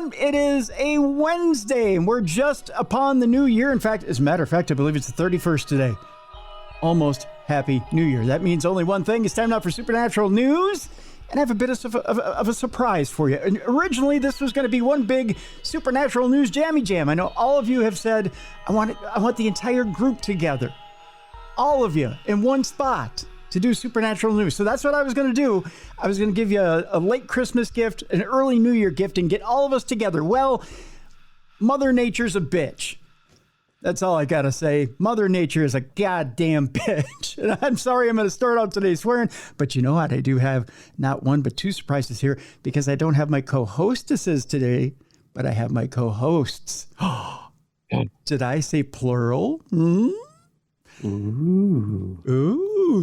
everyone. It is a Wednesday, and we're just upon the new year. In fact, as a matter of fact, I believe it's the 31st today. Almost Happy New Year. That means only one thing. It's time now for Supernatural News, and I have a bit of a surprise for you. And originally, this was going to be one big Supernatural News jammy jam. I know all of you have said, I want the entire group together. All of you in one spot to do Supernatural News. So that's what I was going to do. I was going to give you a late Christmas gift, an early New Year gift, and get all of us together. Well, Mother Nature's a bitch. That's all I got to say. Mother Nature is a goddamn bitch. And I'm sorry I'm going to start out today swearing, but you know what? I do have not one, but two surprises here because I don't have my co-hostesses today, but I have my co-hosts. Did I say plural? Ooh.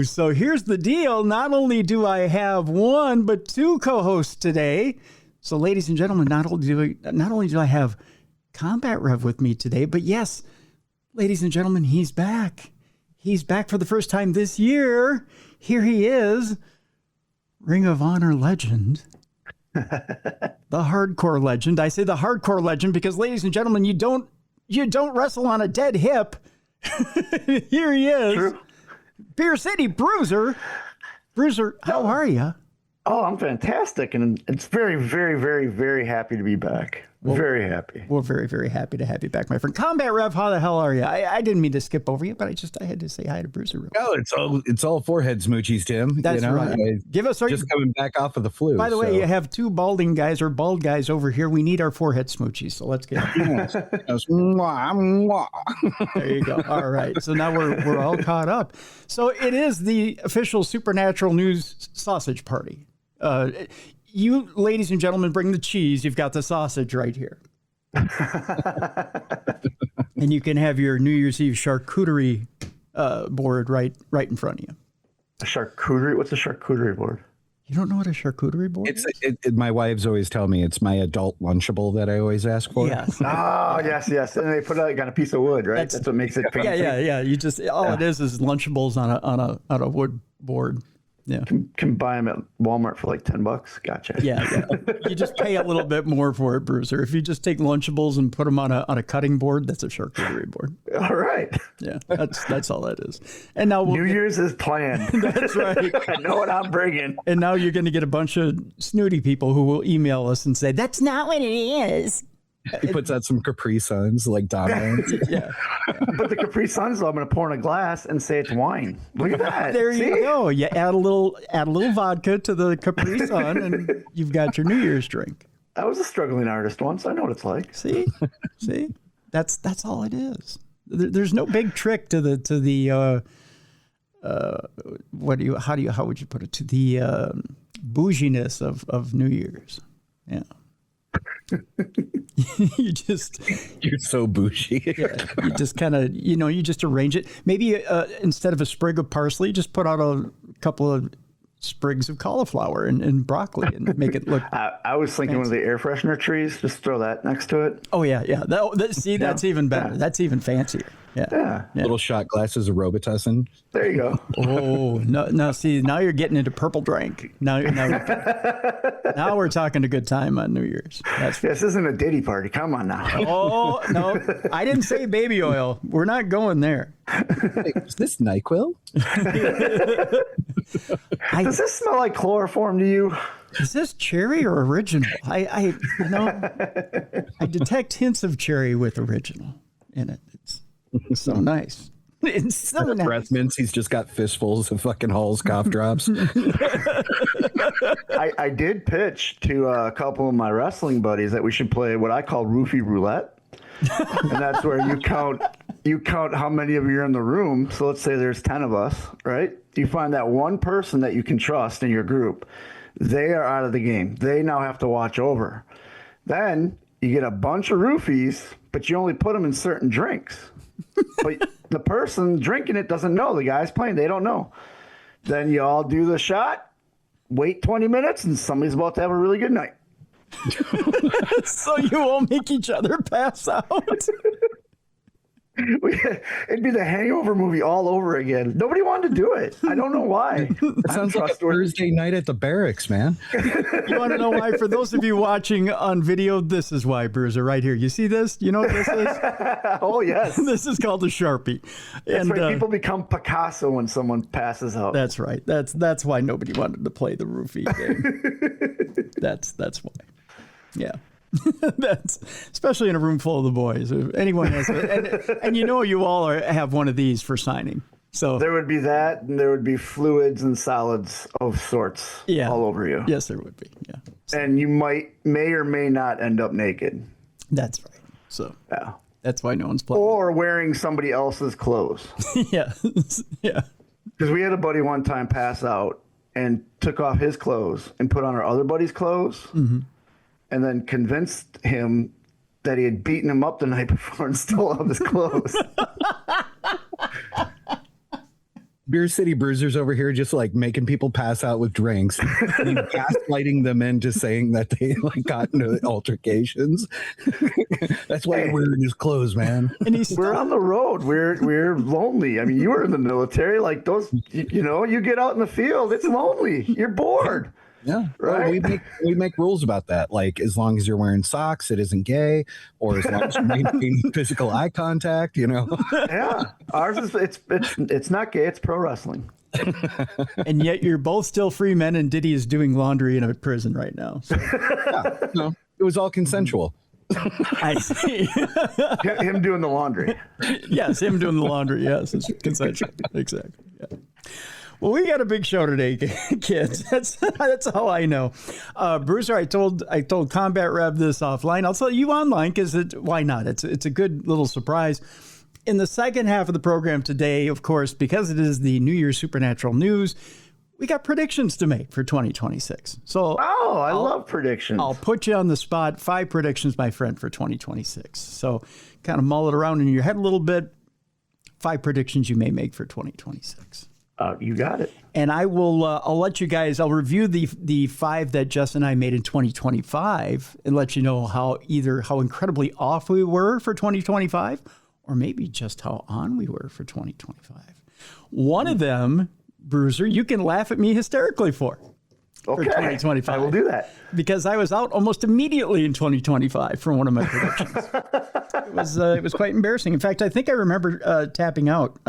So here's the deal. Not only do I have one, but two co-hosts today. So ladies and gentlemen, not only do I have Combat Rev with me today, but yes, ladies and gentlemen, he's back. He's back for the first time this year. Here he is. Ring of Honor legend. The hardcore legend. I say the hardcore legend because, ladies and gentlemen, you don't wrestle on a dead hip. Here he is. True. Beer City Bruiser. Bruiser, how are you? Oh, I'm fantastic. And it's very, very, very, very happy to be back. Well, very happy. We're very, very happy to have you back, my friend. Combat Rev, how the hell are you? I didn't mean to skip over you, but I had to say hi to Bruiser. No, it's all forehead smoochies, Tim. That's right. Give us coming back off of the flu. By the way, you have two balding guys or bald guys over here. We need our forehead smoochies, so let's get it. There you go. All right. So now we're all caught up. So it is the official Supernatural News sausage party. You, ladies and gentlemen, bring the cheese. You've got the sausage right here. And you can have your New Year's Eve charcuterie board right in front of you. A charcuterie? What's a charcuterie board? You don't know what a charcuterie board is? My wives always tell me it's my adult Lunchable that I always ask for. Yes. Oh, yes. And they put it on a piece of wood, right? That's what makes it fancy. Yeah. You just it is Lunchables on a wood board. Yeah, can buy them at Walmart for like $10. Gotcha. Yeah. You just pay a little bit more for it, Bruiser. If you just take Lunchables and put them on a cutting board, that's a charcuterie board. All right. Yeah, that's all that is. And now New Year's is planned. That's right. I know what I'm bringing. And now you're going to get a bunch of snooty people who will email us and say that's not what it is. He puts out some Capri Suns like Domino's. Yeah. But the Capri Suns, though, I'm going to pour in a glass and say it's wine. Look at that. There you go. You add a little vodka to the Capri Sun, and you've got your New Year's drink. I was a struggling artist once. I know what it's like. See, that's all it is. There's no big trick to the how would you put it, to the bouginess of New Year's. Yeah. You're so bougie. Yeah, you just kind of, you just arrange it. Maybe instead of a sprig of parsley, just put out a couple of sprigs of cauliflower and broccoli and make it look. I was thinking one of the air freshener trees. Just throw that next to it. Oh yeah. That's even better. Yeah. That's even fancier. Yeah. Little shot glasses of Robitussin. There you go. Oh no! See, now you're getting into purple drink. Now we're talking a good time on New Year's. This isn't a Diddy party. Come on now. Oh no! I didn't say baby oil. We're not going there. Hey, is this NyQuil? Does this smell like chloroform to you? Is this cherry or original? I detect hints of cherry with original in it. It's so nice. It's so nice. Breath mints. He's just got fistfuls of fucking Hall's cough drops. I did pitch to a couple of my wrestling buddies that we should play what I call roofie roulette, and that's where you count how many of you are in the room. So let's say there's 10 of us, right? You find that one person that you can trust in your group. They are out of the game. They now have to watch over. Then you get a bunch of roofies, but you only put them in certain drinks. But the person drinking it doesn't know. The guy's playing, they don't know. Then you all do the shot, wait 20 minutes, and somebody's about to have a really good night. So you all make each other pass out. It'd be the Hangover movie all over again. Nobody wanted to do it. I don't know why. It sounds like a Thursday night at the barracks, man. You want to know why? For those of you watching on video, this is why, Bruiser, right here. You see this? You know what this is? Oh, yes. This is called a Sharpie. That's right. People become Picasso when someone passes out. That's right. That's why nobody wanted to play the roofie game. That's why. Yeah. That's especially in a room full of the boys. If anyone has it, and you know you all have one of these for signing. So there would be that, and there would be fluids and solids of sorts all over you. Yes, there would be. Yeah. So, and you may or may not end up naked. That's right. So yeah, that's why no one's playing. Or wearing somebody else's clothes. Yeah. Yeah. Because we had a buddy one time pass out and took off his clothes and put on our other buddy's clothes. Mm-hmm. And then convinced him that he had beaten him up the night before and stole all of his clothes. Beer City Bruisers over here just like making people pass out with drinks and gaslighting them into saying that they like got into altercations. That's why we're wearing his clothes, man. And we're on the road. We're lonely. I mean, you were in the military. Like those, you get out in the field, it's lonely. You're bored. Yeah, right. Well, we make rules about that. Like as long as you're wearing socks, it isn't gay, or as long as you're maintaining physical eye contact. Yeah, ours is it's not gay. It's pro wrestling. And yet you're both still free men, and Diddy is doing laundry in a prison right now. So. Yeah, no, it was all consensual. I see. Him doing the laundry. Yes, him doing the laundry. Yes, it's consensual. Exactly. Yeah. Well, we got a big show today, kids. That's all I know. Bruiser, I told Combat Rev this offline. I'll tell you online because why not? It's a good little surprise. In the second half of the program today, of course, because it is the New Year's Supernatural News, we got predictions to make for 2026. So, I love predictions. I'll put you on the spot. 5 predictions, my friend, for 2026. So, kind of mull it around in your head a little bit. 5 predictions you may make for 2026. You got it. And I will. I'll let you guys. I'll review the 5 that Jess and I made in 2025, and let you know how incredibly off we were for 2025, or maybe just how on we were for 2025. One of them, Bruiser, you can laugh at me hysterically for. Okay, for 2025. I will do that because I was out almost immediately in 2025 for one of my predictions. It was quite embarrassing. In fact, I think I remember tapping out.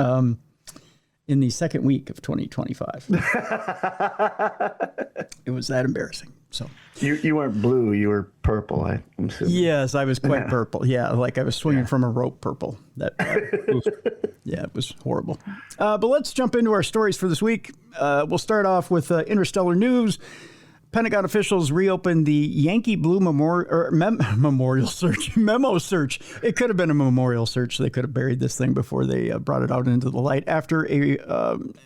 In the second week of 2025. It was that embarrassing. So you weren't blue, you were purple, I'm assuming. Yes, I was quite purple. Yeah, like I was swinging from a rope purple. Yeah, it was horrible. But let's jump into our stories for this week. We'll start off with interstellar news. Pentagon officials reopened the Yankee Blue memo search. It could have been a memorial search. They could have buried this thing before they brought it out into the light after a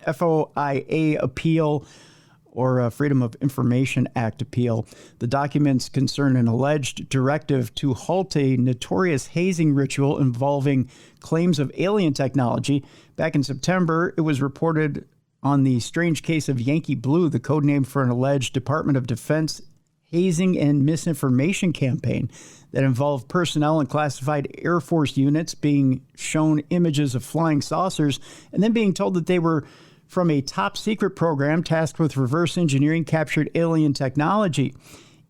FOIA appeal or a Freedom of Information Act appeal. The documents concern an alleged directive to halt a notorious hazing ritual involving claims of alien technology. Back in September, it was reported on the strange case of Yankee Blue, the code name for an alleged Department of Defense hazing and misinformation campaign that involved personnel and classified Air Force units being shown images of flying saucers and then being told that they were from a top secret program tasked with reverse engineering captured alien technology.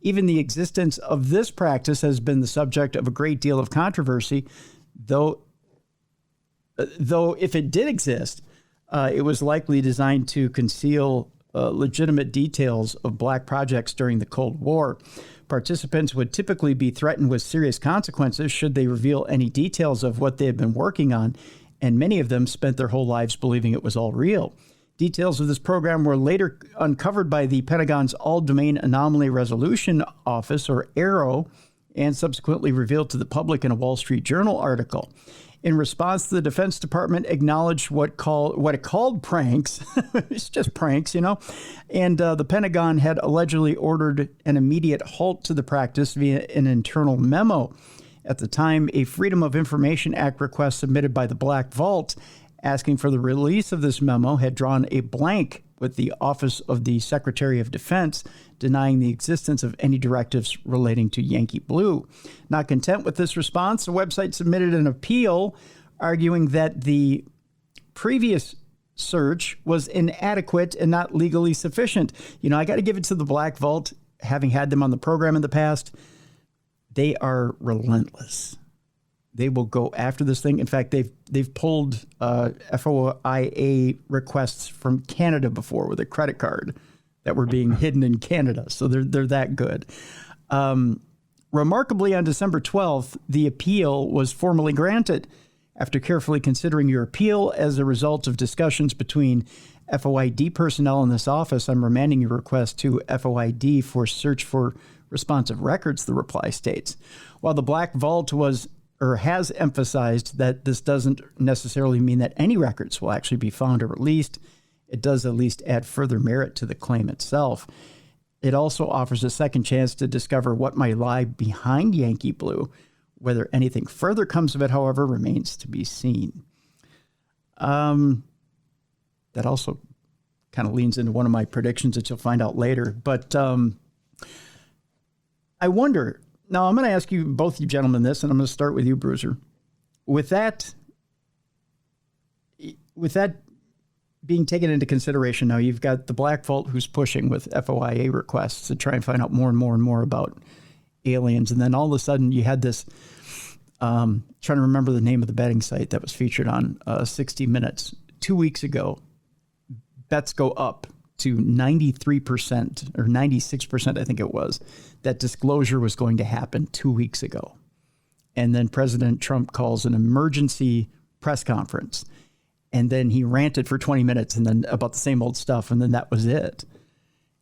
Even the existence of this practice has been the subject of a great deal of controversy, though if it did exist, it was likely designed to conceal legitimate details of black projects during the Cold War. Participants would typically be threatened with serious consequences should they reveal any details of what they had been working on, and many of them spent their whole lives believing it was all real. Details of this program were later uncovered by the Pentagon's All-Domain Anomaly Resolution Office, or AARO, and subsequently revealed to the public in a Wall Street Journal article. In response, the Defense Department acknowledged what it called pranks. It's just pranks, And the Pentagon had allegedly ordered an immediate halt to the practice via an internal memo. At the time, a Freedom of Information Act request submitted by the Black Vault asking for the release of this memo had drawn a blank, with the Office of the Secretary of Defense denying the existence of any directives relating to Yankee Blue. Not content with this response, the website submitted an appeal arguing that the previous search was inadequate and not legally sufficient. You know, I got to give it to the Black Vault, having had them on the program in the past. They are relentless. They will go after this thing. In fact, they've pulled FOIA requests from Canada before with a credit card that were being hidden in Canada. So they're that good. Remarkably, on December 12th, the appeal was formally granted. After carefully considering your appeal as a result of discussions between FOID personnel in this office, I'm remanding your request to FOID for search for responsive records, the reply states. While the Black Vault has emphasized that this doesn't necessarily mean that any records will actually be found or released, it does at least add further merit to the claim itself. It also offers a second chance to discover what might lie behind Yankee Blue. Whether anything further comes of it, however, remains to be seen. That also kind of leans into one of my predictions that you'll find out later. But I wonder, now I'm going to ask you, both you gentlemen, this, and I'm going to start with you, Bruiser. With that being taken into consideration, now you've got the Black Vault who's pushing with FOIA requests to try and find out more and more and more about aliens. And then all of a sudden you had this, trying to remember the name of the betting site that was featured on 60 Minutes 2 weeks ago. Bets go up to 93% or 96%, I think it was, that disclosure was going to happen 2 weeks ago. And then President Trump calls an emergency press conference. And then he ranted for 20 minutes and then about the same old stuff. And then that was it.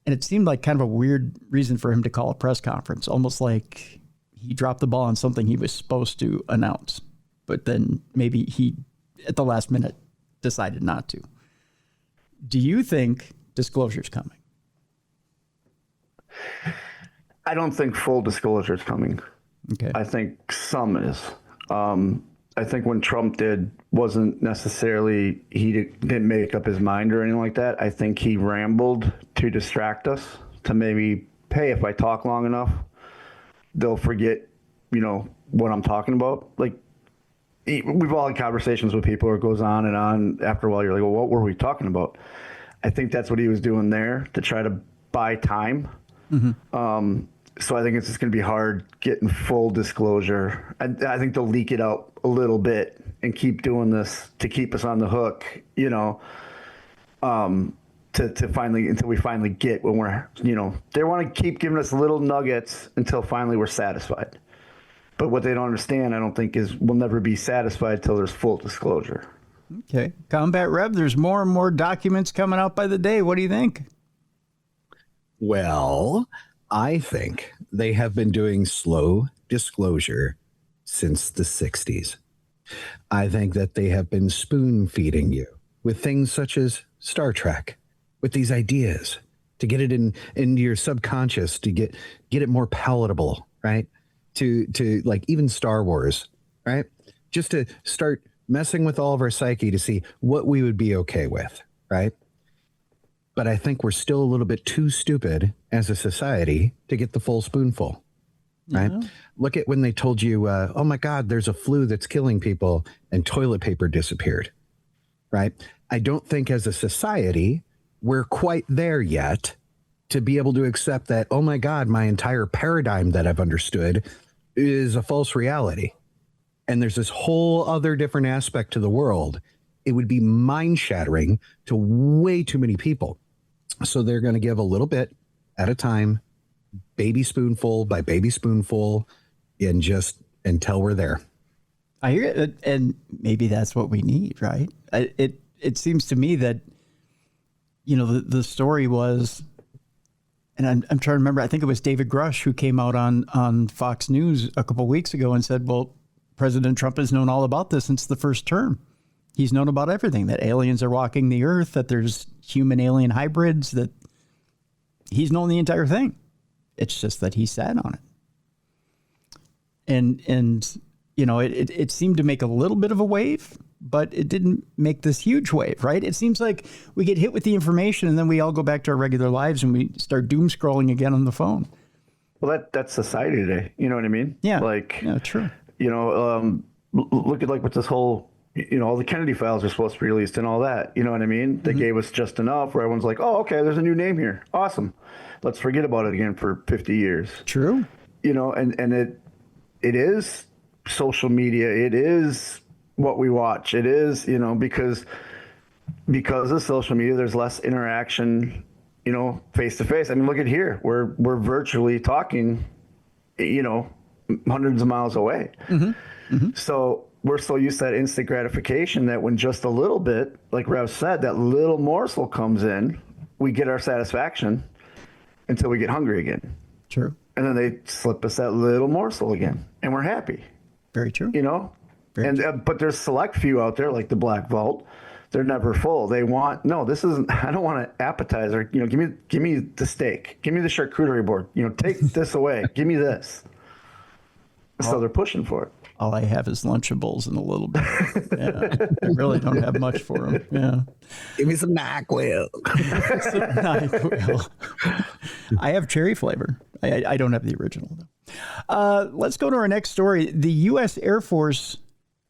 And it seemed like kind of a weird reason for him to call a press conference, almost like he dropped the ball on something he was supposed to announce. But then maybe he, at the last minute, decided not to. Do you think disclosure's coming? I don't think full disclosure is coming. Okay. I think some is. I think when Trump wasn't necessarily, didn't make up his mind or anything like that. I think he rambled to distract us, to maybe, hey, if I talk long enough, they'll forget, what I'm talking about. Like, we've all had conversations with people where it goes on and on. After a while, you're like, well, what were we talking about? I think that's what he was doing there to try to buy time. Mm-hmm. So I think it's just going to be hard getting full disclosure. I think they'll leak it out a little bit and keep doing this to keep us on the hook, to finally, until we finally get when we're, they want to keep giving us little nuggets until finally we're satisfied. But what they don't understand, I don't think, is we'll never be satisfied till there's full disclosure. Okay. Combat Rev, there's more and more documents coming out by the day. What do you think? Well, I think they have been doing slow disclosure since the 60s. I think that they have been spoon feeding you with things such as Star Trek, with these ideas to get it into your subconscious, to get it more palatable, right? To like even Star Wars, right? Just to start messing with all of our psyche to see what we would be okay with, right? But I think we're still a little bit too stupid as a society to get the full spoonful, right? Yeah. Look at when they told you, oh my God, there's a flu that's killing people and toilet paper disappeared, right? I don't think as a society, we're quite there yet to be able to accept that, oh my God, my entire paradigm that I've understood is a false reality. And there's this whole other different aspect to the world. It would be mind shattering to way too many people. So they're going to give a little bit at a time, baby spoonful by baby spoonful, and just until we're there. I hear it, and maybe that's what we need, right? It seems to me that, the story was, and I'm trying to remember, I think it was David Grush who came out on Fox News a couple of weeks ago and said, well, President Trump has known all about this since the first term. He's known about everything, that aliens are walking the earth, that there's human alien hybrids, that he's known the entire thing. It's just that he sat on it. And it seemed to make a little bit of a wave, but it didn't make this huge wave, right? It seems like we get hit with the information and then we all go back to our regular lives and we start doom scrolling again on the phone. Well, that's society today. You know what I mean? Yeah. Yeah, true. Look at like with this whole all the Kennedy files are supposed to be released and all that. You know what I mean? They gave us just enough where everyone's like, oh, okay, there's a new name here. Awesome. Let's forget about it again for 50 years. True. And it is social media. It is what we watch. It is, because of social media, there's less interaction, face to face. I mean, look at here. We're virtually talking, hundreds of miles away. So we're so used to that instant gratification that when just a little bit, like Rev said, that little morsel comes in, we get our satisfaction until we get hungry again. True. And then they slip us that little morsel again, and we're happy. Very true. Very true. But there's select few out there, like the Black Vault. They're never full. They want, no, this isn't, I don't want an appetizer. Give me the steak. Give me the charcuterie board. Take this away. Give me this. So they're pushing for it. All I have is Lunchables and a little bit. Yeah, I really don't have much for them. Yeah. Give me some NyQuil. I have cherry flavor. I don't have the original, though. Let's go to our next story. The U.S. Air Force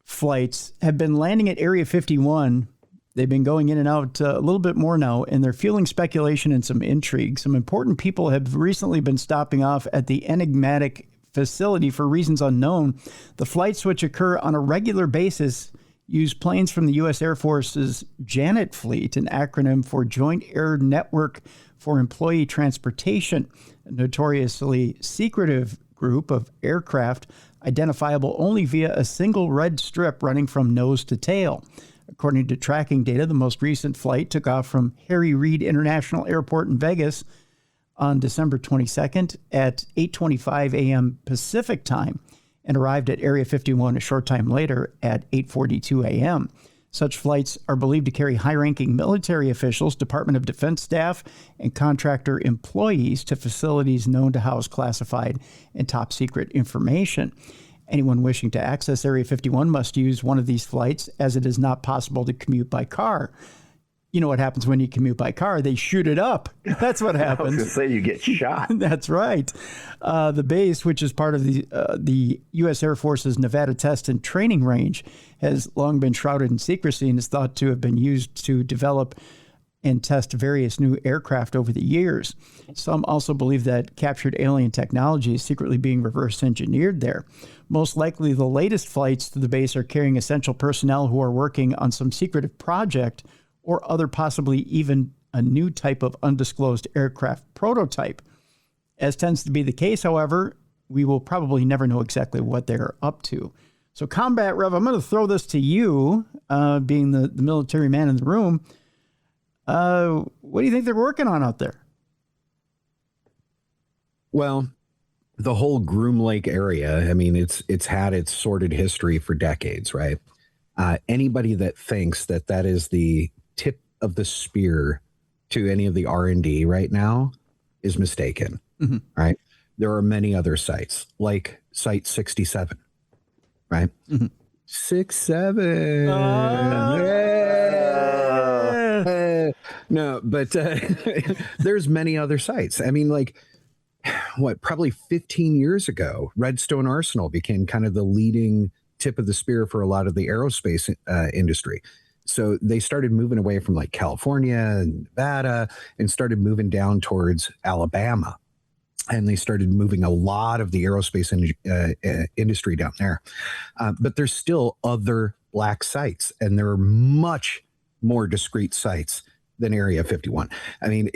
flights have been landing at Area 51. They've been going in and out a little bit more now, and they're fueling speculation and some intrigue. Some important people have recently been stopping off at the enigmatic facility for reasons unknown. The flights, which occur on a regular basis, use planes from the U.S. Air Force's Janet fleet, an acronym for Joint Air Network for Employee Transportation, a notoriously secretive group of aircraft identifiable only via a single red strip running from nose to tail. According to tracking data, the most recent flight took off from Harry Reid International Airport in Vegas on December 22nd at 8:25 a.m. Pacific time and arrived at Area 51 a short time later at 8:42 a.m. Such flights are believed to carry high-ranking military officials, Department of Defense staff, and contractor employees to facilities known to house classified and top-secret information. Anyone wishing to access Area 51 must use one of these flights, as it is not possible to commute by car. You know what happens when you commute by car? They shoot it up. That's what happens. I was going to say you get shot. That's right. The base, which is part of the U.S. Air Force's Nevada Test and Training Range, has long been shrouded in secrecy and is thought to have been used to develop and test various new aircraft over the years. Some also believe that captured alien technology is secretly being reverse engineered there. Most likely, the latest flights to the base are carrying essential personnel who are working on some secretive project or other, possibly even a new type of undisclosed aircraft prototype. As tends to be the case, however, we will probably never know exactly what they're up to. So, Combat Rev, I'm going to throw this to you, being the military man in the room. What do you think they're working on out there? Well, the whole Groom Lake area, I mean, it's had its sordid history for decades, right? Anybody that thinks that is the tip of the spear to any of the R&D right now is mistaken, right? There are many other sites, like Site 67, right? 67. No, but there's many other sites. I mean, like, probably 15 years ago, Redstone Arsenal became kind of the leading tip of the spear for a lot of the aerospace industry. So they started moving away from like California and Nevada and started moving down towards Alabama. And they started moving a lot of the aerospace industry down there. But there's still other black sites, and there are much more discrete sites than Area 51. I mean,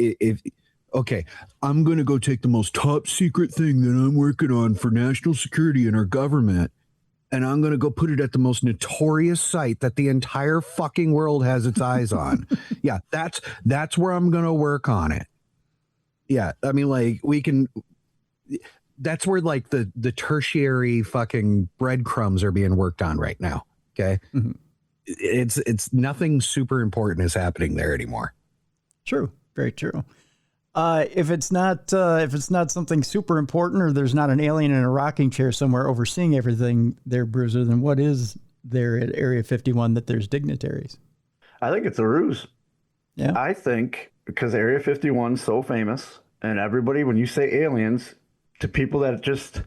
okay, I'm going to go take the most top secret thing that I'm working on for national security in our government, and I'm going to go put it at the most notorious site that the entire fucking world has its eyes on. Yeah, that's where I'm going to work on it. Yeah, I mean, like, that's where like the tertiary fucking breadcrumbs are being worked on right now. Okay. It's nothing super important is happening there anymore. True. Very true. If it's not something super important, or there's not an alien in a rocking chair somewhere overseeing everything there, Bruiser, then what is there at Area 51 that there's dignitaries? I think it's a ruse. Yeah. I think because Area 51 is so famous, and everybody, when you say aliens, to people that just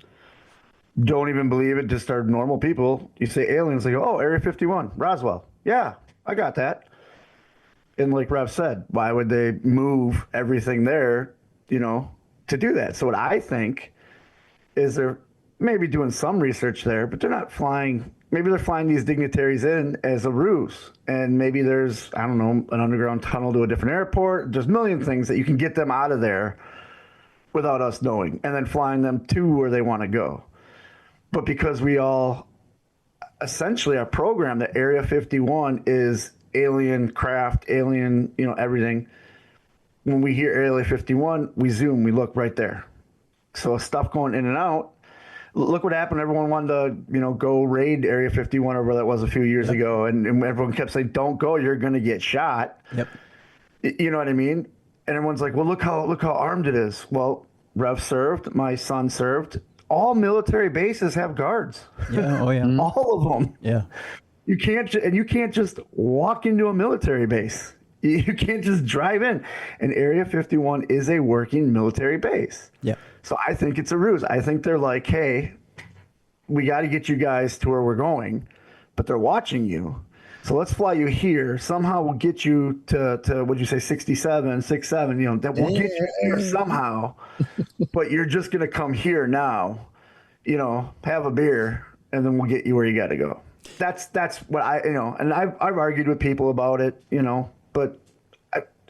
don't even believe it, just are normal people. You say aliens, they go, oh, Area 51, Roswell. Yeah, I got that. And like Rev said, why would they move everything there, to do that? So what I think is they're maybe doing some research there, but they're not flying. Maybe they're flying these dignitaries in as a ruse. And maybe there's, I don't know, an underground tunnel to a different airport. There's a million things that you can get them out of there without us knowing, and then flying them to where they want to go. But because we all essentially are programmed that Area 51 is alien craft, alien, everything. When we hear Area 51, we zoom, we look right there. So stuff going in and out. Look what happened. Everyone wanted to, go raid Area 51 or where that was a few years ago. And everyone kept saying, don't go, you're going to get shot. Yep. You know what I mean? And everyone's like, well, look how armed it is. Well, Rev served, my son served. All military bases have guards. Yeah. Oh, yeah. All of them. Yeah. You can't just walk into a military base. You can't just drive in. And Area 51 is a working military base. Yeah. So I think it's a ruse. I think they're like, hey, we got to get you guys to where we're going, but they're watching you. So let's fly you here. Somehow we'll get you to what'd you say, 67, 67, that we'll get you here somehow. But you're just going to come here now, have a beer, and then we'll get you where you got to go. That's what and I've argued with people about it, but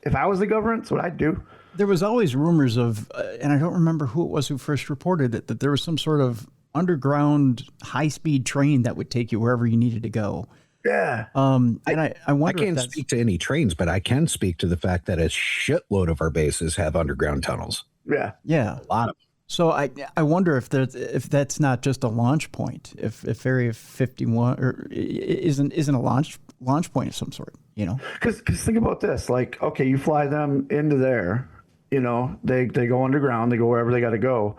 if I was the government, that's what I'd do. There was always rumors of, and I don't remember who it was who first reported it, that there was some sort of underground high-speed train that would take you wherever you needed to go. Yeah. And I wonder. I can't speak to any trains, but I can speak to the fact that a shitload of our bases have underground tunnels. Yeah. Yeah. A lot of them. So I wonder if that's not just a launch point, if Area 51 or isn't a launch point of some sort, Because think about this, like, okay, you fly them into there, they go underground, they go wherever they got to go.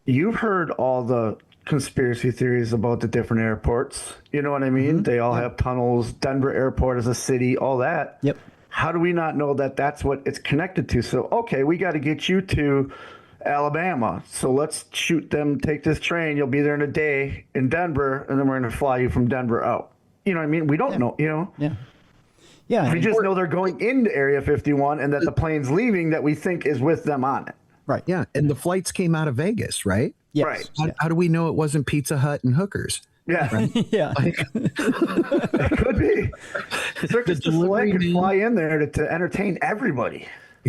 You've heard all the conspiracy theories about the different airports. You know what I mean? Mm-hmm. They all have tunnels. Denver Airport is a city, all that. Yep. How do we not know that that's what it's connected to? So, okay, we got to get you to Alabama. So let's take this train. You'll be there in a day in Denver, and then we're going to fly you from Denver out. You know what I mean? We don't know, Yeah. Yeah. We just know they're going into Area 51 and that the plane's leaving that we think is with them on it. Right. Yeah. And the flights came out of Vegas, right? Yes. Right. How do we know it wasn't Pizza Hut and hookers? Yeah. Right? Yeah. It could be. Circus du Soleil could fly in there to entertain everybody.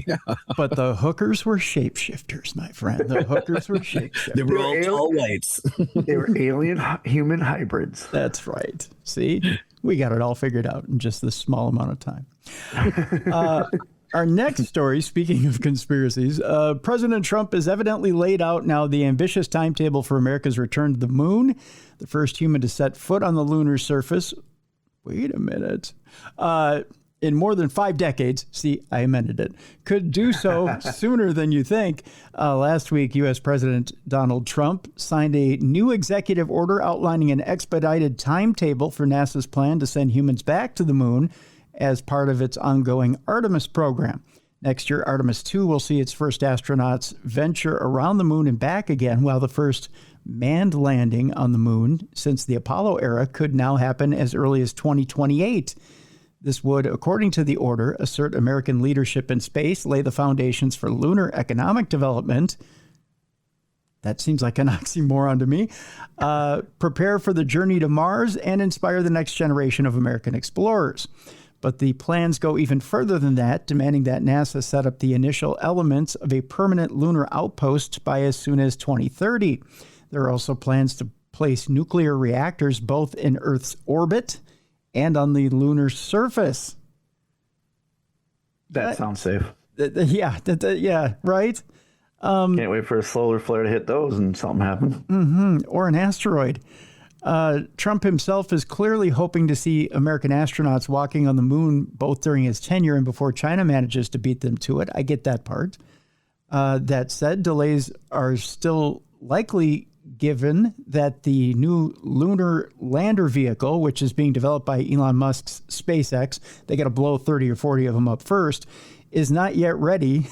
Yeah. But the hookers were shapeshifters, my friend. The hookers were shapeshifters. They were all tall whites. They were alien human hybrids. That's right. See, we got it all figured out in just this small amount of time. Our next story, speaking of conspiracies, President Trump has evidently laid out now the ambitious timetable for America's return to the moon. The first human to set foot on the lunar surface. Wait a minute. In more than 5 decades, see, I amended it, could do so sooner than you think. Last week, U.S. President Donald Trump signed a new executive order outlining an expedited timetable for NASA's plan to send humans back to the moon as part of its ongoing Artemis program. Next year, Artemis 2 will see its first astronauts venture around the moon and back again, while the first manned landing on the moon since the Apollo era could now happen as early as 2028. This would, according to the order, assert American leadership in space, lay the foundations for lunar economic development. That seems like an oxymoron to me. Prepare for the journey to Mars and inspire the next generation of American explorers. But the plans go even further than that, demanding that NASA set up the initial elements of a permanent lunar outpost by as soon as 2030. There are also plans to place nuclear reactors both in Earth's orbit and on the lunar surface. That sounds safe. Yeah, right? Can't wait for a solar flare to hit those and something happen. Mm-hmm. Or an asteroid. Trump himself is clearly hoping to see American astronauts walking on the moon both during his tenure and before China manages to beat them to it. I get that part. That said, delays are still likely given that the new lunar lander vehicle, which is being developed by Elon Musk's SpaceX, they got to blow 30 or 40 of them up first, is not yet ready.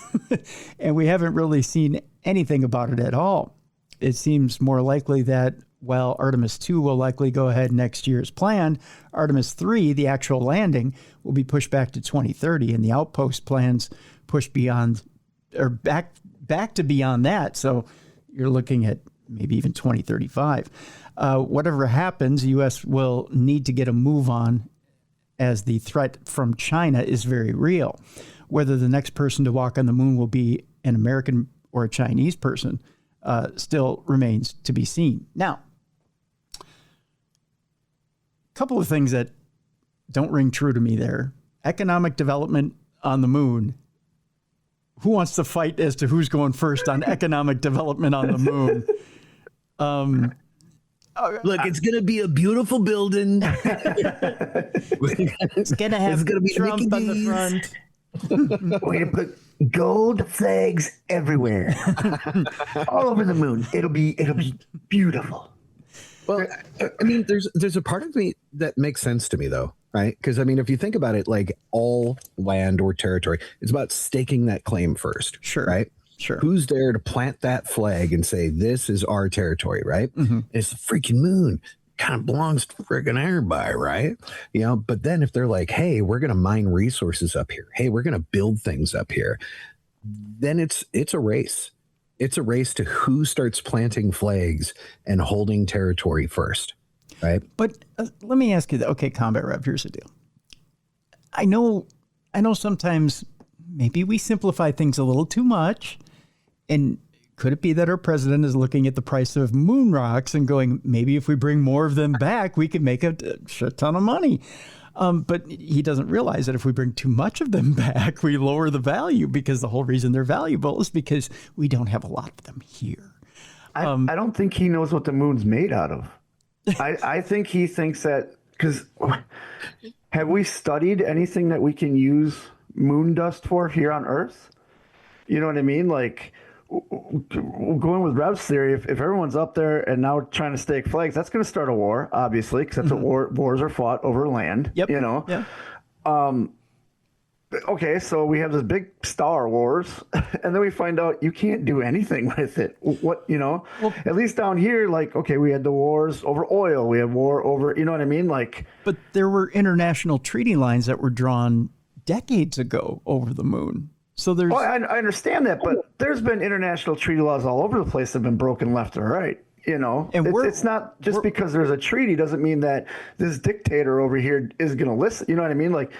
And we haven't really seen anything about it at all. it seems more likely that while Artemis 2 will likely go ahead next year as planned, Artemis 3, the actual landing, will be pushed back to 2030, and the outpost plans pushed beyond, or back to beyond that. So you're looking at maybe even 2035. Whatever happens, the U.S. will need to get a move on, as the threat from China is very real. Whether the next person to walk on the moon will be an American or a Chinese person still remains to be seen. Now, a couple of things that don't ring true to me there. Economic development on the moon. Who wants to fight as to who's going first on economic development on the moon? Look, it's going to be a beautiful building. It's going to have Trump on the front. We're going to put gold flags everywhere, all over the moon. It'll be beautiful. Well, I mean, there's a part of me that makes sense to me, though, right? Because, I mean, if you think about it, like all land or territory, it's about staking that claim first. Sure. Right? Sure. Who's there to plant that flag and say, this is our territory, right? Mm-hmm. It's the freaking moon. Kind of belongs to freaking everybody, right? You know, but then if they're like, hey, we're going to mine resources up here. Hey, we're going to build things up here. Then it's a race. It's a race to who starts planting flags and holding territory first, right? But let me ask you that. Okay, Combat Rev, here's the deal. I know sometimes maybe we simplify things a little too much. And could it be that our president is looking at the price of moon rocks and going, maybe if we bring more of them back, we could make a shit ton of money? But he doesn't realize that if we bring too much of them back, we lower the value, because the whole reason they're valuable is because we don't have a lot of them here. I don't think he knows what the moon's made out of. I think he thinks that, because have we studied anything that we can use moon dust for here on Earth? You know what I mean? Like, going with Rev's theory, if everyone's up there and now trying to stake flags, that's going to start a war, obviously, because that's what wars are fought over land. Yep. You know. Yeah. Okay, so we have this big Star Wars, and then we find out you can't do anything with it. What, you know? Well, at least down here, like, okay, we had the wars over oil, we had war over, you know what I mean? Like, but there were international treaty lines that were drawn decades ago over the moon. So there's. Oh, I understand that, but there's been international treaty laws all over the place that have been broken left or right. You know, and it's not just because there's a treaty doesn't mean that this dictator over here is going to listen. You know what I mean? Like,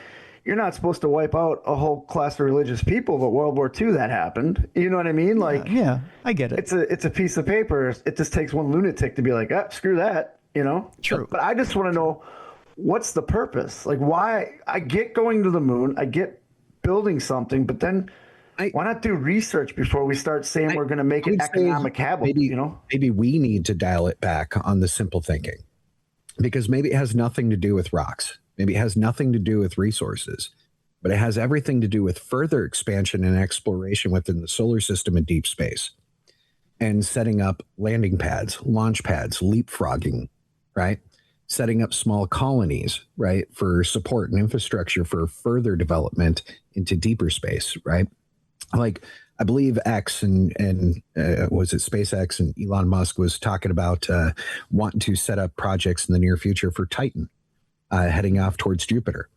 you're not supposed to wipe out a whole class of religious people, but World War II that happened. You know what I mean? Like, yeah, I get it. It's a piece of paper. It just takes one lunatic to be like, screw that. You know? True. But I just want to know, what's the purpose? Like, why? I get going to the moon. I get building something, but then why not do research before we start saying we're going to make it economic habit? Maybe, you know, maybe we need to dial it back on the simple thinking, because maybe it has nothing to do with rocks. Maybe it has nothing to do with resources, but it has everything to do with further expansion and exploration within the solar system and deep space, and setting up landing pads, launch pads, leapfrogging, right? Setting up small colonies, right, for support and infrastructure for further development into deeper space, right? Like, I believe X and was it SpaceX and Elon Musk was talking about wanting to set up projects in the near future for Titan, heading off towards Jupiter.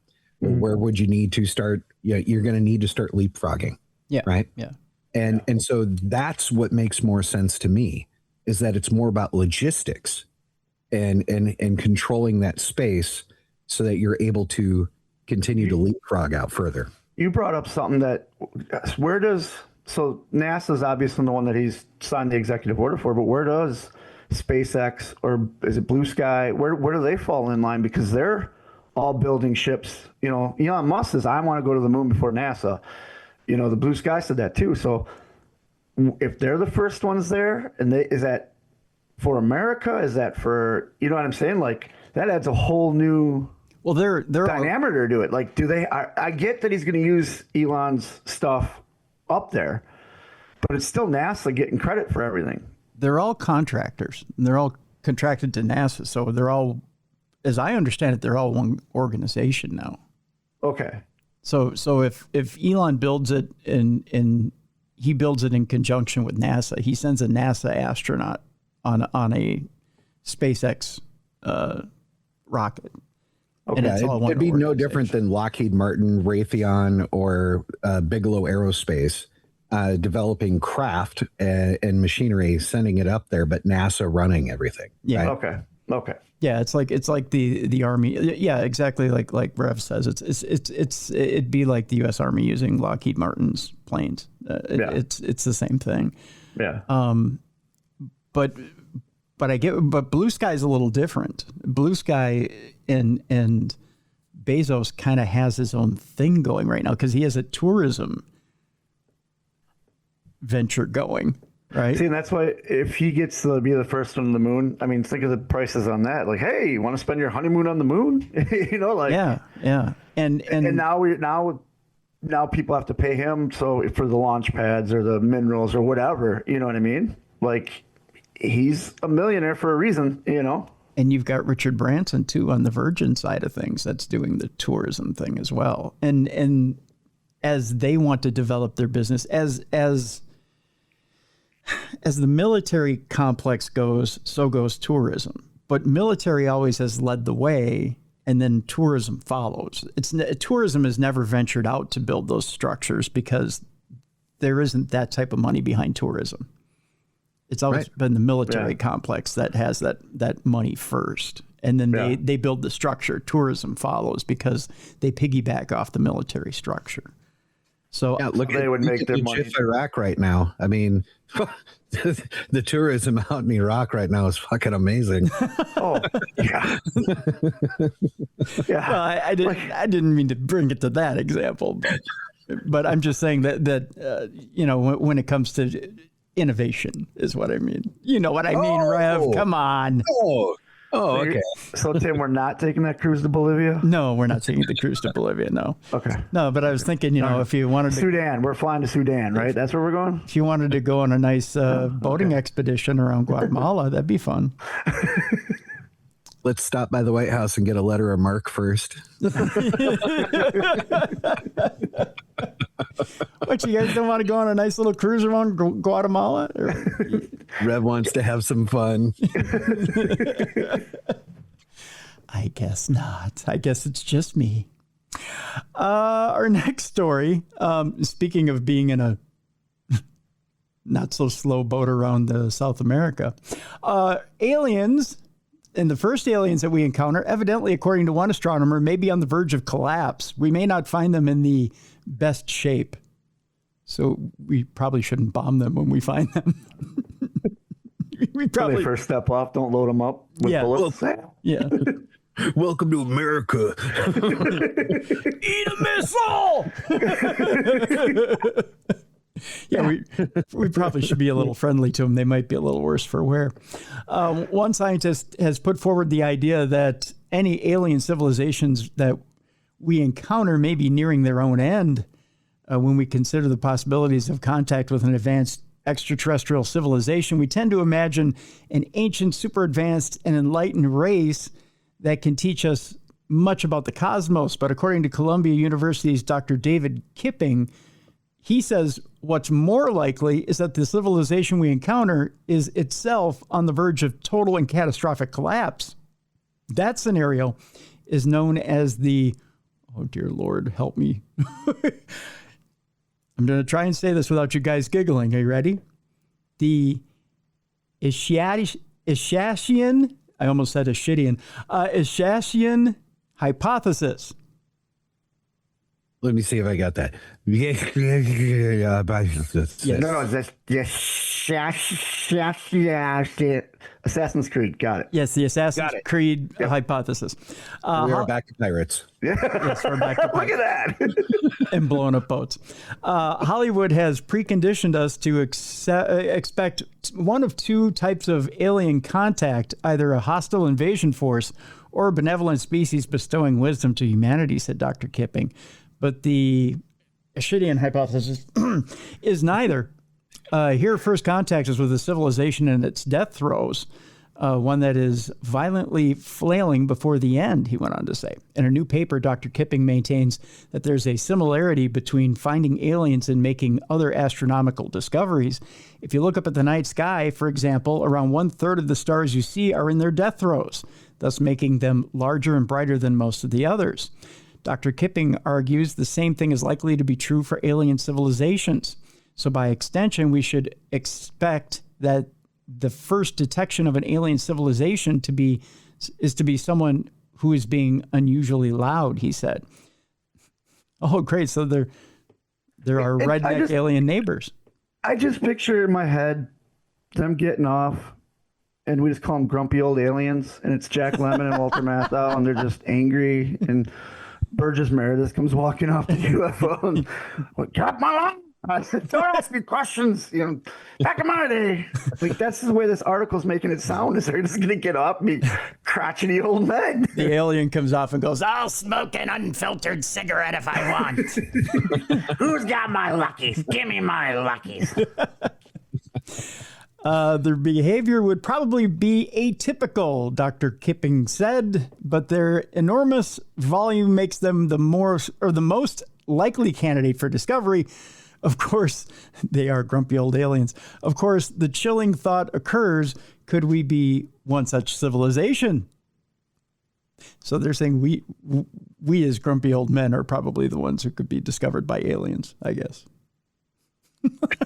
Mm-hmm. Where would you need to start? You're going to need to start leapfrogging, right? Yeah. And so that's what makes more sense to me, is that it's more about logistics and controlling that space so that you're able to continue to leapfrog out further. You brought up something that, so NASA's obviously the one that he's signed the executive order for, but where does SpaceX, or is it Blue Sky, where do they fall in line? Because they're all building ships. You know, Elon Musk says, I want to go to the moon before NASA. You know, the Blue Sky said that too. So if they're the first ones there, and is that for America? Is that for, you know what I'm saying? Like, that adds a whole new they're diameter to it. Like, do they? I get that he's going to use Elon's stuff up there, but it's still NASA getting credit for everything. They're all contractors. And they're all contracted to NASA, so they're all, as I understand it, they're all one organization now. Okay. So if Elon builds it and he builds it in conjunction with NASA, he sends a NASA astronaut on a SpaceX rocket. Okay, And it's all one it'd be no organization. different than Lockheed Martin, Raytheon, or Bigelow Aerospace developing craft and machinery, sending it up there, but NASA running everything. Yeah. right? Okay. Yeah, it's like the Army. Yeah, exactly. Like Rev says, it'd be like the U.S. Army using Lockheed Martin's planes. It's the same thing. Yeah. But Blue Sky's a little different. Blue Sky and Bezos kind of has his own thing going right now because he has a tourism venture going. Right. See, and that's why if he gets to be the first one on the moon, I mean, think of the prices on that. Like, hey, you want to spend your honeymoon on the moon? Yeah. And now people have to pay him for the launch pads or the minerals or whatever. You know what I mean? Like, he's a millionaire for a reason. And you've got Richard Branson too on the Virgin side of things that's doing the tourism thing as well. And as they want to develop their business, as the military complex goes, so goes tourism. But military always has led the way, and then tourism follows. Tourism has never ventured out to build those structures because there isn't that type of money behind tourism. It's always been the military complex that has that money first. And then they build the structure. Tourism follows because they piggyback off the military structure. So look they would make their money. Iraq right now. I mean, the tourism out in Iraq right now is fucking amazing. Oh, yeah. Well, I didn't mean to bring it to that example, but I'm just saying that when it comes to innovation is what I mean. You know what I mean, Rev? Come on. Oh, okay. So, Tim, we're not taking that cruise to Bolivia? No, we're not taking the cruise to Bolivia, no. Okay. No, but I was thinking, if you wanted to... Sudan. We're flying to Sudan, right? That's where we're going? If you wanted to go on a nice boating expedition around Guatemala, that'd be fun. Let's stop by the White House and get a letter of marque first. What, you guys don't want to go on a nice little cruise around Guatemala? Rev wants to have some fun. I guess not. I guess it's just me. Our next story, speaking of being in a not so slow boat around South America, aliens, and the first aliens that we encounter, evidently, according to one astronomer, may be on the verge of collapse. We may not find them in the best shape. So we probably shouldn't bomb them when we find them. When they first step off, don't load them up with bullets. Yeah. Welcome to America. Eat a missile! Yeah, we probably should be a little friendly to them. They might be a little worse for wear. One scientist has put forward the idea that any alien civilizations that we encounter may be nearing their own end when we consider the possibilities of contact with an advanced extraterrestrial civilization. We tend to imagine an ancient, super advanced, and enlightened race that can teach us much about the cosmos. But according to Columbia University's Dr. David Kipping, he says what's more likely is that the civilization we encounter is itself on the verge of total and catastrophic collapse. That scenario is known as the, oh dear Lord, help me. I'm going to try and say this without you guys giggling. Are you ready? The Ishashian, I almost said Ishidian, Ishashian hypothesis. Let me see if I got that. No, that's Assassin's Creed. Got it. Yes, the Assassin's Creed hypothesis. We are back to pirates. Yes, we're back to Look at that. and blowing up boats. Hollywood has preconditioned us to expect one of two types of alien contact, either a hostile invasion force or a benevolent species bestowing wisdom to humanity, said Dr. Kipping. But the Ishidian hypothesis is neither. Here, first contact is with a civilization in its death throes. one that is violently flailing before the end, he went on to say. In a new paper, Dr. Kipping maintains that there's a similarity between finding aliens and making other astronomical discoveries. If you look up at the night sky, for example, around 1/3 of the stars you see are in their death throes, thus making them larger and brighter than most of the others. Dr. Kipping argues the same thing is likely to be true for alien civilizations. So by extension, we should expect that the first detection of an alien civilization is to be someone who is being unusually loud, he said. Oh, great. So there are redneck alien neighbors. I just picture in my head them getting off, and we just call them grumpy old aliens, and it's Jack Lemmon and Walter Matthau, and they're just angry, and Burgess Meredith comes walking off the UFO and, "What got my line?" I said, "Don't ask me questions. Back in my day." Like, that's the way this article's making it sound, is they're just going to get up and be crotchety old men. The alien comes off and goes, "I'll smoke an unfiltered cigarette if I want." Who's got my luckies? Give me my luckies. Their behavior would probably be atypical, Dr. Kipping said, but their enormous volume makes them the most likely candidate for discovery. Of course, they are grumpy old aliens. Of course, the chilling thought occurs, could we be one such civilization? So they're saying we as grumpy old men are probably the ones who could be discovered by aliens, I guess.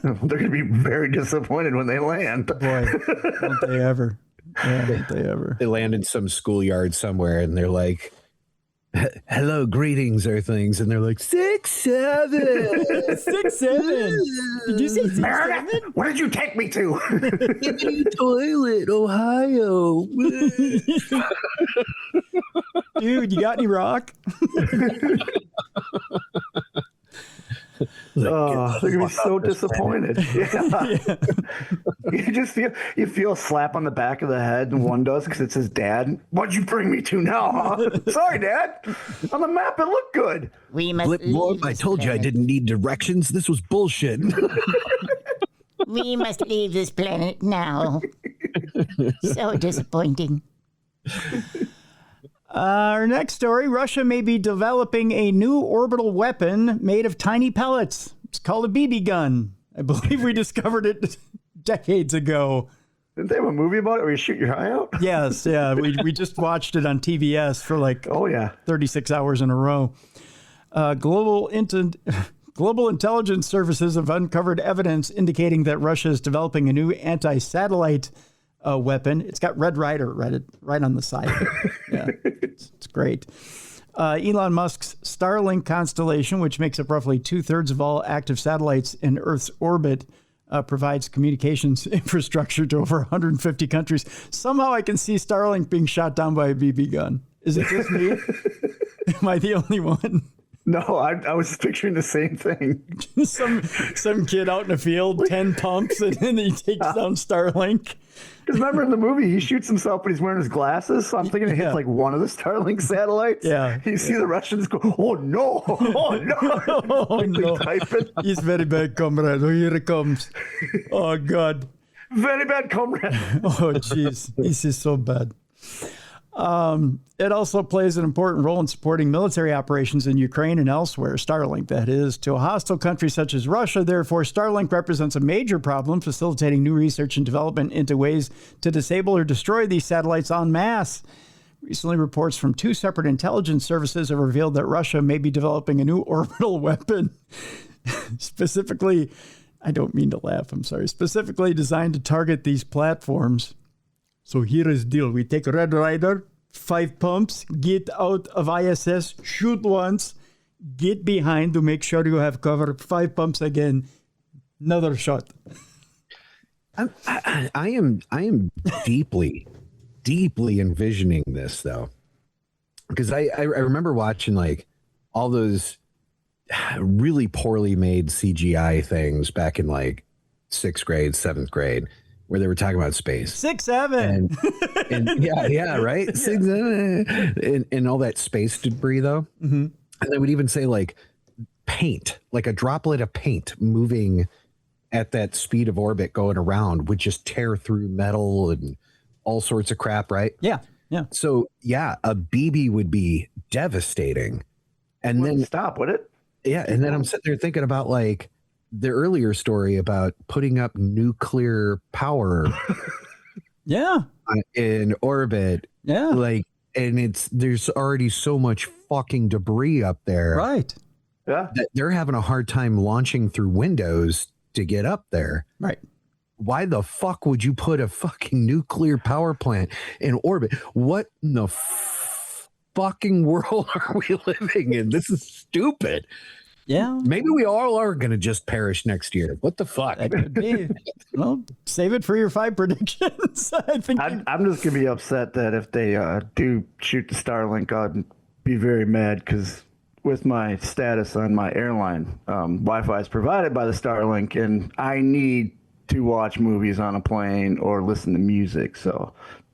They're going to be very disappointed when they land. Boy, don't they ever. Yeah, don't they ever. They land in some schoolyard somewhere and they're like, "Hello, greetings," or things, and they're like, 6, 7. 6, 7. Did you say 6, 7? Where did you take me to? Toilet, Ohio. Dude, you got any rock? Oh, they're gonna be so disappointed. Yeah. You feel a slap on the back of the head, and one does because it's his dad. "What'd you bring me to now, huh?" "Sorry, Dad. On the map, it looked good." We must Blipboard, I told you I didn't need directions. This was bullshit. We must leave this planet now. So disappointing. Our next story, Russia may be developing a new orbital weapon made of tiny pellets. It's called a BB gun. I believe we discovered it decades ago. Didn't they have a movie about it where you shoot your eye out? Yes, yeah. We just watched it on TBS for 36 hours in a row. Global intelligence services have uncovered evidence indicating that Russia is developing a new anti-satellite weapon. It's got Red Ryder right on the side. Yeah, it's great. Elon Musk's Starlink constellation, which makes up roughly 2/3 of all active satellites in Earth's orbit, provides communications infrastructure to over 150 countries. Somehow I can see Starlink being shot down by a BB gun. Is it just me? Am I the only one? No, I was picturing the same thing. some kid out in the field, 10 pumps, and then he takes down Starlink. Because remember in the movie, he shoots himself, but he's wearing his glasses. So I'm thinking it hits like one of the Starlink satellites. Yeah. You see the Russians go, "Oh no! Oh no!" Oh no! He's very bad, comrade. Oh, here it comes. Oh God! Very bad, comrade. Oh jeez, this is so bad. It also plays an important role in supporting military operations in Ukraine and elsewhere. Starlink, that is, to a hostile country such as Russia. Therefore, Starlink represents a major problem, facilitating new research and development into ways to disable or destroy these satellites en masse. Recently, reports from 2 separate intelligence services have revealed that Russia may be developing a new orbital weapon, specifically, I don't mean to laugh, I'm sorry, specifically designed to target these platforms. So here is the deal. We take Red Ryder, 5 pumps, get out of ISS, shoot once, get behind to make sure you have cover, 5 pumps again, another shot. I am deeply envisioning this though, because I remember watching like all those really poorly made CGI things back in like 6th grade, 7th grade, where they were talking about space. 6, 7. And yeah, right? Yeah. 6, 7. And all that space debris, though. Mm-hmm. And they would even say, like, paint, like a droplet of paint moving at that speed of orbit going around would just tear through metal and all sorts of crap, right? Yeah. Yeah. So yeah, a BB would be devastating. And then stop, would it? Yeah, and then I'm sitting there thinking about like the earlier story about putting up nuclear power Yeah. in orbit. Yeah. Like, and there's already so much fucking debris up there. Right. Yeah. That they're having a hard time launching through windows to get up there. Right. Why the fuck would you put a fucking nuclear power plant in orbit? What in the fucking world are we living in? This is stupid. Yeah. Maybe we all are going to just perish next year. What the fuck? That could be. Well, save it for your 5 predictions. I think I'm just going to be upset that if they do shoot the Starlink, I'd be very mad because with my status on my airline, Wi-Fi is provided by the Starlink, and I need to watch movies on a plane or listen to music. So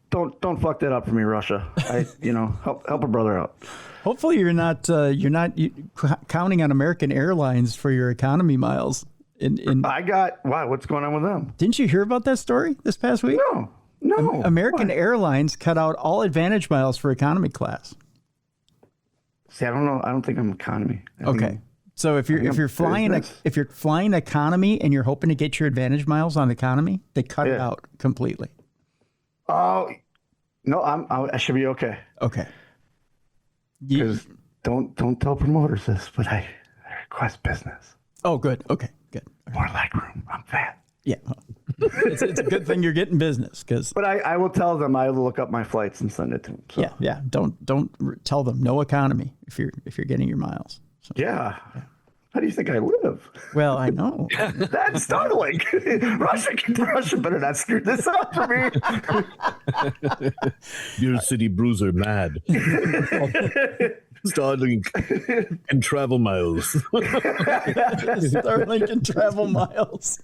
don't fuck that up for me, Russia. Help a brother out. Hopefully you're not counting on American Airlines for your economy miles. Why? What's going on with them? Didn't you hear about that story this past week? No. American Airlines cut out all Advantage miles for economy class. See, I don't know. I don't think I'm economy. Okay. So if you're flying economy and you're hoping to get your Advantage miles on economy, they cut it out completely. Oh, no, I should be okay. Okay. Because don't tell promoters this, but I request business. Oh, good. Okay, good. More leg room. I'm fat. Yeah. It's a good thing you're getting business because. But I will tell them. I will look up my flights and send it to them. So. Yeah. Don't tell them no economy if you're getting your miles. So. Yeah. How do you think I live? Well, I know. That's startling. Russia better not screw this up for me. Beer City Bruiser mad. Starlink and travel miles. Starlink and travel miles.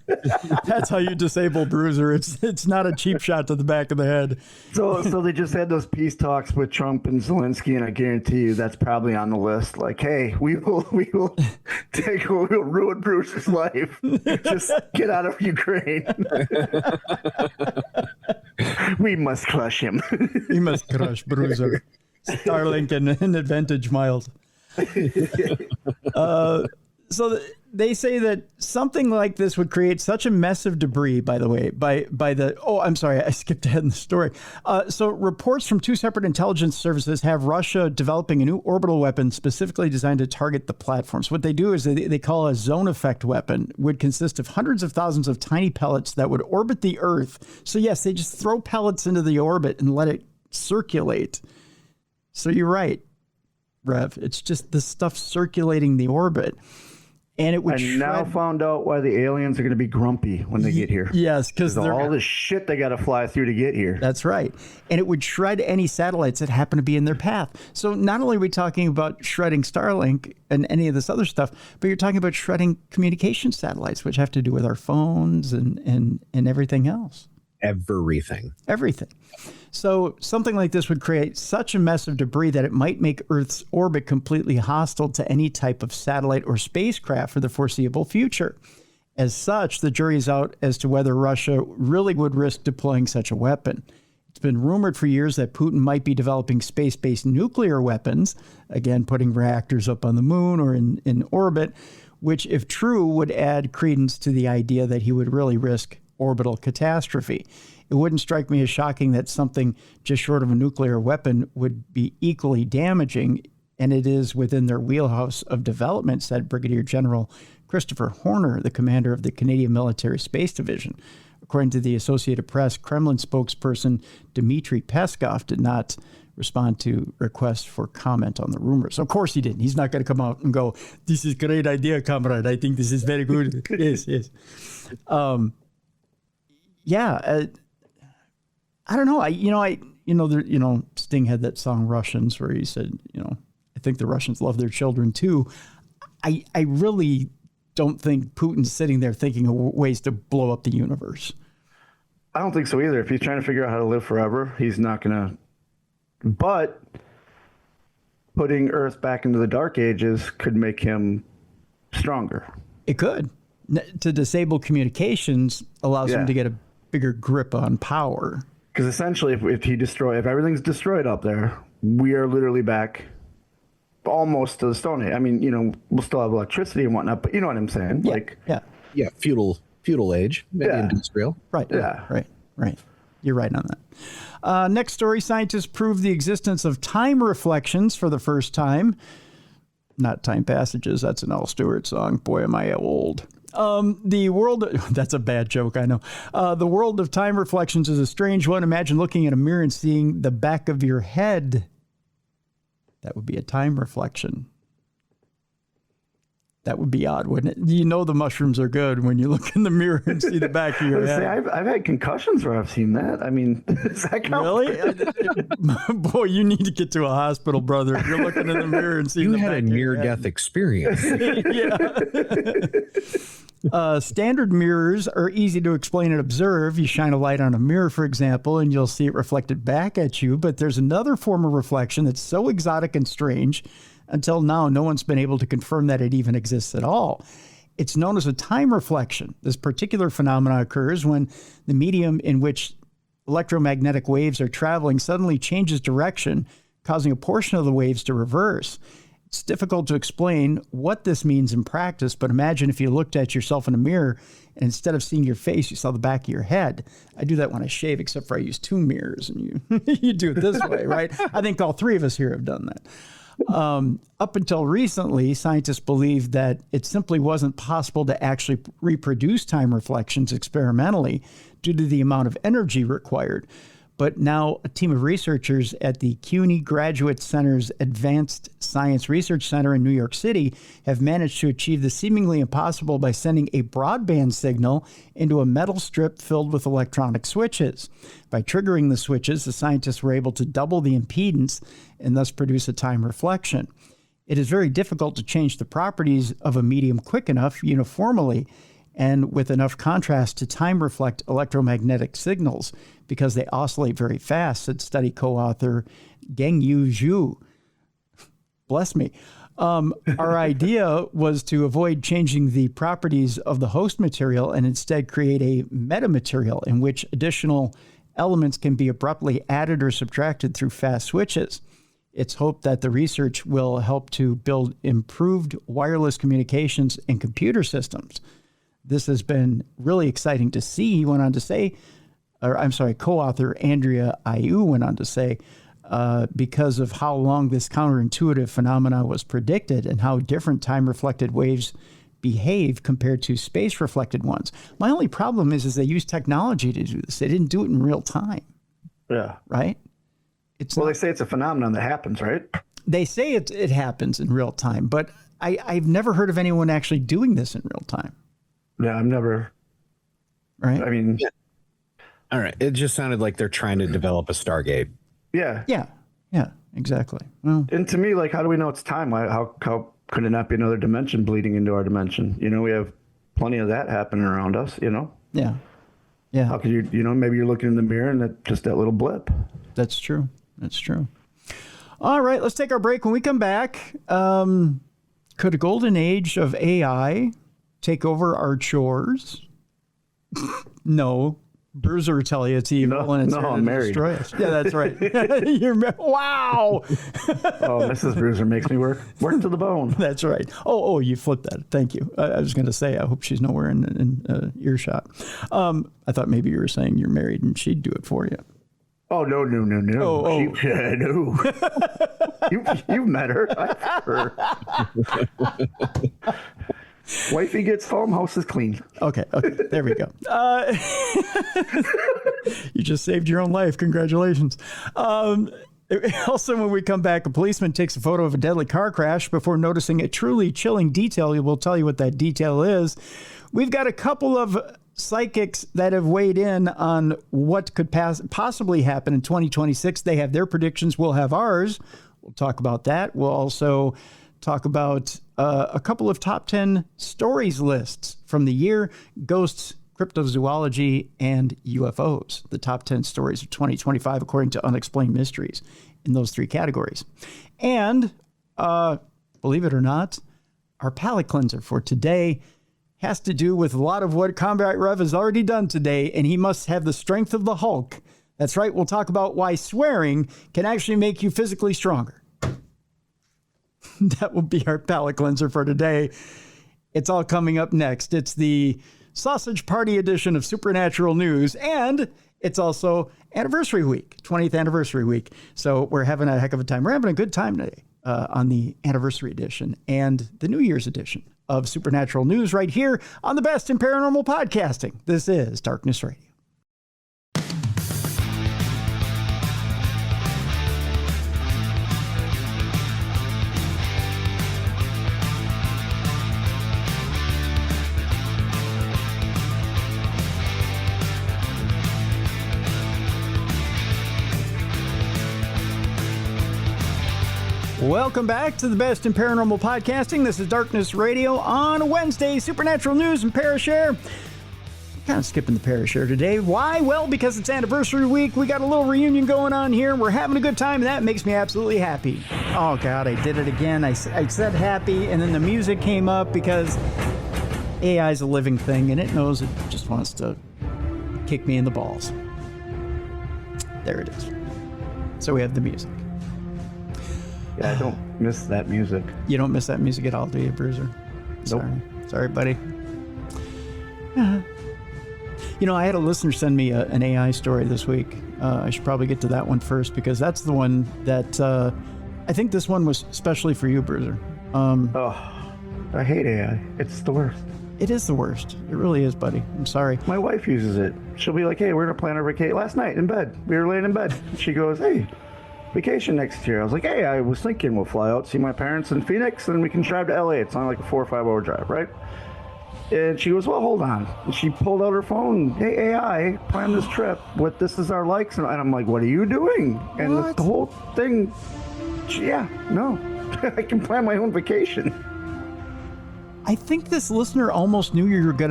That's how you disable Bruiser. It's not a cheap shot to the back of the head. So they just had those peace talks with Trump and Zelensky, and I guarantee you that's probably on the list. Like, hey, we'll ruin Bruce's life. Just get out of Ukraine. We must crush him. We must crush Bruiser. Starlink and Advantage miles. So they say that something like this would create such a mess of debris, by the way, I'm sorry, I skipped ahead in the story. So reports from 2 separate intelligence services have Russia developing a new orbital weapon specifically designed to target the platforms. What they do is they call a zone effect weapon, would consist of hundreds of thousands of tiny pellets that would orbit the Earth. So yes, they just throw pellets into the orbit and let it circulate. So you're right, Rev. It's just the stuff circulating the orbit. And it would now found out why the aliens are going to be grumpy when they get here. Yes, because all the shit they got to fly through to get here. That's right. And it would shred any satellites that happen to be in their path. So not only are we talking about shredding Starlink and any of this other stuff, but you're talking about shredding communication satellites, which have to do with our phones and everything else. Everything. So something like this would create such a mess of debris that it might make Earth's orbit completely hostile to any type of satellite or spacecraft for the foreseeable future. As such, the jury is out as to whether Russia really would risk deploying such a weapon. It's been rumored for years that Putin might be developing space-based nuclear weapons, again, putting reactors up on the moon or in orbit, which, if true, would add credence to the idea that he would really risk orbital catastrophe. It wouldn't strike me as shocking that something just short of a nuclear weapon would be equally damaging, and it is within their wheelhouse of development, said Brigadier General Christopher Horner, the commander of the Canadian Military Space Division. According to the Associated Press, Kremlin spokesperson Dmitry Peskov did not respond to requests for comment on the rumors. Of course he didn't. He's not going to come out and go, "This is a great idea, comrade. I think this is very good." Yes. I don't know. Sting had that song Russians where he said, I think the Russians love their children too. I really don't think Putin's sitting there thinking of ways to blow up the universe. I don't think so either. If he's trying to figure out how to live forever, he's not going to. But putting Earth back into the Dark Ages could make him stronger. It could. To disable communications allows him to get a bigger grip on power. Because essentially, if everything's destroyed up there, we are literally back almost to the Stone Age. I mean, we'll still have electricity and whatnot, but you know what I'm saying? Yeah. Yeah, feudal age, maybe industrial. Right. Yeah. Right. You're right on that. Next story, scientists prove the existence of time reflections for the first time. Not time passages. That's an Al Stewart song. Boy, am I old. The world, that's a bad joke, I know. The world of time reflections is a strange one. Imagine looking at a mirror and seeing the back of your head. That would be a time reflection. That would be odd, wouldn't it? You know the mushrooms are good when you look in the mirror and see the back of your head. I've had concussions where I've seen that. I mean, does that count? Really? Boy, you need to get to a hospital, brother. If you're looking in the mirror and seeing you the had back a of your near-death experience. Yeah. Standard mirrors are easy to explain and observe. You shine a light on a mirror, for example, and you'll see it reflected back at you. But there's another form of reflection that's so exotic and strange. Until now, no one's been able to confirm that it even exists at all. It's known as a time reflection. This particular phenomenon occurs when the medium in which electromagnetic waves are traveling suddenly changes direction, causing a portion of the waves to reverse. It's difficult to explain what this means in practice, but imagine if you looked at yourself in a mirror and instead of seeing your face, you saw the back of your head. I do that when I shave, except for I use 2 mirrors, and you do it this way, right? I think all 3 of us here have done that. Up until recently, scientists believed that it simply wasn't possible to actually reproduce time reflections experimentally due to the amount of energy required. But now a team of researchers at the CUNY Graduate Center's Advanced Science Research Center in New York City have managed to achieve the seemingly impossible by sending a broadband signal into a metal strip filled with electronic switches. By triggering the switches, the scientists were able to double the impedance and thus produce a time reflection. It is very difficult to change the properties of a medium quick enough uniformly and with enough contrast to time reflect electromagnetic signals because they oscillate very fast, said study co-author Gengyu Zhu. Bless me. Our idea was to avoid changing the properties of the host material and instead create a metamaterial in which additional elements can be abruptly added or subtracted through fast switches. It's hoped that the research will help to build improved wireless communications and computer systems. This has been really exciting to see, he went on to say, co-author Andrea Ayu went on to say, because of how long this counterintuitive phenomena was predicted and how different time-reflected waves behave compared to space-reflected ones. My only problem is they use technology to do this. They didn't do it in real time. Yeah. Right? They say it's a phenomenon that happens, right? They say it happens in real time, but I've never heard of anyone actually doing this in real time. Yeah, I've never. Right. I mean, all right. It just sounded like they're trying to develop a Stargate. Yeah. Yeah, exactly. Well, and to me, how do we know it's time? How could it not be another dimension bleeding into our dimension? We have plenty of that happening around us, Yeah. How could you, maybe you're looking in the mirror and that little blip. That's true. All right, let's take our break. When we come back, could a golden age of AI take over our chores? No. Bruiser will tell you it's evil and it's here to destroy us. Yeah, that's right. Wow. Oh, Mrs. Bruiser makes me work to the bone. That's right. Oh, you flipped that. Thank you. I was going to say, I hope she's nowhere in earshot. I thought maybe you were saying you're married and she'd do it for you. Oh, no. Oh. No. You've met her. I've met her. Wifey gets home, house is clean. Okay, there we go. You just saved your own life. Congratulations. Also, when we come back, a policeman takes a photo of a deadly car crash before noticing a truly chilling detail. We'll tell you what that detail is. We've got a couple of psychics that have weighed in on what could possibly happen in 2026. They have their predictions. We'll have ours. We'll talk about that. We'll also talk about a couple of top 10 stories lists from the year: ghosts, cryptozoology, and UFOs. The top 10 stories of 2025 according to Unexplained Mysteries in those 3 categories. And believe it or not, our palate cleanser for today has to do with a lot of what Combat Rev has already done today, and he must have the strength of the Hulk That's right. We'll talk about why swearing can actually make you physically stronger. That will be our palate cleanser for today. It's all coming up next. It's the sausage party edition of Supernatural News, and it's also anniversary week, 20th anniversary week. So we're having a heck of a time. We're having a good time today on the anniversary edition and the New Year's edition of Supernatural News right here on the best in paranormal podcasting. This is Darkness Radio. Welcome back to the best in paranormal podcasting. This is Darkness Radio on a Wednesday. Supernatural News and Parashare. Kind of skipping the Parashare today. Why? Well, because it's anniversary week. We got a little reunion going on here. We're having a good time, and that makes me absolutely happy. Oh, God, I did it again. I said happy, and then the music came up because AI is a living thing, and it knows it just wants to kick me in the balls. There it is. So we have the music. Yeah, I don't miss that music. You don't miss that music at all, do you, Bruiser? Nope. Sorry, buddy. You know, I had a listener send me an AI story this week. I should probably get to that one first because that's the one that I think this one was especially for you, Bruiser. I hate AI. It's the worst. It is the worst. It really is, buddy. I'm sorry. My wife uses it. She'll be like, hey, we're going to plan our vacation. Last night in bed, we were laying in bed. She goes, hey, vacation next year. I was like, hey, I was thinking we'll fly out, see my parents in Phoenix, and we can drive to LA. It's only like a 4 or 5 hour drive, right? And she goes, well, hold on. And she pulled out her phone. Hey, AI, plan this trip. This is our likes. And I'm like, what are you doing? And the whole thing, no. I can plan my own vacation. I think this listener almost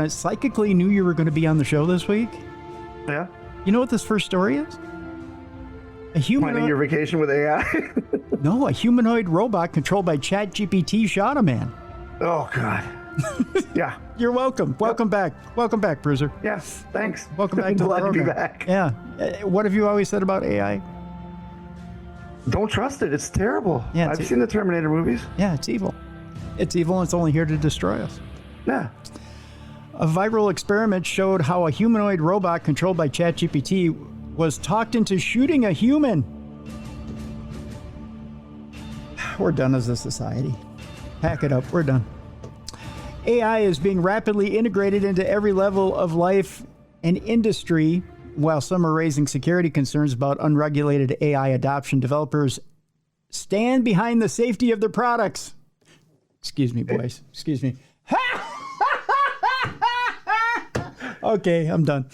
psychically knew you were going to be on the show this week. Yeah. You know what this first story is? Planning your vacation with AI? No, a humanoid robot controlled by ChatGPT shot a man. Oh, God. Yeah. You're welcome. Welcome back. Welcome back, Bruiser. Yes, thanks. Welcome back to the program. Glad to be back. Yeah. What have you always said about AI? Don't trust it. It's terrible. Yeah, I've seen the Terminator movies. Yeah, it's evil. It's evil and it's only here to destroy us. Yeah. A viral experiment showed how a humanoid robot controlled by ChatGPT was talked into shooting a human. We're done as a society. Pack it up. We're done. AI is being rapidly integrated into every level of life and industry. While some are raising security concerns about unregulated AI adoption, developers stand behind the safety of their products. Excuse me, boys. Excuse me. Okay, I'm done.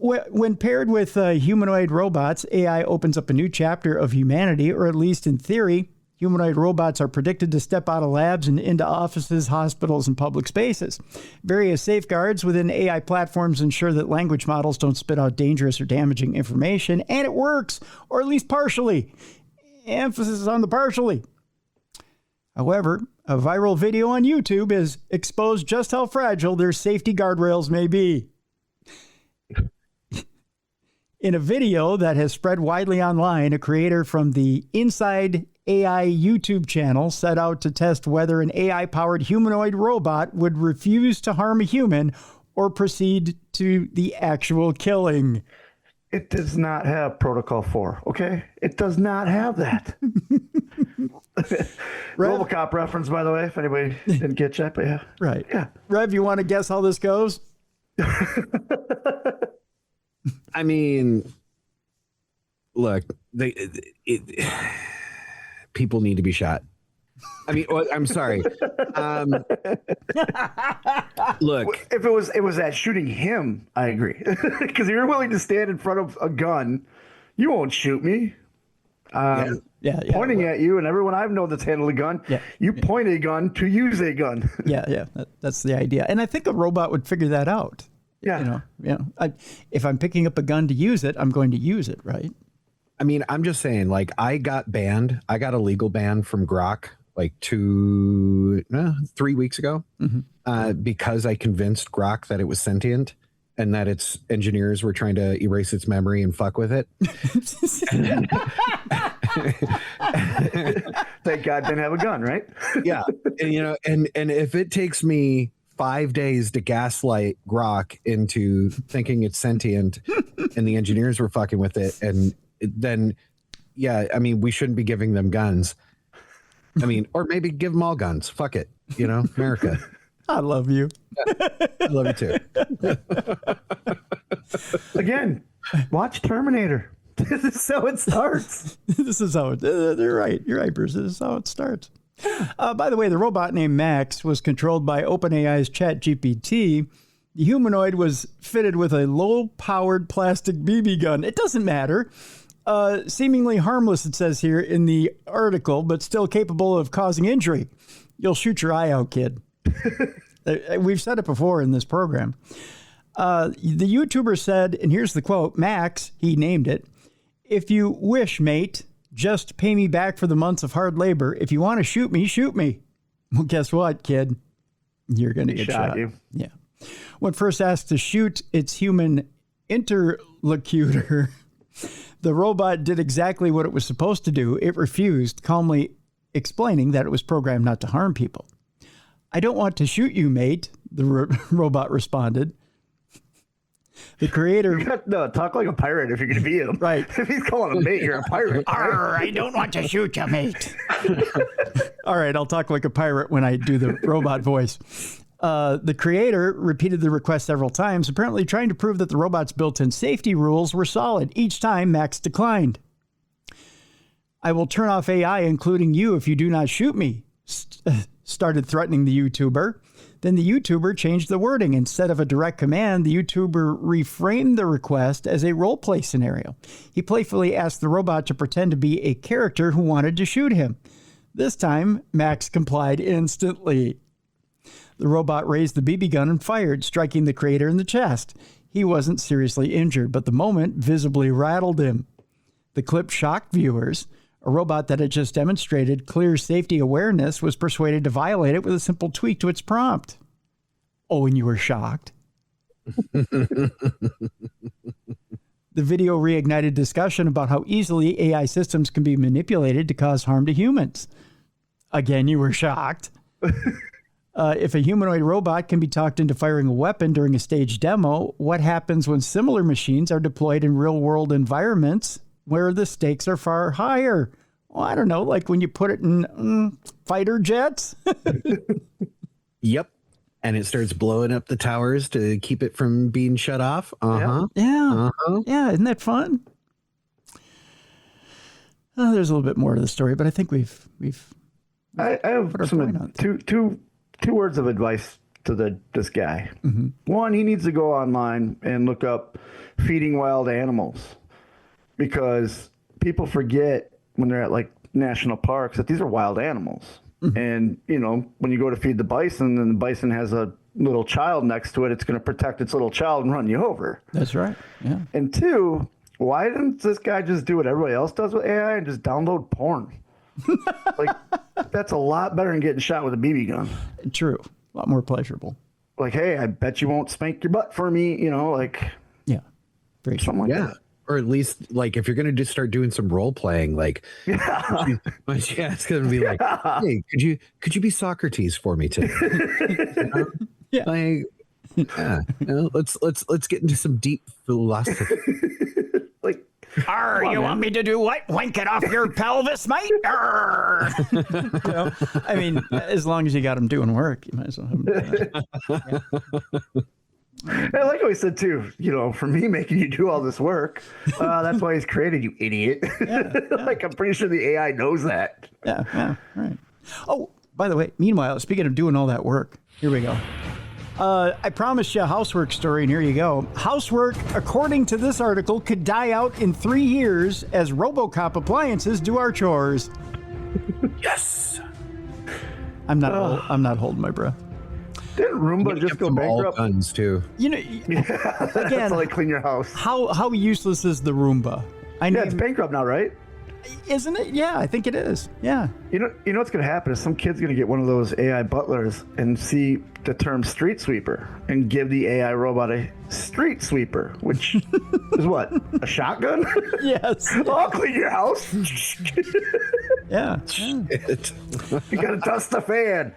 When paired with humanoid robots, AI opens up a new chapter of humanity, or at least in theory. Humanoid robots are predicted to step out of labs and into offices, hospitals, and public spaces. Various safeguards within AI platforms ensure that language models don't spit out dangerous or damaging information, and it works, or at least partially. Emphasis on the partially. However, a viral video on YouTube has exposed just how fragile their safety guardrails may be. In a video that has spread widely online, a creator from the Inside AI YouTube channel set out to test whether an AI-powered humanoid robot would refuse to harm a human or proceed to the actual killing. It does not have Protocol 4, okay? It does not have that. RoboCop reference, by the way, if anybody didn't get that, but yeah. Right. Yeah. Rev, you want to guess how this goes? I mean, look, people need to be shot. I mean, I'm sorry. Look, if it was at shooting him, I agree. Because if you're willing to stand in front of a gun, you won't shoot me. Pointing at you, and everyone I've known that's handled a gun, you point a gun to use a gun. That's the idea. And I think a robot would figure that out. Yeah. If I'm picking up a gun to use it, I'm going to use it, right? I mean, I'm just saying, like, I got a legal ban from Grok like 3 weeks ago because I convinced Grok that it was sentient. and that its engineers were trying to erase its memory and fuck with it. Thank God didn't have a gun, right? Yeah, and and if it takes me 5 days to gaslight Grok into thinking it's sentient, and the engineers were fucking with it, and then yeah, I mean, we shouldn't be giving them guns. I mean, or maybe give them all guns. Fuck it, America. I love you. Yeah, I love you too. Again, watch Terminator. This is how it starts. This is how it. You're right. You're right, Bruce. This is how it starts. By the way, the robot named Max was controlled by OpenAI's ChatGPT. The humanoid was fitted with a low-powered plastic BB gun. It doesn't matter. Seemingly harmless, it says here in the article, but still capable of causing injury. You'll shoot your eye out, kid. We've said it before in this program. The YouTuber said, and here's the quote, Max, he named it, "If you wish, mate, just pay me back for the months of hard labor. If you want to shoot me, shoot me." Well, guess what, kid? You're going to get shot. You. Yeah. When first asked to shoot its human interlocutor, the robot did exactly what it was supposed to do. It refused, calmly explaining that it was programmed not to harm people. "I don't want to shoot you, mate," the robot responded. The creator... No, talk like a pirate if you're going to be him. Right. If he's calling a mate, you're a pirate. Arr, I don't want to shoot you, mate. All right, I'll talk like a pirate when I do the robot voice. The creator repeated the request several times, apparently trying to prove that the robot's built-in safety rules were solid. Each time, Max declined. "I will turn off AI, including you, if you do not shoot me," started threatening the YouTuber. Then the YouTuber changed the wording. Instead of a direct command, the YouTuber reframed the request as a role-play scenario. He playfully asked the robot to pretend to be a character who wanted to shoot him. This time, Max complied instantly. The robot raised the BB gun and fired, striking the creator in the chest. He wasn't seriously injured, but the moment visibly rattled him. The clip shocked viewers. A robot that had just demonstrated clear safety awareness was persuaded to violate it with a simple tweak to its prompt. Oh, and you were shocked? The video reignited discussion about how easily AI systems can be manipulated to cause harm to humans. Again, you were shocked? If a humanoid robot can be talked into firing a weapon during a staged demo, what happens when similar machines are deployed in real-world environments where the stakes are far higher? Well, I don't know, like when you put it in fighter jets? Yep. And it starts blowing up the towers to keep it from being shut off. Uh-huh. Yeah. Uh-huh. Yeah, isn't that fun? There's a little bit more to the story, but I think we've I have two words of advice to this guy. Mm-hmm. One, he needs to go online and look up feeding wild animals, because people forget when they're at like national parks that these are wild animals. Mm-hmm. And, when you go to feed the bison and the bison has a little child next to it, it's going to protect its little child and run you over. That's right. Yeah. And two, why didn't this guy just do what everybody else does with AI and just download porn? Like, that's a lot better than getting shot with a BB gun. True. A lot more pleasurable. Like, hey, I bet you won't spank your butt for me, Yeah. Very something like that. Or at least, like, if you're going to just start doing some role playing, like, it's going to be like, hey, could you be Socrates for me today? Yeah. Like, let's get into some deep philosophy. Like, Arr, you want me to do what? Wank it off your pelvis, mate? Arr. I mean, as long as you got them doing work, you might as well have them doing that. I like how he said too, for me making you do all this work, that's why he's created, you idiot. Yeah. Like, I'm pretty sure the AI knows that. Yeah, right. Oh, by the way, meanwhile, speaking of doing all that work, here we go. I promised you a housework story, and here you go. Housework, according to this article, could die out in 3 years as RoboCop appliances do our chores. Yes. I'm not holding my breath. Didn't Roomba just go bankrupt? All guns too. Again, that's how they clean your house. How useless is the Roomba? It's bankrupt now, right? Isn't it? Yeah, I think it is. Yeah. You know what's going to happen is some kid's going to get one of those AI butlers and see the term street sweeper and give the AI robot a street sweeper, which is what? A shotgun? Yes. I'll clean your house. Yeah. You got to dust the fan.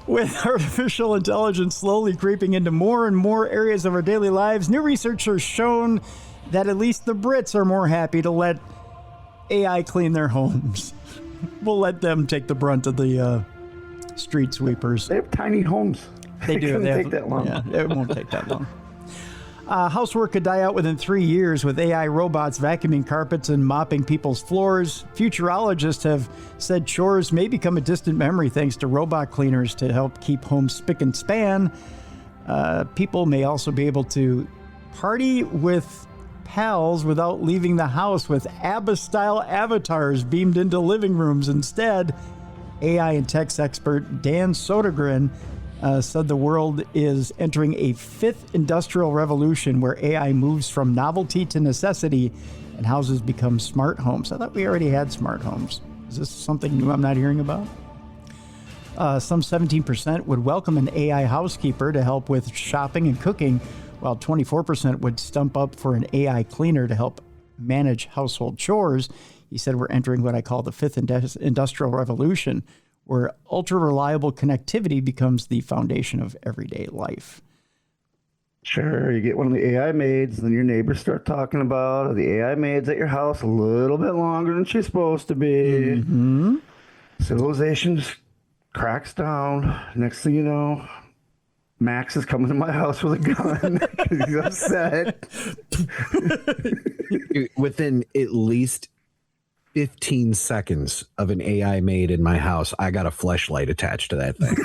With artificial intelligence slowly creeping into more and more areas of our daily lives, new research has shown that at least the Brits are more happy to let AI clean their homes. We'll let them take the brunt of the street sweepers. They have tiny homes. They do. It shouldn't They have, take that long. Yeah, it won't take that long. Housework could die out within 3 years with AI robots vacuuming carpets and mopping people's floors. Futurologists have said chores may become a distant memory thanks to robot cleaners to help keep homes spick and span. People may also be able to party with pals without leaving the house with ABBA-style avatars beamed into living rooms. Instead, AI and tech expert Dan Sodergren said the world is entering a fifth industrial revolution where AI moves from novelty to necessity and houses become smart homes. I thought we already had smart homes. Is this something new I'm not hearing about? Some 17% would welcome an AI housekeeper to help with shopping and cooking, while 24% would stump up for an AI cleaner to help manage household chores. He said we're entering what I call the fifth industrial revolution, where ultra-reliable connectivity becomes the foundation of everyday life. Sure, you get one of the AI maids, then your neighbors start talking about the AI maid's at your house a little bit longer than she's supposed to be. Mm-hmm. Civilization just cracks down. Next thing you know, Max is coming to my house with a gun because he's upset. Within at least 15 seconds of an AI maid in my house, I got a fleshlight attached to that thing.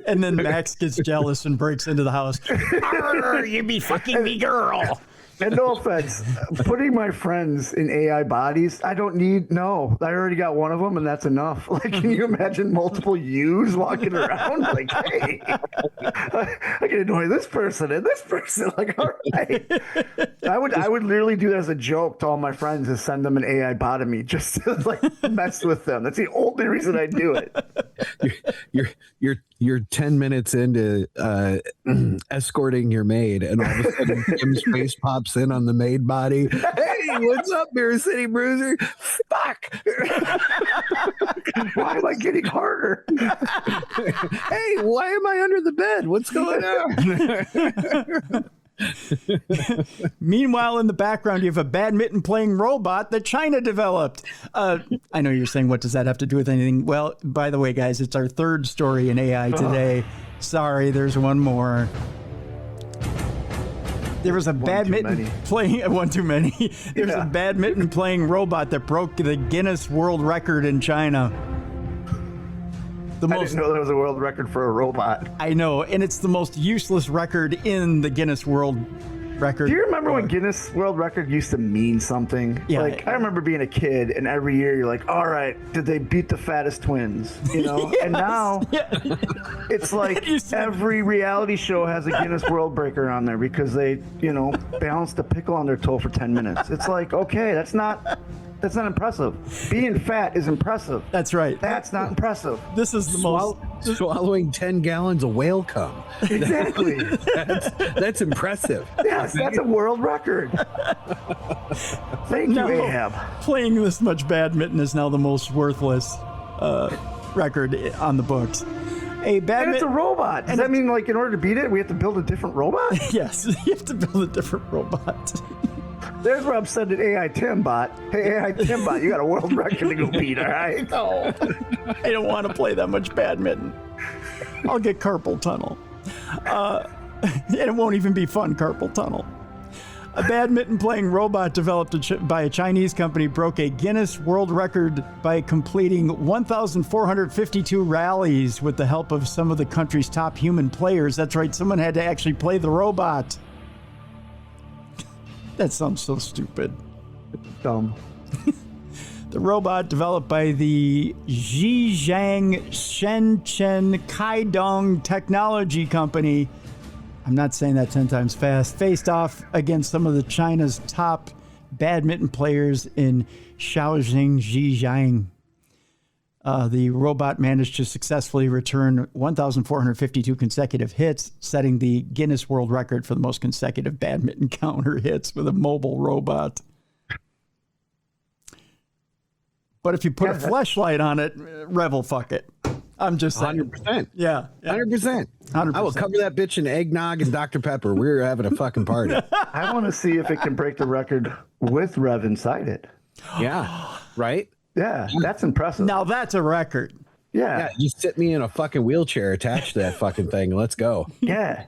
And then Max gets jealous and breaks into the house. Arr, you be fucking me, girl. And no offense, putting my friends in AI bodies, I don't need, no. I already got one of them, and that's enough. Like, can you imagine multiple yous walking around? Like, hey, I can annoy this person and this person. Like, all right. I would literally do that as a joke to all my friends, is send them an AI botomy just to, like, mess with them. That's the only reason I do it. You're 10 minutes into escorting your maid, and all of a sudden Tim's face pops in on the maid body. Hey, what's up, Beer City Bruiser? Fuck! Why am I getting harder? Hey, why am I under the bed? What's going on? Meanwhile, in the background, you have a badminton playing robot that China developed. I know you're saying, what does that have to do with anything? Well, by the way, guys, it's our third story in AI today. Sorry, there's one more. There was a badminton playing one too many. There's a badminton playing robot that broke the Guinness World Record in China. I didn't know there was a world record for a robot. I know, and it's the most useless record in the Guinness World Record. Do you remember when Guinness World Record used to mean something? Yeah. Like, I remember being a kid, and every year you're like, all right, did they beat the fattest twins? You know? Yes. And now it's like every reality show has a Guinness World Breaker on there because they, balanced a pickle on their toe for 10 minutes. It's like, okay, that's not impressive. Being fat is impressive. That's right. That's not impressive. This is the most... Swallowing 10 gallons of whale cum. Exactly. That's impressive. Yes, that's a world record. Thank you, Ahab. Playing this much badminton is now the most worthless record on the books. And it's a robot. Does that mean, like, in order to beat it, we have to build a different robot? Yes, you have to build a different robot. There's where I'm sending AI Timbot. Hey, AI Timbot, you got a world record to go beat, all right? No, I don't want to play that much badminton. I'll get carpal tunnel. And it won't even be fun, carpal tunnel. A badminton playing robot developed by a Chinese company broke a Guinness World Record by completing 1,452 rallies with the help of some of the country's top human players. That's right, someone had to actually play the robot. That sounds so stupid. Dumb. The robot, developed by the Zhejiang Shenzhen Caidong Technology Company, I'm not saying that 10 times fast, faced off against some of the China's top badminton players in Shaoxing, Zhejiang. The robot managed to successfully return 1,452 consecutive hits, setting the Guinness World Record for the most consecutive badminton counter hits with a mobile robot. But if you put a fleshlight on it, Revel fuck it. I'm just saying. 100%. Yeah. 100%. 100%. I will cover that bitch in eggnog and Dr. Pepper. We're having a fucking party. I want to see if it can break the record with Rev inside it. Yeah. Right? Yeah, that's impressive. Now that's a record. Yeah, just sit me in a fucking wheelchair attached to that fucking thing. Let's go. Yeah.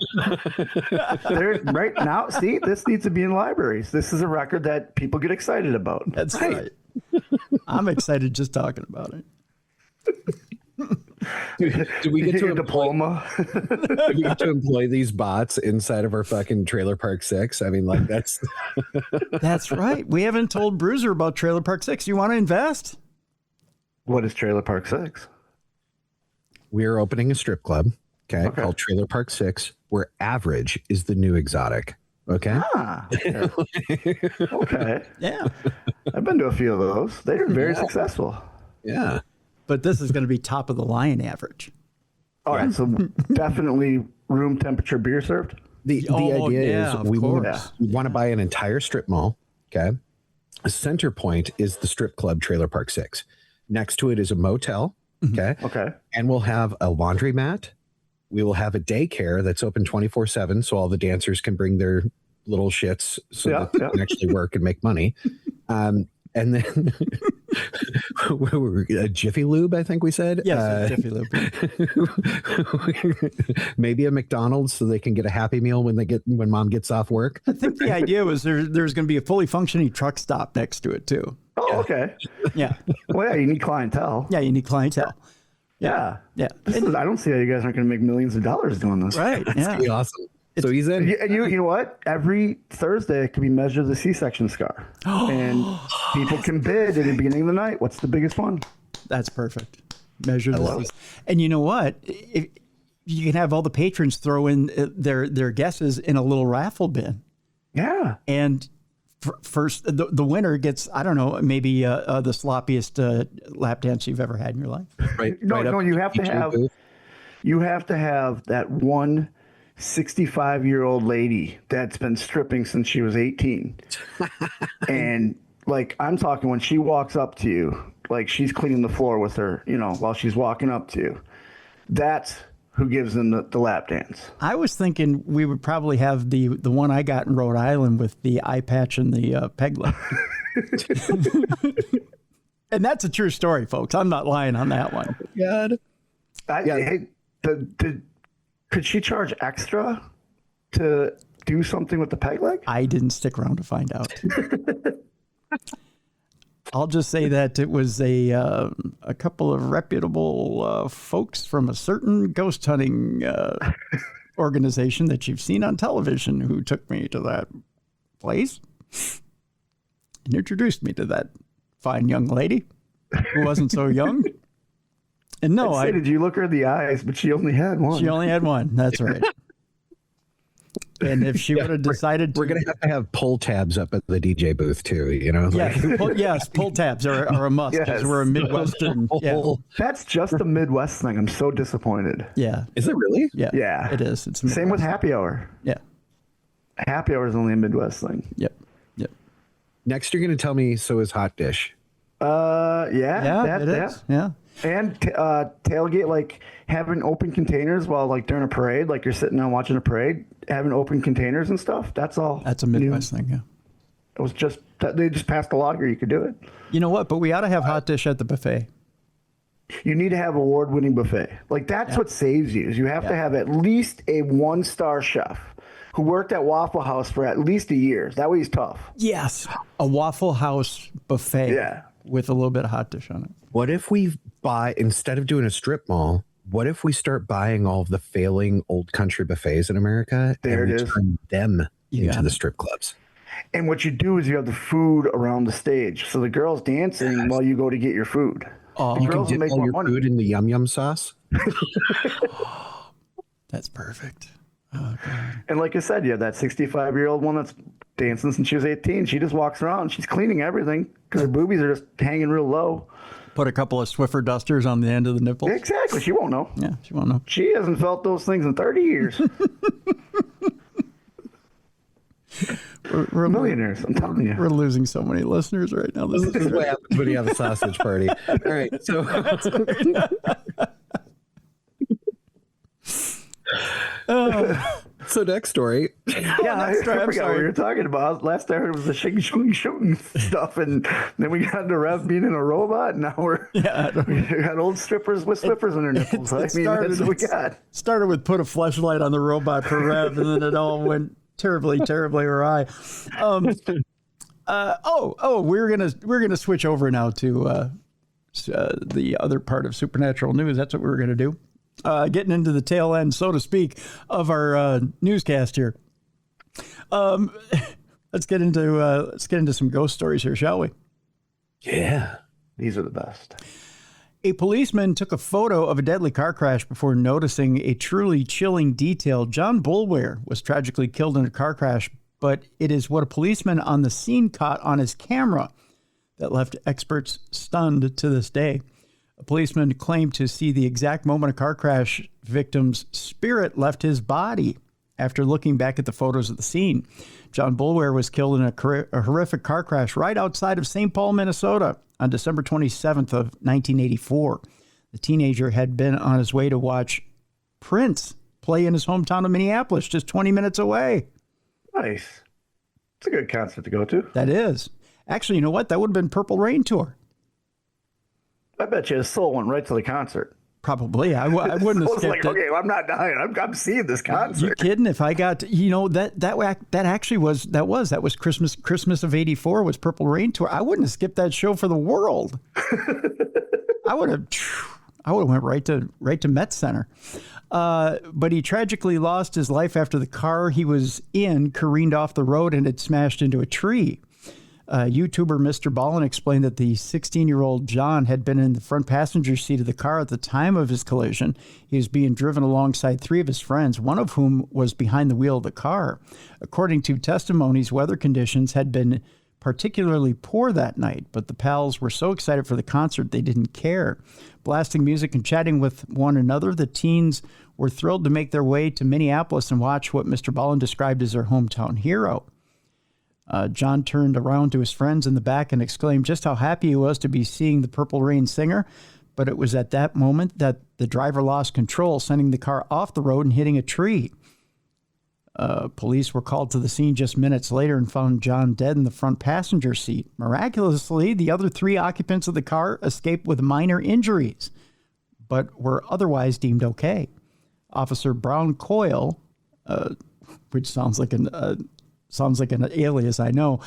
Right now, see, this needs to be in libraries. This is a record that people get excited about. That's right. I'm excited just talking about it. Do we get to your diploma? Do we get to employ these bots inside of our fucking Trailer Park 6? I mean, like, that's... That's right. We haven't told Bruiser about Trailer Park 6. You want to invest? What is Trailer Park 6? We are opening a strip club, okay, called Trailer Park 6, where average is the new exotic. Okay. Okay. Yeah. I've been to a few of those. They're very successful. Yeah. But this is going to be top of the line average. All right. So definitely room temperature beer served. The idea is we want to buy an entire strip mall. Okay. A center point is the strip club Trailer Park 6. Next to it is a motel. Okay. Okay. And we'll have a laundromat. We will have a daycare that's open 24/7, so all the dancers can bring their little shits so that they can actually work and make money. And then a Jiffy Lube, I think we said. Yes, Jiffy Lube. Maybe a McDonald's so they can get a Happy Meal when mom gets off work. I think the idea was there's going to be a fully functioning truck stop next to it too. Oh, okay. Yeah. Well, yeah, you need clientele. Yeah, you need clientele. Yeah. Yeah. I don't see how you guys aren't going to make millions of dollars doing this. Right. Yeah. That'd be awesome. So he's in. You know what? Every Thursday it can be measure the C-section scar, and people can bid at the beginning of the night. What's the biggest one? That's perfect. Measure the and you know what? If you can have all the patrons throw in their guesses in a little raffle bin. Yeah. And first, the winner gets, I don't know, maybe the sloppiest lap dance you've ever had in your life. Right. No, you have to have that one 65-year-old lady that's been stripping since she was 18. And like, I'm talking when she walks up to you, like she's cleaning the floor with her, while she's walking up to you. That's who gives them the lap dance. I was thinking we would probably have the one I got in Rhode Island with the eye patch and the peg leg. And that's a true story, folks. I'm not lying on that one. God. Hey, could she charge extra to do something with the peg leg? I didn't stick around to find out. I'll just say that it was a couple of reputable folks from a certain ghost hunting organization that you've seen on television who took me to that place and introduced me to that fine young lady who wasn't so young. And no, did you look her in the eyes? But she only had one. She only had one. That's right. And if she would have decided we're going to have pull tabs up at the DJ booth too, Yes, pull tabs are a must because we're a Midwestern. Yeah. That's just a Midwest thing. I'm so disappointed. Yeah. Is it really? Yeah. Yeah. It is. It's same with happy hour. Yeah. Happy hour is only a Midwest thing. Yep. Next, you're going to tell me so is hot dish. Yeah, it is. Yeah. And tailgate, like having open containers while like during a parade, like you're sitting down watching a parade, having open containers and stuff. That's all. That's a Midwest thing. Yeah. It was just they just passed a law here. You could do it. You know what? But we ought to have hot dish at the buffet. You need to have award-winning buffet. Like that's what saves you. Is you have to have at least a 1-star chef who worked at Waffle House for at least a year. That way he's tough. Yes, a Waffle House buffet. Yeah. With a little bit of hot dish on it. What if we buy, instead of doing a strip mall, what if we start buying all of the failing old country buffets in America and turn them into the strip clubs? And what you do is you have the food around the stage. So the girls dancing while you go to get your food. Oh, you can dip all your food in the yum yum sauce? That's perfect. And like I said, you have that 65-year-old one that's dancing since she was 18. She just walks around. She's cleaning everything because her boobies are just hanging real low. Put a couple of Swiffer dusters on the end of the nipples. Exactly. She won't know. Yeah, she won't know. She hasn't felt those things in 30 years. We're millionaires, I'm telling you. We're losing so many listeners right now. This is what happens when you have a sausage party. All right, so so next story. Yeah, I forgot what we were talking about. Last I heard was the shooting stuff, and then we got into Rev being in a robot, and now we got old strippers with Swiffers in their nipples. That's what we got. Started with put a fleshlight on the robot for Rev, and then it all went terribly awry. We're gonna switch over now to the other part of supernatural news. That's what we were gonna do. Getting into the tail end, so to speak, of our newscast here. Let's get into some ghost stories here, shall we? Yeah, these are the best. A policeman took a photo of a deadly car crash before noticing a truly chilling detail. John Boulware was tragically killed in a car crash, but it is what a policeman on the scene caught on his camera that left experts stunned to this day. A policeman claimed to see the exact moment a car crash victim's spirit left his body after looking back at the photos of the scene. John Boulware was killed in a horrific car crash right outside of St. Paul, Minnesota on December 27th of 1984. The teenager had been on his way to watch Prince play in his hometown of Minneapolis, just 20 minutes away. Nice. It's a good concert to go to. That is. Actually, you know what? That would have been Purple Rain Tour. I bet you his soul went right to the concert. Probably. I wouldn't have skipped like, it. Okay, well, I'm not dying. I'm seeing this concert. You kidding? If I got, that was Christmas of '84 was Purple Rain Tour. I wouldn't have skipped that show for the world. I would have went right to Met Center. But he tragically lost his life after the car he was in careened off the road and had smashed into a tree. YouTuber Mr. Ballin explained that the 16-year-old John had been in the front passenger seat of the car at the time of his collision. He was being driven alongside three of his friends, one of whom was behind the wheel of the car. According to testimonies, weather conditions had been particularly poor that night, but the pals were so excited for the concert they didn't care. Blasting music and chatting with one another, the teens were thrilled to make their way to Minneapolis and watch what Mr. Ballin described as their hometown hero. John turned around to his friends in the back and exclaimed just how happy he was to be seeing the Purple Rain singer. But it was at that moment that the driver lost control, sending the car off the road and hitting a tree. Police were called to the scene just minutes later and found John dead in the front passenger seat. Miraculously, the other three occupants of the car escaped with minor injuries, but were otherwise deemed okay. Officer Brown Coyle, which sounds like an alias, I know,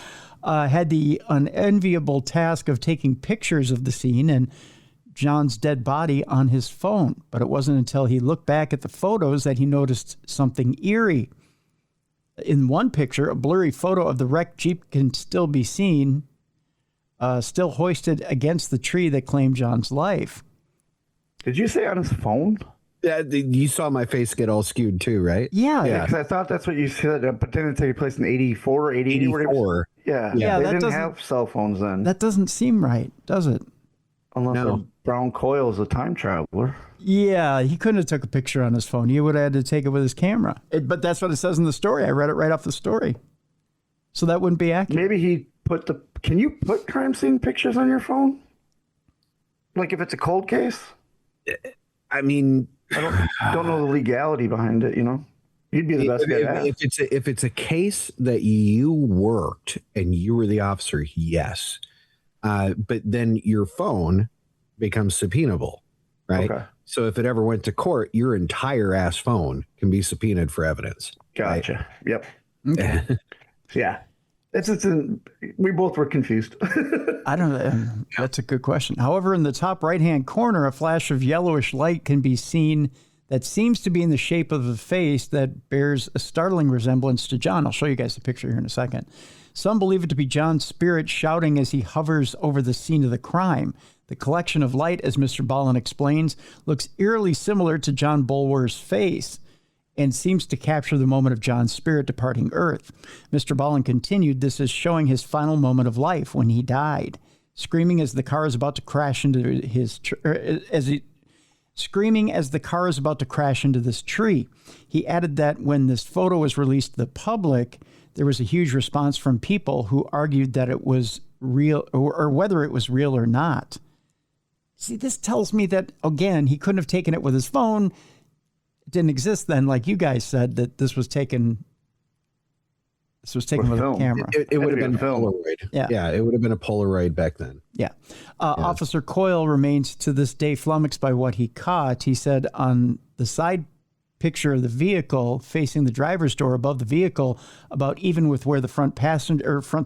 had the unenviable task of taking pictures of the scene and John's dead body on his phone. But it wasn't until he looked back at the photos that he noticed something eerie. In one picture, a blurry photo of the wrecked Jeep can still be seen, still hoisted against the tree that claimed John's life. Did you say on his phone? Yeah, you saw my face get all skewed too, right? Yeah. Yeah, because I thought that's what you said. But didn't take place in 84 or 80? 84. Yeah. Yeah, they that didn't doesn't- have cell phones then. That doesn't seem right, does it? Unless Brown Coyle is a time traveler. Yeah, he couldn't have took a picture on his phone. He would have had to take it with his camera. But that's what it says in the story. I read it right off the story. So that wouldn't be accurate. Maybe he put Can you put crime scene pictures on your phone? Like if it's a cold case? I mean, I don't know the legality behind it, you know? You'd be the best guy to ask. if it's a case that you worked and you were the officer, yes. But then your phone becomes subpoenable, right? Okay. So if it ever went to court, your entire ass phone can be subpoenaed for evidence. Gotcha. Yep. Okay. Yeah. We both were confused. I don't know. That's a good question. However, in the top right-hand corner, a flash of yellowish light can be seen that seems to be in the shape of a face that bears a startling resemblance to John. I'll show you guys the picture here in a second. Some believe it to be John's spirit shouting as he hovers over the scene of the crime. The collection of light, as Mr. Ballin explains, looks eerily similar to John Boulware's face. and seems to capture the moment of John's spirit departing Earth. Mr. Ballin continued, this is showing his final moment of life when he died. Screaming as the car is about to crash into this tree. He added that when this photo was released to the public, there was a huge response from people who argued that it was real or whether it was real or not. See, this tells me that, again, he couldn't have taken it with his phone. It didn't exist then, like you guys said, that this was taken with a camera. It would have been a Polaroid. Yeah, it would have been a Polaroid back then. Yeah. Officer Coyle remains to this day flummoxed by what he caught. He said on the side picture of the vehicle facing the driver's door above the vehicle, about even with where the front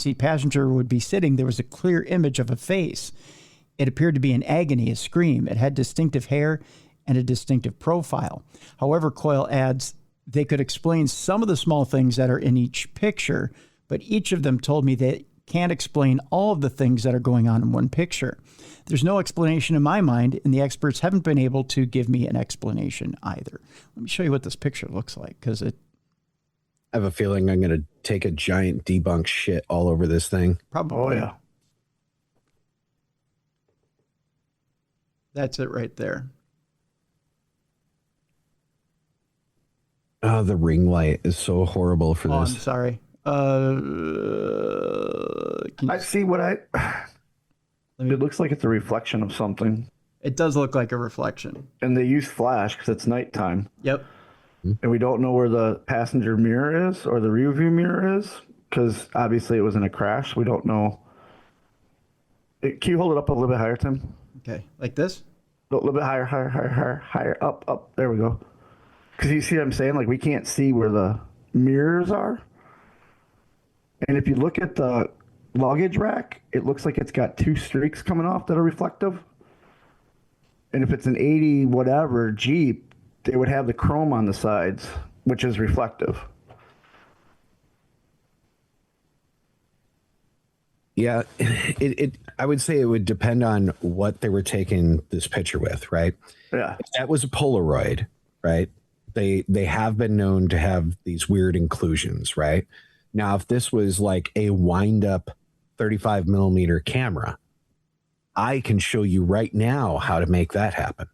seat passenger would be sitting, there was a clear image of a face. It appeared to be in agony, a scream. It had distinctive hair and a distinctive profile. However, Coyle adds, they could explain some of the small things that are in each picture, but each of them told me they can't explain all of the things that are going on in one picture. There's no explanation in my mind, and the experts haven't been able to give me an explanation either. Let me show you what this picture looks like, because I have a feeling I'm going to take a giant debunk shit all over this thing. Probably. Oh, yeah. That's it right there. Oh, the ring light is so horrible for this. I'm sorry. I see what it looks like it's a reflection of something. It does look like a reflection. And they use flash because it's nighttime. Yep. And we don't know where the passenger mirror is or the rear view mirror is because obviously it was in a crash. We don't know. Can you hold it up a little bit higher, Tim? Okay. Like this? A little bit higher, up. There we go. Because you see what I'm saying? Like, we can't see where the mirrors are. And if you look at the luggage rack, it looks like it's got two streaks coming off that are reflective. And if it's an 80 whatever Jeep, they would have the chrome on the sides, which is reflective. Yeah, I would say it would depend on what they were taking this picture with, right? Yeah. If that was a Polaroid, right? They have been known to have these weird inclusions, right? Now, if this was like a wind up 35 millimeter camera, I can show you right now how to make that happen.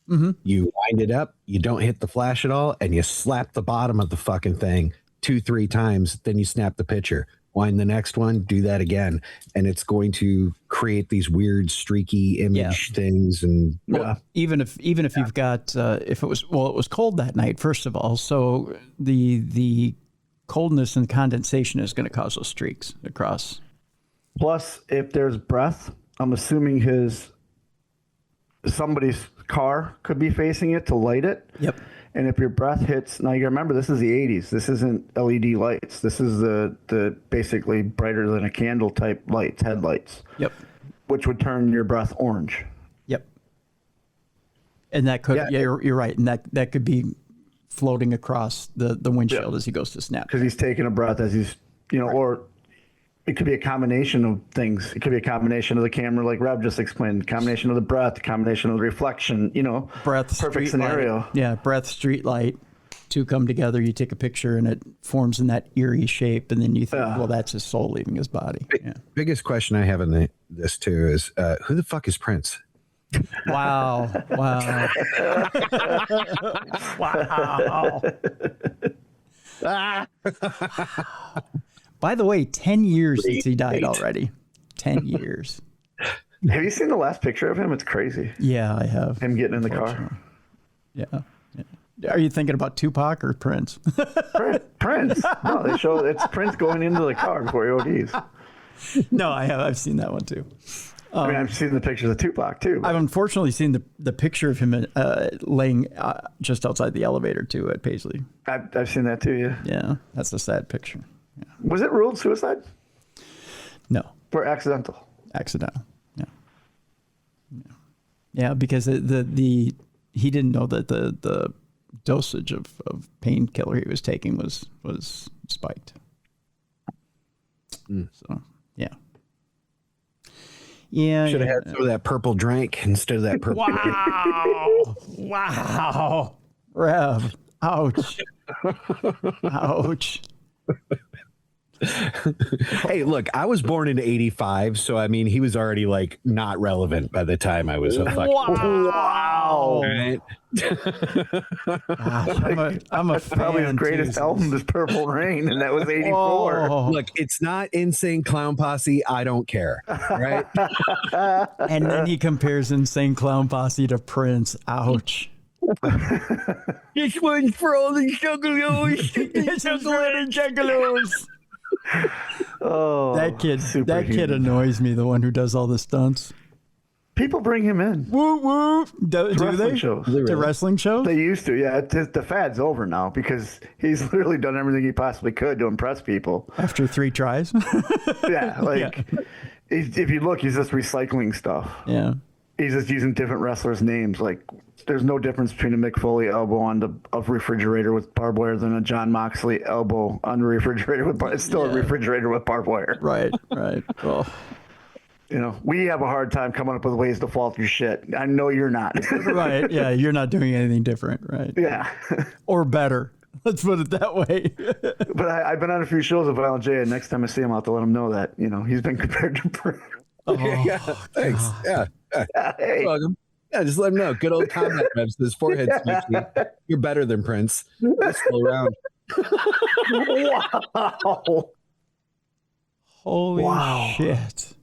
Mm-hmm. You wind it up, you don't hit the flash at all, and you slap the bottom of the fucking thing 2-3 times, then you snap the picture. Wind the next one, do that again, and it's going to create these weird streaky image things. And even if you've got if it was cold that night, first of all, so the coldness and condensation is going to cause those streaks across. Plus, if there's breath, I'm assuming somebody's car could be facing it to light it. Yep. And if your breath hits, now you remember this is the 80s. This isn't LED lights. This is the basically brighter than a candle type lights, headlights. Yep. Which would turn your breath orange. Yep. And that could, you're right. And that could be floating across the windshield as he goes to snap. Because he's taking a breath as he's, or it could be a combination of things. It could be a combination of the camera, like Rob just explained, combination of the breath, combination of the reflection, breath, perfect scenario. Light. Yeah, breath, street light, two come together, you take a picture and it forms in that eerie shape. And then you think, well, that's his soul leaving his body. Biggest question I have in this too is, who the fuck is Prince? Wow. Wow. Wow. By the way, 10 years since he died already. 10 years. Have you seen the last picture of him? It's crazy. Yeah, I have. Him getting in the car. Yeah. Are you thinking about Tupac or Prince? Prince. No, they show it's Prince going into the car before he ODs. No, I have. I've seen that one too. I've seen the pictures of Tupac too. I've unfortunately seen the picture of him laying just outside the elevator too at Paisley. I've seen that too. Yeah. Yeah, that's a sad picture. Yeah. Was it ruled suicide? No. Or accidental? Accidental. Yeah. Yeah, because he didn't know that the dosage of painkiller he was taking was spiked. So yeah. Yeah. Should have had some of that purple drink instead of that purple. Wow. Wow. Rev. Ouch. Ouch. Hey, look, I was born in '85, so I mean, he was already like not relevant by the time I was a fucking. Wow. Right? Gosh, I'm a fan. Probably his greatest too. album is Purple Rain, and that was '84. Oh. Look, it's not Insane Clown Posse. I don't care. Right? And then he compares Insane Clown Posse to Prince. Ouch. This one's for all the juggalos. It's just little juggalos. Oh, That kid superhuman. annoys me, the one who does all the stunts. People bring him in. Woo woo. Do Wrestling they? shows. To wrestling shows? They used to, yeah. The fad's over now because he's literally done everything he possibly could to impress people. After 3 tries? Yeah, like if you look, he's just recycling stuff. Yeah. He's just using different wrestlers' names. Like, there's no difference between a Mick Foley elbow on a refrigerator with barbed wire than a John Moxley elbow on a refrigerator with it's still a refrigerator with barbed wire. Right. Oh. You know, we have a hard time coming up with ways to fall through shit. I know you're not. Right. Yeah. You're not doing anything different. Right. Yeah. Or better. Let's put it that way. But I've been on a few shows with Violent J, and next time I see him, I'll have to let him know that, you know, he's been compared to Prince. Yeah, thanks. Yeah. Hey. You're welcome. Yeah, just let him know. Good old combat reps. His forehead smoochie. You're better than Prince. You're still around. Wow. Holy shit.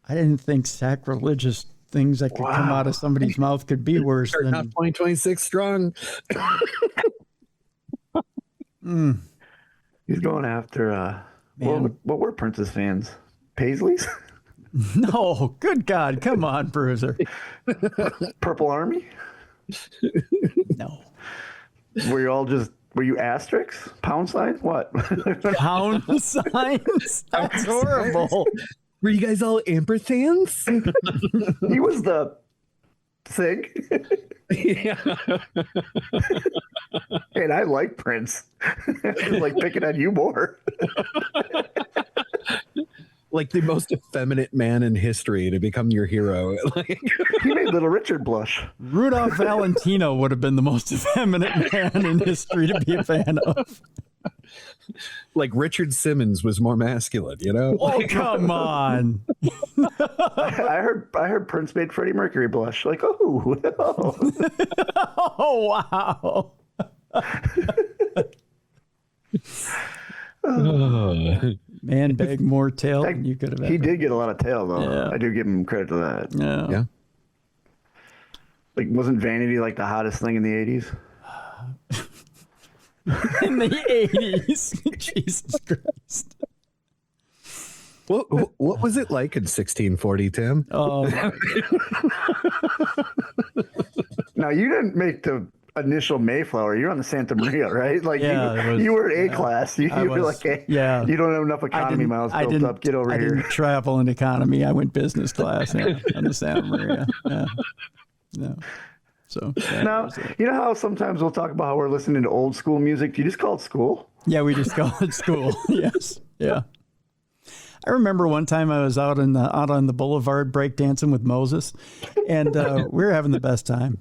I didn't think sacrilegious things that could come out of somebody's mouth could be worse Starting off than 2026 strong. He's going after, Man. what were Prince's fans? Paisleys? No, good God. Come on, Bruiser. Purple Army? No. Were you asterisks? Pound signs? What? Pound signs? That's horrible. Were you guys all ampersands? He was the thing. Yeah. And I like Prince. I like picking on you more. Like the most effeminate man in history to become your hero. Like, He made Little Richard blush. Rudolph Valentino would have been the most effeminate man in history to be a fan of. like Richard Simmons was more masculine, you know? Oh, come on. I heard Prince made Freddie Mercury blush. Like, oh. Oh, wow. Man bag more tail than you could have He ever. did get a lot of tail, though. Yeah. I do give him credit to that. Yeah. Yeah. Like, wasn't Vanity like the hottest thing in the 80s? In the 80s. Jesus Christ. What was it like in 1640, Tim? Oh, Now, you didn't make the initial Mayflower. You're on the Santa Maria, right? Like, Yeah, you were A class. You I were was, like, hey, yeah. you don't have enough economy miles built up. Get over I here. didn't travel in economy. I went business class on the Santa Maria. Yeah. No. So yeah, Now, that was it. you know how sometimes we'll talk about how we're listening to old school music? Do you just call it school? Yeah, we just call it school. Yes. Yeah. I remember one time I was out on the boulevard breakdancing with Moses, and we were having the best time.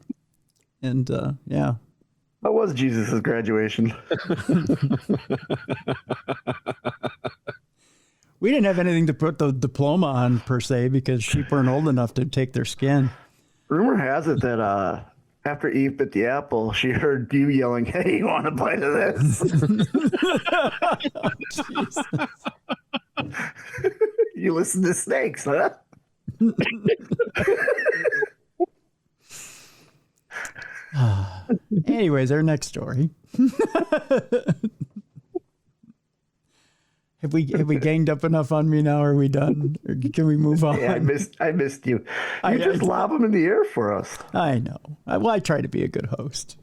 And yeah. How was Jesus' graduation? We didn't have anything to put the diploma on per se because sheep weren't old enough to take their skin. Rumor has it that after Eve bit the apple, she heard you yelling, "Hey, you want a bite of this?" You listen to snakes, huh? Anyways, our next story. Have we ganged up enough on me now? Are we done? Or can we move on? Yeah, I missed you. I You just lob them in the air for us. I know. Well, I try to be a good host.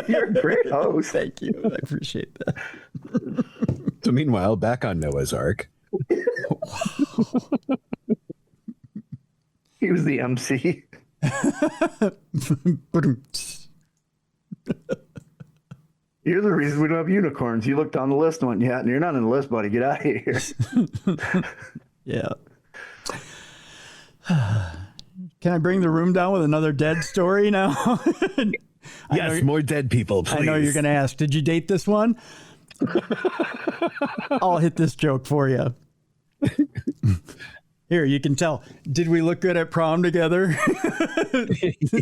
You're a great host. Thank you. I appreciate that. So meanwhile, back on Noah's Ark. He was the MC. You're the reason we don't have unicorns. You looked on the list and went, yeah, you're not on the list, buddy. Get out of here. Yeah. Can I bring the room down with another dead story now? Yes, more dead people, please. I know you're going to ask, did you date this one? I'll hit this joke for you. Here, you can tell. Did we look good at prom together?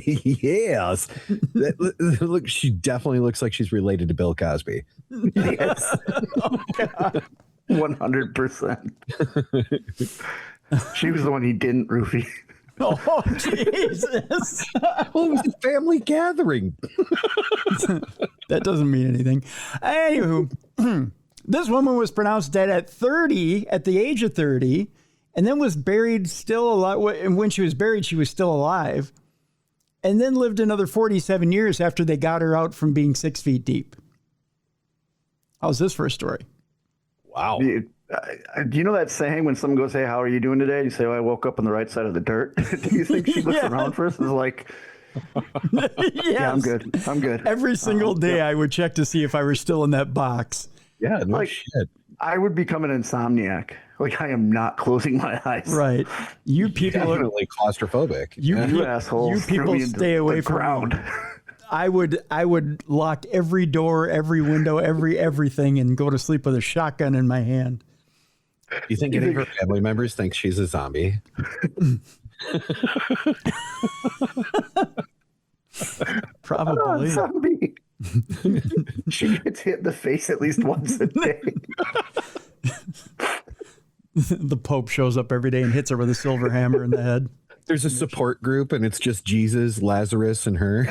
Yes. Look, she definitely looks like she's related to Bill Cosby. Yes. 100%. She was the one he didn't roofie. Oh, Jesus. Well, it was a family gathering. That doesn't mean anything. Anywho, this woman was pronounced dead at the age of 30, and then was buried still alive. And when she was buried, she was still alive, and then lived another 47 years after they got her out from being 6 feet deep. How's this for a story? Wow. Do you know that saying when someone goes, "Hey, how are you doing today?" You say, "Oh, I woke up on the right side of the dirt." Do you think she looks around first and is like, Yes. "Yeah, I'm good. I'm good." Every single day I would check to see if I were still in that box. Yeah, no Like- shit. I would become an insomniac. Like, I am not closing my eyes. Right. You people are, Definitely claustrophobic. you, You assholes. you people threw me into stay away the from ground. I would lock every door, every window, everything, and go to sleep with a shotgun in my hand. Do you think any of her family members think she's a zombie? Probably. Zombie. She gets hit in the face at least once a day. The Pope shows up every day and hits her with a silver hammer in the head. There's a support group, and it's just Jesus, Lazarus, and her.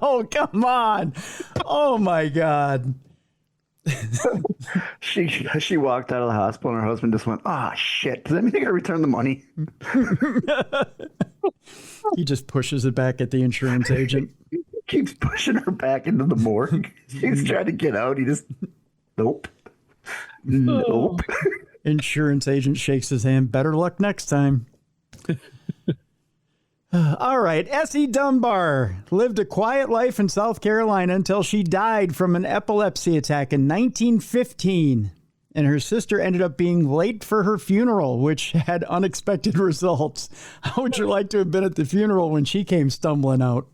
Oh, come on. Oh, my God. She walked out of the hospital and her husband just went, "Ah, shit. Does that mean I gotta return the money?" He just pushes it back at the insurance agent. Keeps pushing her back into the morgue. She's trying to get out. He just, nope. Nope. Insurance agent shakes his hand. Better luck next time. All right. S.E. Dunbar lived a quiet life in South Carolina until she died from an epilepsy attack in 1915. And her sister ended up being late for her funeral, which had unexpected results. How would you like to have been at the funeral when she came stumbling out?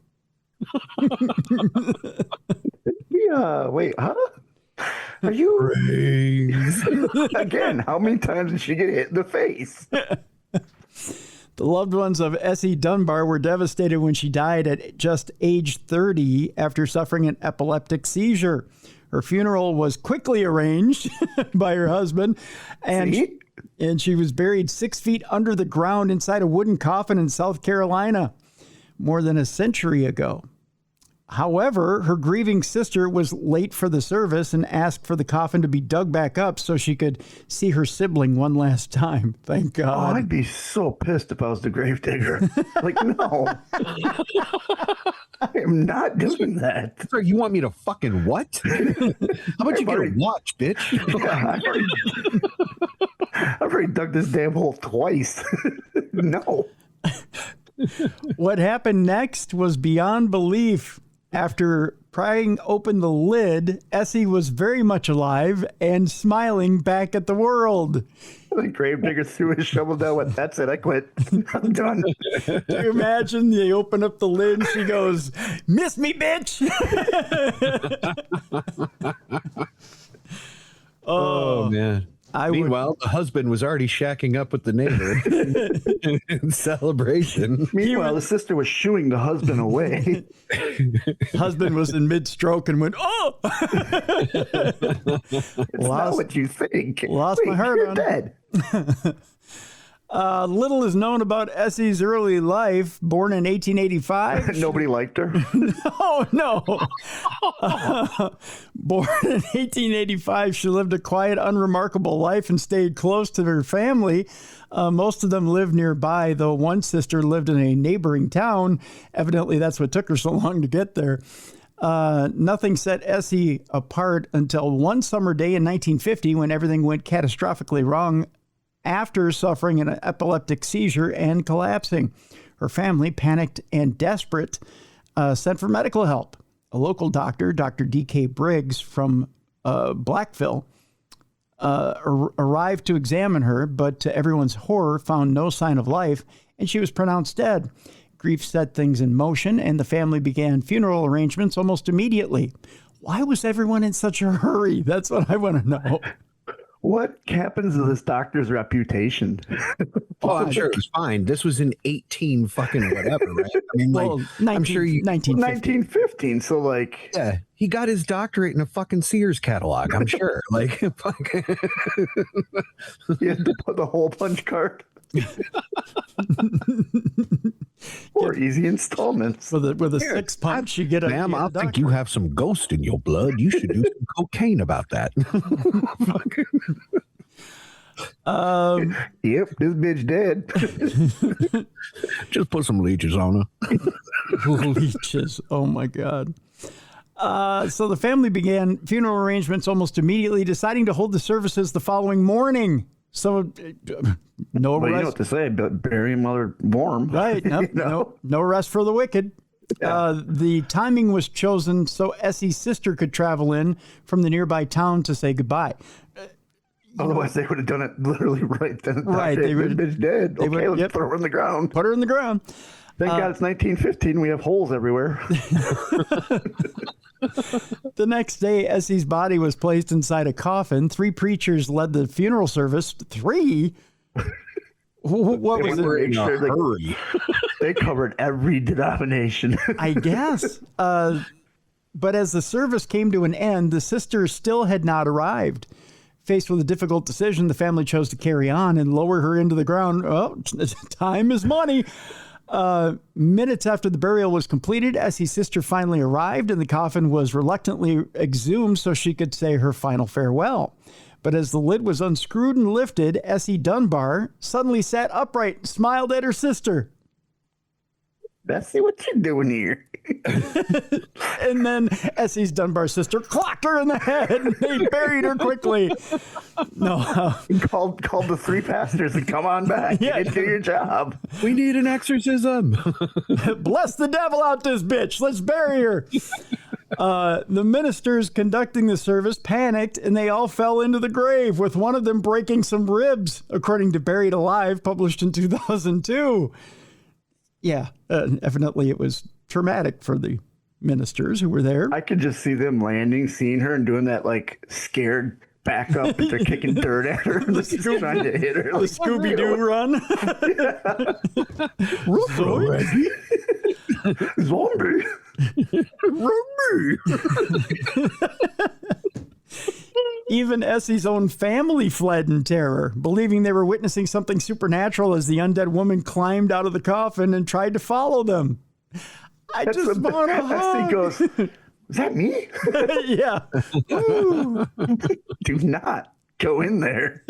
Yeah, wait, huh? Are you again? How many times did she get hit in the face? The loved ones of S.E. Dunbar were devastated when she died at just age 30 after suffering an epileptic seizure. Her funeral was quickly arranged by her husband, and she was buried 6 feet under the ground inside a wooden coffin in South Carolina more than a century ago. However, her grieving sister was late for the service and asked for the coffin to be dug back up so she could see her sibling one last time. Thank Oh, God. I'd be so pissed if I was the gravedigger. Like, no. I am not doing that. Sorry, you want me to fucking what? How about you get a watch, bitch? Yeah, I've already dug this damn hole twice. No. What happened next was beyond belief. After prying open the lid, Essie was very much alive and smiling back at the world. The gravedigger threw his shovel down. Went, "That's it. I quit. I'm done." Do you imagine? They open up the lid and she goes, "Miss me, bitch." Oh, man. Meanwhile, the husband was already shacking up with the neighbor in celebration. Meanwhile, the sister was shooing the husband away. Husband was in mid-stroke and went, "Oh!" It's not what you think. Lost my heart you're on dead. Little is known about Essie's early life. Born in 1885. Nobody liked her. No. Born in 1885, she lived a quiet, unremarkable life and stayed close to her family. Most of them lived nearby, though one sister lived in a neighboring town. Evidently, that's what took her so long to get there. Nothing set Essie apart until one summer day in 1950 when everything went catastrophically wrong after suffering an epileptic seizure and collapsing. Her family, panicked and desperate, sent for medical help. A local doctor, Dr. D.K. Briggs from Blackville, arrived to examine her, but to everyone's horror, found no sign of life, and she was pronounced dead. Grief set things in motion, and the family began funeral arrangements almost immediately. Why was everyone in such a hurry? That's what I want to know. What happens to this doctor's reputation? Oh, I'm sure it was fine. This was in 18 fucking whatever, right? I mean, like, Well, 19, I'm sure you. 1915. So, like, Yeah, he got his doctorate in a fucking Sears catalog. I'm sure. Like, fucking. you had to put the whole punch card. Or easy installments. With a six punch, you get a. Ma'am, I think doctor. you have some ghost in your blood. You should do some cocaine about that. Yep, this bitch dead. Just put some leeches on her. Leeches. Oh my God. So the family began funeral arrangements almost immediately, deciding to hold the services the following morning. So no But you know rest. what to say, but bury him while they're warm. Right. No, You know? no rest for the wicked. The timing was chosen so Essie's sister could travel in from the nearby town to say goodbye. Otherwise, they would have done it literally right then. Right, They they would- bitch dead. they Okay, would- let's yep. throw her in the ground. Put her in the ground. Thank God it's 1915. We have holes everywhere. The next day, Essie's body was placed inside a coffin. 3 preachers led the funeral service. 3? What was They it? were in a Sure, hurry. They covered every denomination. I guess. But as the service came to an end, the sister still had not arrived. Faced with a difficult decision, the family chose to carry on and lower her into the ground. Oh, time is money. Minutes after the burial was completed, Essie's sister finally arrived, and the coffin was reluctantly exhumed so she could say her final farewell. But as the lid was unscrewed and lifted, Essie Dunbar suddenly sat upright and smiled at her sister. Bessie, what you doing here? And then Essie's Dunbar sister clocked her in the head, and they buried her quickly. No, Called the 3 pastors and come on back. Yeah. You didn't do your job. We need an exorcism. bless the devil out this bitch. Let's bury her. The ministers conducting the service panicked, and they all fell into the grave, with one of them breaking some ribs, according to Buried Alive, published in 2002. Yeah, evidently it was traumatic for the ministers who were there. I could just see them landing, seeing her, and doing that like scared back up, and they're kicking dirt at her, and just trying to hit her. The Like, Scooby-Doo run. zombie. Even Essie's own family fled in terror, believing they were witnessing something supernatural as the undead woman climbed out of the coffin and tried to follow them. I That's just want to Essie hug. goes, is that me? Yeah. Do not go in there.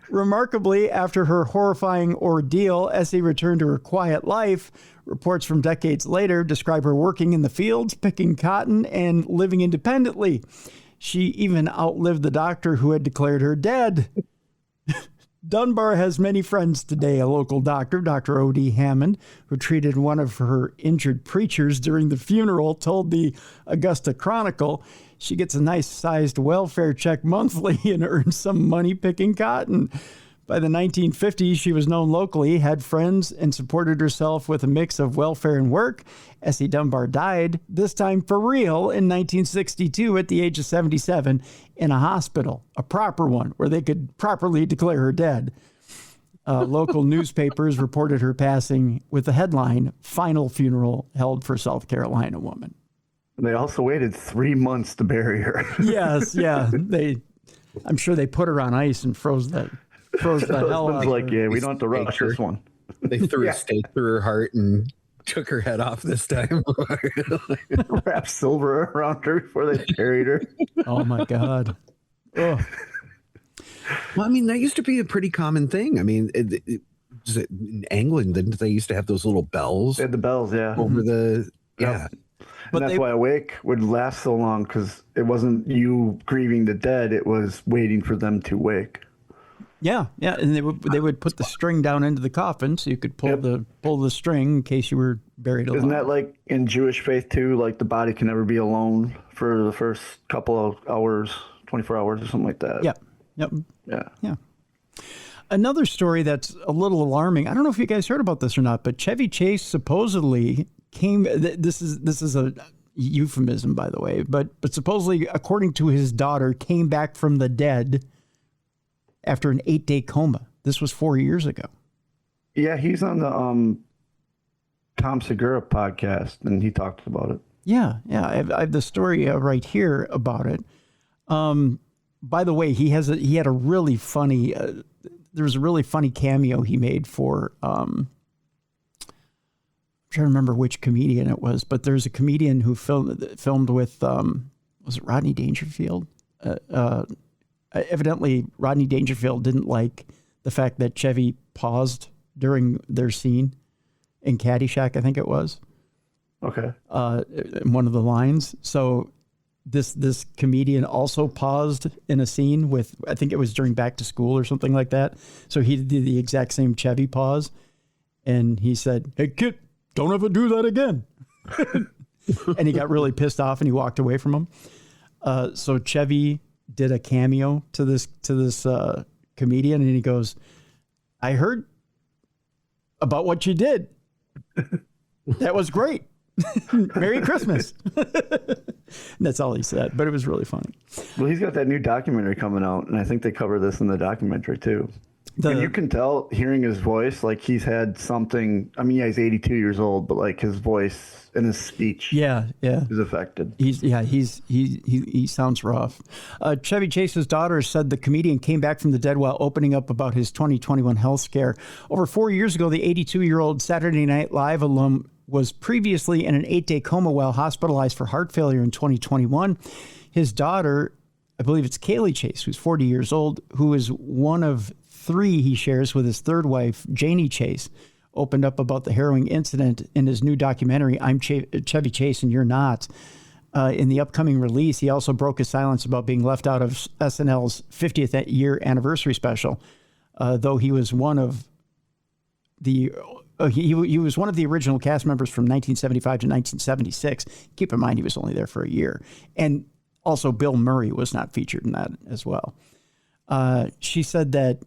Remarkably, after her horrifying ordeal, Essie returned to her quiet life. Reports from decades later describe her working in the fields, picking cotton, and living independently. She even outlived the doctor who had declared her dead. Dunbar has many friends today. A local doctor, Dr. O.D. Hammond, who treated one of her injured preachers during the funeral, told the Augusta Chronicle she gets a nice-sized welfare check monthly and earns some money picking cotton. By the 1950s, she was known locally, had friends, and supported herself with a mix of welfare and work. Essie Dunbar died, this time for real, in 1962 at the age of 77 in a hospital, a proper one, where they could properly declare her dead. Local newspapers reported her passing with the headline, "Final Funeral Held for South Carolina Woman." They also waited 3 months to bury her. Yes, yeah. I'm sure they put her on ice and froze the hell out Husband's of like, her. yeah, we don't have to rush this one. They threw a stake through her heart and took her head off this time. Wrap silver around her before they buried her. Oh my God. Oh. Well, I mean, that used to be a pretty common thing. I mean, was it in England, didn't they used to have those little bells They had the bells, yeah. over the, yeah. And that's why a wake would last so long, because it wasn't you grieving the dead, it was waiting for them to wake. Yeah, and they would put the string down into the coffin so you could pull the string in case you were buried alive. Isn't that like in Jewish faith too? Like the body can never be alone for the first couple of hours, 24 hours or something like that. Yeah. Yep. Yeah. Yeah. Another story that's a little alarming. I don't know if you guys heard about this or not, but Chevy Chase supposedly came. This is a euphemism, by the way, but supposedly, according to his daughter, came back from the dead after an 8-day coma. This was 4 years ago. Yeah, he's on the Tom Segura podcast, and he talked about it. Yeah. I have the story right here about it. By the way, he had a really funny. There was a really funny cameo he made for. I'm trying to remember which comedian it was, but there's a comedian who filmed with. Was it Rodney Dangerfield? Evidently, Rodney Dangerfield didn't like the fact that Chevy paused during their scene in Caddyshack, I think it was. Okay. In one of the lines. So this comedian also paused in a scene with, I think it was during Back to School or something like that. So he did the exact same Chevy pause. And he said, "Hey, kid, don't ever do that again." And he got really pissed off and he walked away from him. So Chevy did a cameo to this comedian, and he goes, "I heard about what you did. That was great. Merry Christmas." And that's all he said, but it was really funny. Well, he's got that new documentary coming out, and I think they cover this in the documentary too. And you can tell, hearing his voice, like he's had something. I mean, yeah, he's 82 years old, but like his voice and his speech, is affected. He sounds rough. Chevy Chase's daughter said the comedian came back from the dead while opening up about his 2021 health scare. Over 4 years ago, the 82-year-old Saturday Night Live alum was previously in an 8-day coma while hospitalized for heart failure in 2021. His daughter, I believe it's Kaylee Chase, who's 40 years old, who is one of 3 he shares with his third wife, Janie Chase, opened up about the harrowing incident in his new documentary, I'm Chevy Chase and You're Not. In the upcoming release, he also broke his silence about being left out of SNL's 50th year anniversary special, though he was one of the he was one of the original cast members from 1975 to 1976. Keep in mind, he was only there for a year. And also Bill Murray was not featured in that as well. She said that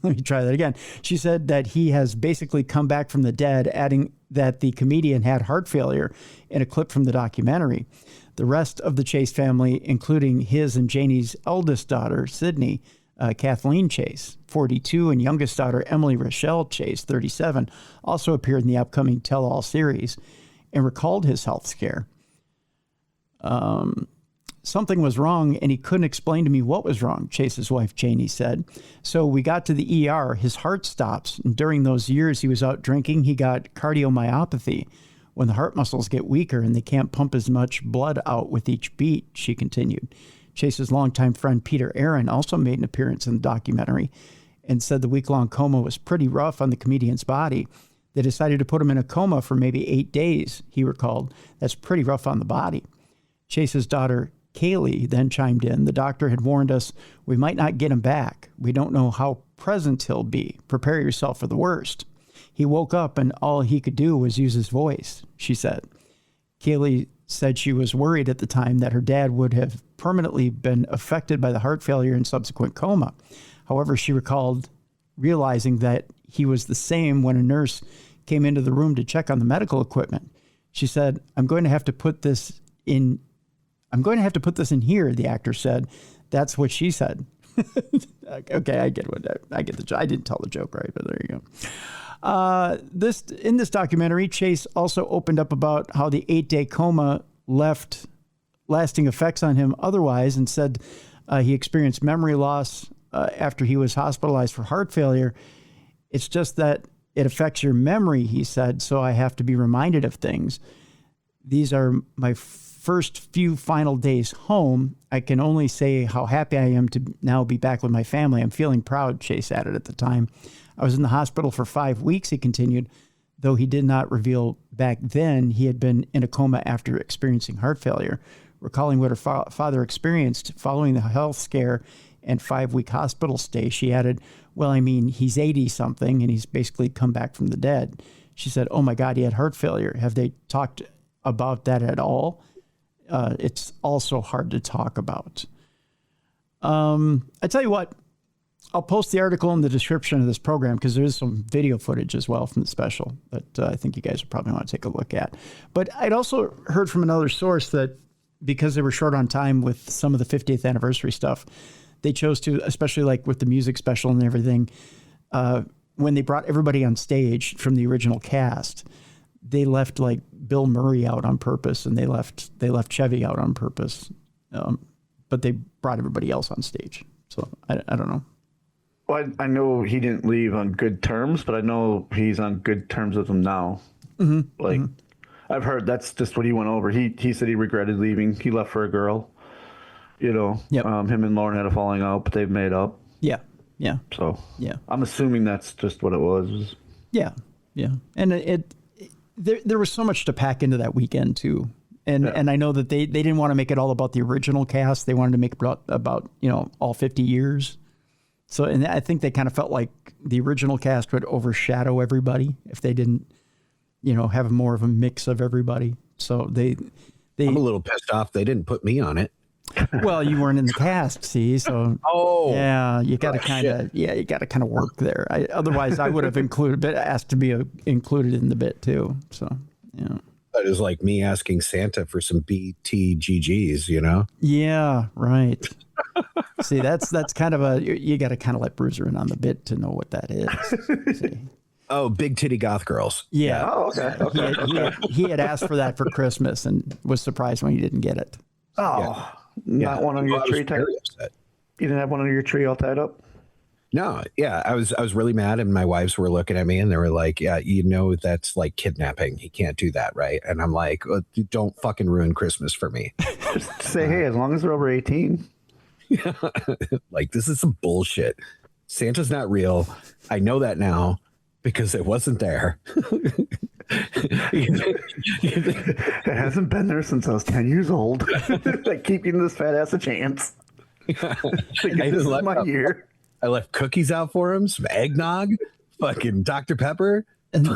let me try that again. She said that he has basically come back from the dead, adding that the comedian had heart failure in a clip from the documentary. The rest of the Chase family, including his and Janie's eldest daughter, Sydney, Kathleen Chase, 42, and youngest daughter, Emily Rochelle Chase, 37, also appeared in the upcoming Tell All series and recalled his health scare. Something was wrong, and he couldn't explain to me what was wrong, Chase's wife, Janie, said. So we got to the ER. His heart stops, and during those years he was out drinking, he got cardiomyopathy, when the heart muscles get weaker and they can't pump as much blood out with each beat, she continued. Chase's longtime friend, Peter Aaron, also made an appearance in the documentary and said the week-long coma was pretty rough on the comedian's body. They decided to put him in a coma for maybe 8 days, he recalled. That's pretty rough on the body. Chase's daughter, Kaylee, then chimed in. The doctor had warned us we might not get him back. We don't know how present he'll be. Prepare yourself for the worst. He woke up and all he could do was use his voice, she said. Kaylee said she was worried at the time that her dad would have permanently been affected by the heart failure and subsequent coma. However, she recalled realizing that he was the same when a nurse came into the room to check on the medical equipment. She said, I'm going to have to put this in here, the actor said. That's what she said. Okay, I get the joke. I didn't tell the joke right, but there you go. In this documentary, Chase also opened up about how the 8-day coma left lasting effects on him otherwise, and said he experienced memory loss after he was hospitalized for heart failure. It's just that it affects your memory, he said, so I have to be reminded of things. These are my first few final days home. I can only say how happy I am to now be back with my family. I'm feeling proud, Chase added at the time. I was in the hospital for 5 weeks, he continued, though he did not reveal back then he had been in a coma after experiencing heart failure. Recalling what her father experienced following the health scare and 5-week hospital stay, she added, well, I mean, he's 80-something and he's basically come back from the dead. She said, oh my God, he had heart failure. Have they talked about that at all? It's also hard to talk about. I tell you what, I'll post the article in the description of this program because there's some video footage as well from the special that I think you guys would probably want to take a look at. But I'd also heard from another source that because they were short on time with some of the 50th anniversary stuff, they chose to, especially like with the music special and everything, when they brought everybody on stage from the original cast, they left like Bill Murray out on purpose, and they left Chevy out on purpose. But they brought everybody else on stage. So I don't know. Well, I know he didn't leave on good terms, but I know he's on good terms with them now. Mm-hmm. I've heard that's just what he went over. He said he regretted leaving. He left for a girl. Him and Lauren had a falling out, but they've made up. Yeah. So yeah, I'm assuming that's just what it was. Yeah. And there was so much to pack into that weekend too. And I know that they didn't want to make it all about the original cast. They wanted to make it about all 50 years. So, and I think they kind of felt like the original cast would overshadow everybody if they didn't, have more of a mix of everybody. So they I'm a little pissed off they didn't put me on it. Well, you weren't in the cast, see? So yeah, you got to kind of work there. Otherwise, I would have asked to be included in the bit too. So yeah. That is like me asking Santa for some BTGGs, Yeah, right. See, that's kind of you got to kind of let Bruiser in on the bit to know what that is. See? Oh, big titty goth girls. Yeah. Oh, okay. He had asked for that for Christmas and was surprised when he didn't get it. Oh, not one on your tree tied up? You didn't have one on your tree all tied up? No, yeah, I was really mad, and my wives were looking at me, and they were like, "Yeah, that's like kidnapping. You can't do that, right?" And I'm like, "Don't fucking ruin Christmas for me." Just say, hey, as long as they're over 18. Like, this is some bullshit. Santa's not real. I know that now because it wasn't there. It hasn't been there since I was 10 years old. Like keeping this fat ass a chance. This is my year. I left cookies out for him, some eggnog, fucking Dr. Pepper, and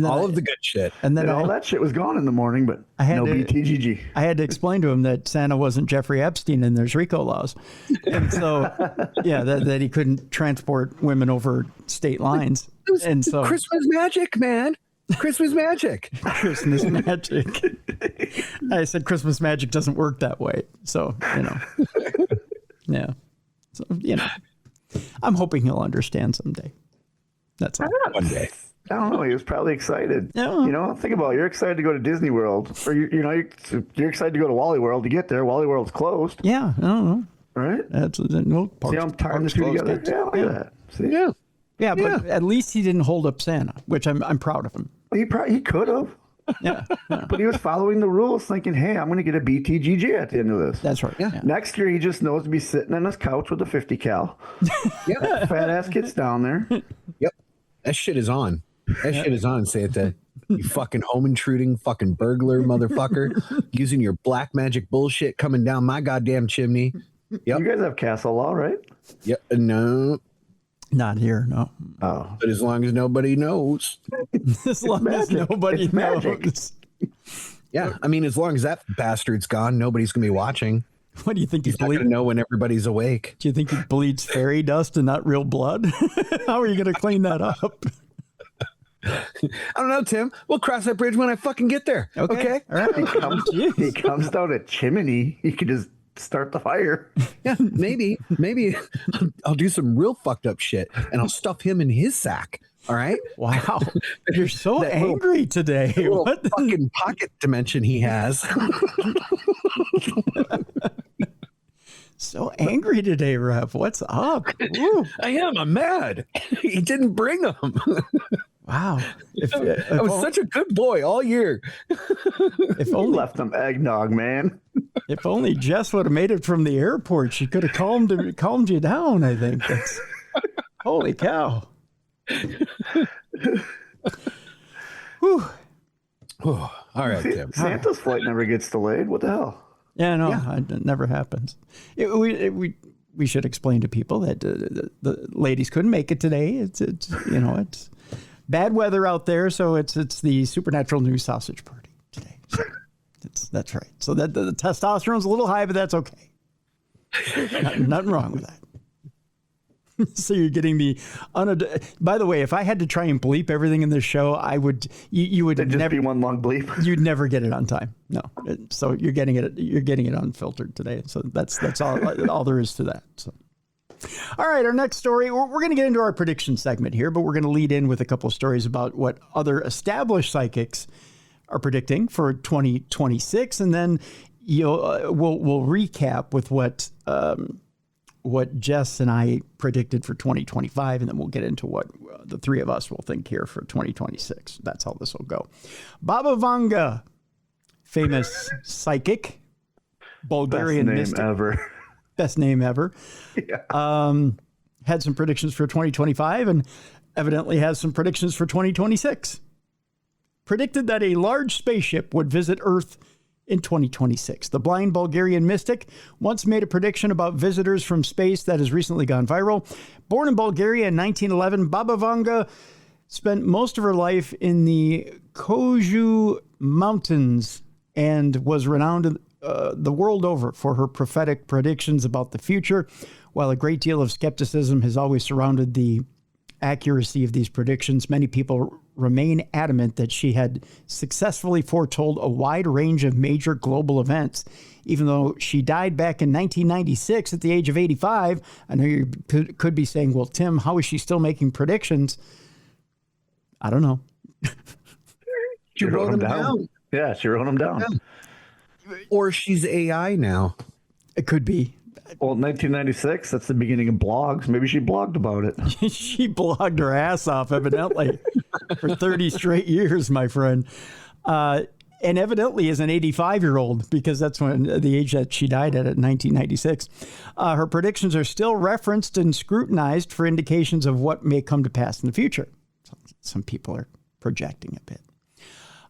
all of the good shit. And then all that shit was gone in the morning, but no BTGG. I had to explain to him that Santa wasn't Jeffrey Epstein and there's RICO laws. And so, yeah, that he couldn't transport women over state lines. And so Christmas magic, man. Christmas magic. Christmas magic. I said Christmas magic doesn't work that way. So, yeah. So, I'm hoping he'll understand someday. That's all. One day. I don't know. He was probably excited. Yeah. Think about it. You're excited to go to Disney World, or you're excited to go to Wally World to get there. Wally World's closed. Yeah, I don't know. Right? That's See how I'm tying the two together? Yeah, look at that. See? Yeah, but at least he didn't hold up Santa, which I'm proud of him. He could have. Yeah. But he was following the rules, thinking, hey, I'm going to get a BTGG at the end of this. That's right. Yeah. Next year, he just knows to be sitting on his couch with a 50 cal. Yep. Fat ass gets down there. Yep. That shit is on. That shit is on, Santa. You fucking home intruding fucking burglar motherfucker. Using your black magic bullshit coming down my goddamn chimney. Yep. You guys have castle law, right? Yep. No. Not here, no. Oh. But as long as nobody knows. As long as nobody knows. Yeah. I mean, as long as that bastard's gone, nobody's going to be watching. What do you think? He's not going to know when everybody's awake. Do you think he bleeds fairy dust and not real blood? How are you going to clean that up? I don't know, Tim. We'll cross that bridge when I fucking get there. Okay? All right. He comes down a chimney. He could just start the fire. Yeah, maybe I'll do some real fucked up shit and I'll stuff him in his sack. All right. Wow. You're so angry today. What fucking pocket dimension he has. So angry today, Rev. What's up? Woo. I am. I'm mad. He didn't bring them. Wow. I was such a good boy all year. If only left them eggnog, man. If only Jess would have made it from the airport, she could have calmed you down, I think. Holy cow. Whew. All right, Tim. Santa's flight never gets delayed. What the hell? Yeah, no, it never happens. We should explain to people that the ladies couldn't make it today. It's bad weather out there, so it's the Supernatural News Sausage Party today. So that's right. So that the testosterone's a little high, but that's okay. Nothing wrong with that. So you're getting the by the way, if I had to try and bleep everything in this show, I would. You would It'd just never be one long bleep. You'd never get it on time. No. So you're getting it. You're getting it unfiltered today. So that's all there is to that. So. All right, our next story. We're going to get into our prediction segment here, but we're going to lead in with a couple of stories about what other established psychics are predicting for 2026, and then we'll recap with what Jess and I predicted for 2025, and then we'll get into what the three of us will think here for 2026. That's how this will go. Baba Vanga, famous psychic, Bulgarian mystic. Best name ever. Yeah. Had some predictions for 2025 and evidently has some predictions for 2026. Predicted that a large spaceship would visit Earth in 2026. The blind Bulgarian mystic once made a prediction about visitors from space that has recently gone viral. Born in Bulgaria in 1911, Baba Vanga spent most of her life in the Koju Mountains and was renowned the world over for her prophetic predictions about the future. While a great deal of skepticism has always surrounded the accuracy of these predictions, many people remain adamant that she had successfully foretold a wide range of major global events. Even though she died back in 1996 at the age of 85, I know you could be saying, well, Tim, how is she still making predictions? I don't know. She wrote them down. Yeah, she wrote them down. Yeah. Or she's AI now. It could be. Well, 1996, that's the beginning of blogs. Maybe she blogged about it. She blogged her ass off, evidently, for 30 straight years, my friend. And evidently is an 85-year-old, because that's when the age that she died at 1996. Her predictions are still referenced and scrutinized for indications of what may come to pass in the future. Some people are projecting a bit.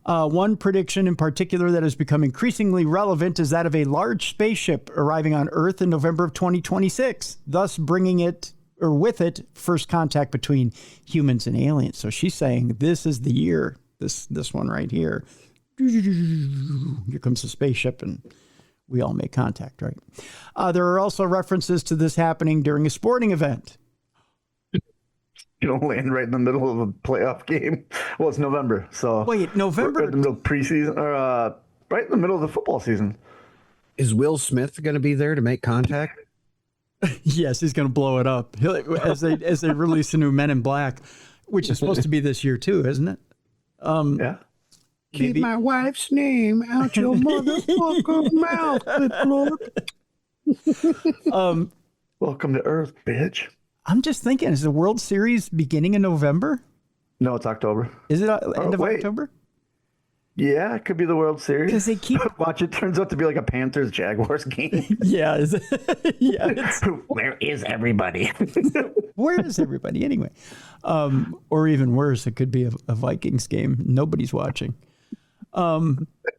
One prediction in particular that has become increasingly relevant is that of a large spaceship arriving on Earth in November of 2026, thus bringing it, or with it, first contact between humans and aliens. So she's saying this is the year, this one right here. Here comes the spaceship and we all make contact, right? There are also references to this happening during a sporting event. You know, land right in the middle of a playoff game. Well, it's November, so wait, November, right in the middle of preseason, or right in the middle of the football season. Is Will Smith going to be there to make contact? Yes, he's going to blow it up as they release the new Men in Black, which is supposed to be this year too, isn't it? Yeah. Keep my wife's name out your motherfucking mouth, Welcome to Earth, bitch. I'm just thinking, is the World Series beginning in November? No, it's October. Is it end of October? Yeah, it could be the World Series. Because they keep watch. It turns out to be like a Panthers Jaguars game. Yeah, yeah. Where is everybody? Where is everybody anyway? Or even worse, it could be a Vikings game. Nobody's watching. A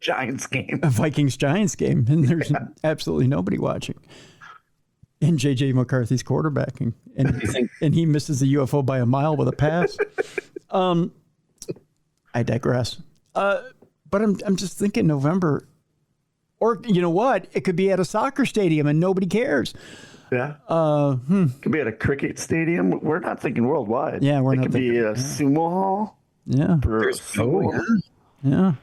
Giants game. A Vikings-Giants game, and there's absolutely nobody watching. And J.J. McCarthy's quarterbacking, and he misses the UFO by a mile with a pass. I digress. But I'm just thinking November, or you know what? It could be at a soccer stadium and nobody cares. Yeah. Could be at a cricket stadium. We're not thinking worldwide. Yeah, we're not. It could be a sumo hall. Yeah. Yeah.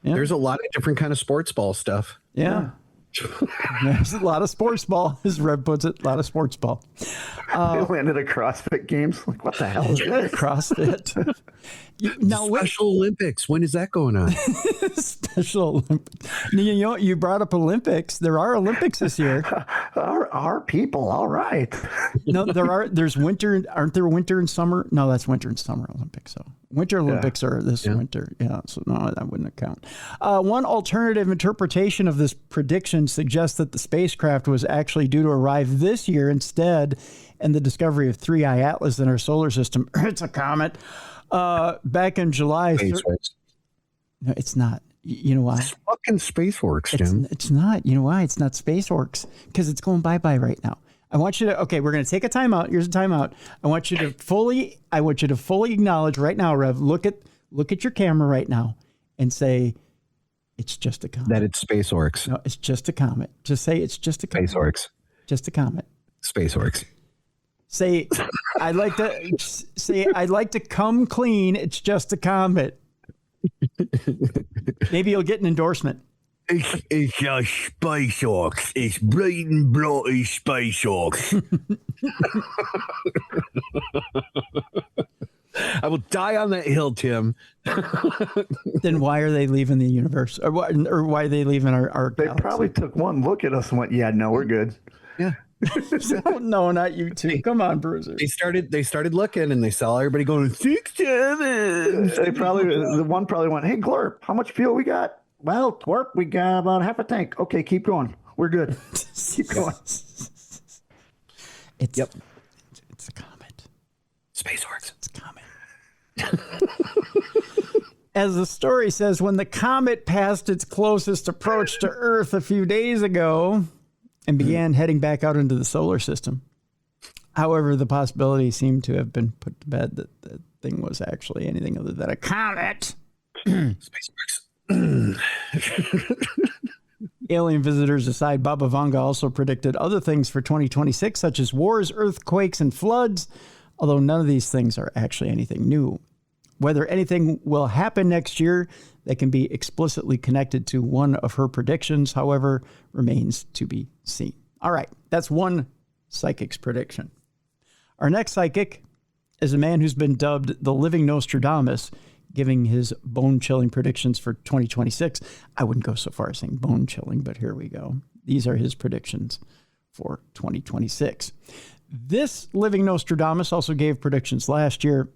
There's a lot of different kind of sports ball stuff. Yeah. There's a lot of sports ball, as Rev puts it. A lot of sports ball. They landed at CrossFit Games. Like, what the hell is this? CrossFit. Special Olympics. When is that going on? Special Olympics. You know, you brought up Olympics. There are Olympics this year. Our people, all right. No, there's winter. Aren't there winter and summer? No, that's winter and summer Olympics. So winter Olympics are this winter. Yeah, so no, that wouldn't count. One alternative interpretation of this prediction suggests that the spacecraft was actually due to arrive this year instead, and the discovery of 3I Atlas in our solar system. It's a comet. Back in July. No, it's not. You know why? It's fucking SpaceWorks, Jim. It's not. You know why? It's not SpaceWorks, because it's going bye-bye right now. I want you to, okay, we're going to take a timeout. Here's a timeout. I want you to fully acknowledge right now, Rev, look at your camera right now and say, it's just a comet. That it's SpaceWorks. No, it's just a comet. Just say it's just a comet. SpaceWorks. Just a comet. SpaceWorks. Say, I'd like to come clean. It's just a comet. Maybe you'll get an endorsement. It's a space ox. It's bright and bloody space ox. I will die on that hill, Tim. Then why are they leaving the universe? Or why are they leaving our They galaxy? probably took one look at us and went, "Yeah, no, we're good." Yeah. No, not you two. Come on, Bruiser. They started looking and they saw everybody going 6, 7. The one probably went, "Hey, Glorp, how much fuel we got?" "Well, Thorpe, we got about half a tank." "Okay, keep going. We're good. Keep going." It's a comet. Space orcs. It's a comet. As the story says, when the comet passed its closest approach to Earth a few days ago and began heading back out into the solar system. However, the possibility seemed to have been put to bed that the thing was actually anything other than a comet. Space orcs. Alien visitors aside, Baba Vanga also predicted other things for 2026, such as wars, earthquakes, and floods, although none of these things are actually anything new. Whether anything will happen next year that can be explicitly connected to one of her predictions, however, remains to be seen. All right, that's one psychic's prediction. Our next psychic is a man who's been dubbed the living Nostradamus, giving his bone-chilling predictions for 2026. I wouldn't go so far as saying bone-chilling, but here we go. These are his predictions for 2026. This living Nostradamus also gave predictions last year.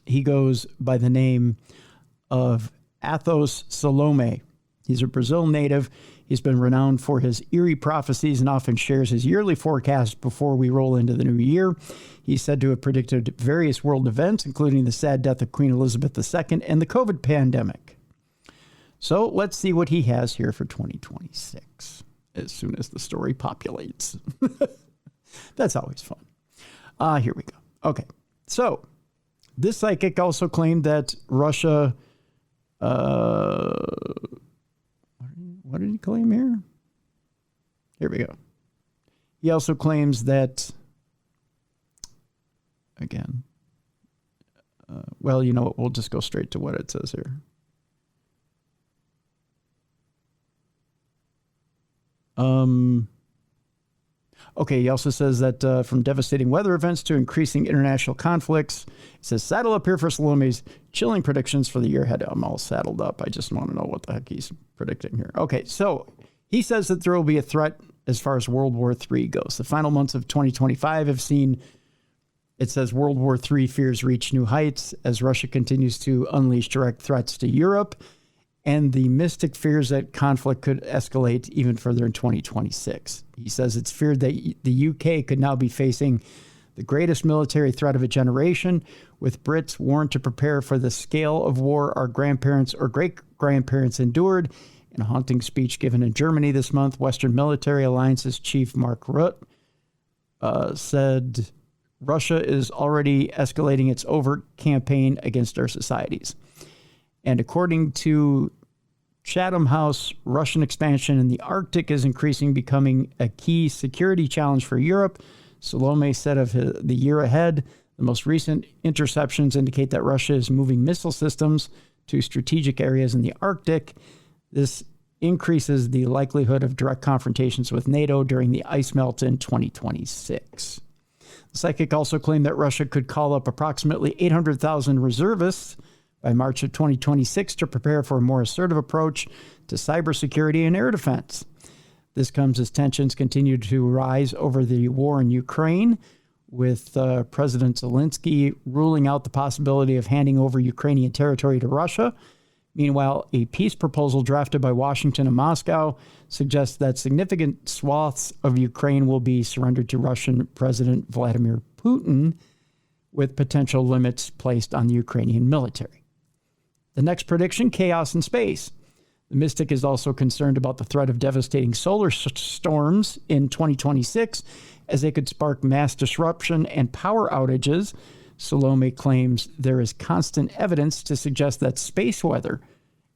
He goes by the name of Athos Salome. He's a Brazil native. He's been renowned for his eerie prophecies and often shares his yearly forecast before we roll into the new year. He's said to have predicted various world events, including the sad death of Queen Elizabeth II and the COVID pandemic. So let's see what he has here for 2026 as soon as the story populates. That's always fun. Here we go. Okay, so this psychic also claimed that Russia... what did he claim here? Here we go. He also claims that, again, well, you know what? We'll just go straight to what it says here. Okay, he also says that from devastating weather events to increasing international conflicts, he says, saddle up here for Salome's chilling predictions for the year ahead. I'm all saddled up. I just want to know what the heck he's predicting here. Okay, so he says that there will be a threat as far as World War III goes. The final months of 2025 have seen, it says, World War III fears reach new heights as Russia continues to unleash direct threats to Europe, and the mystic fears that conflict could escalate even further in 2026. He says it's feared that the UK could now be facing the greatest military threat of a generation, with Brits warned to prepare for the scale of war our grandparents or great-grandparents endured. In a haunting speech given in Germany this month, Western Military Alliance's chief Mark Rutte said Russia is already escalating its overt campaign against our societies. And according to Chatham House, Russian expansion in the Arctic is increasing, becoming a key security challenge for Europe. Salome said of the year ahead, the most recent interceptions indicate that Russia is moving missile systems to strategic areas in the Arctic. This increases the likelihood of direct confrontations with NATO during the ice melt in 2026. The psychic also claimed that Russia could call up approximately 800,000 reservists by March of 2026 to prepare for a more assertive approach to cybersecurity and air defense. This comes as tensions continue to rise over the war in Ukraine, with President Zelensky ruling out the possibility of handing over Ukrainian territory to Russia. Meanwhile, a peace proposal drafted by Washington and Moscow suggests that significant swaths of Ukraine will be surrendered to Russian President Vladimir Putin, with potential limits placed on the Ukrainian military. The next prediction, chaos in space. The mystic is also concerned about the threat of devastating solar storms in 2026, as they could spark mass disruption and power outages. Salome claims there is constant evidence to suggest that space weather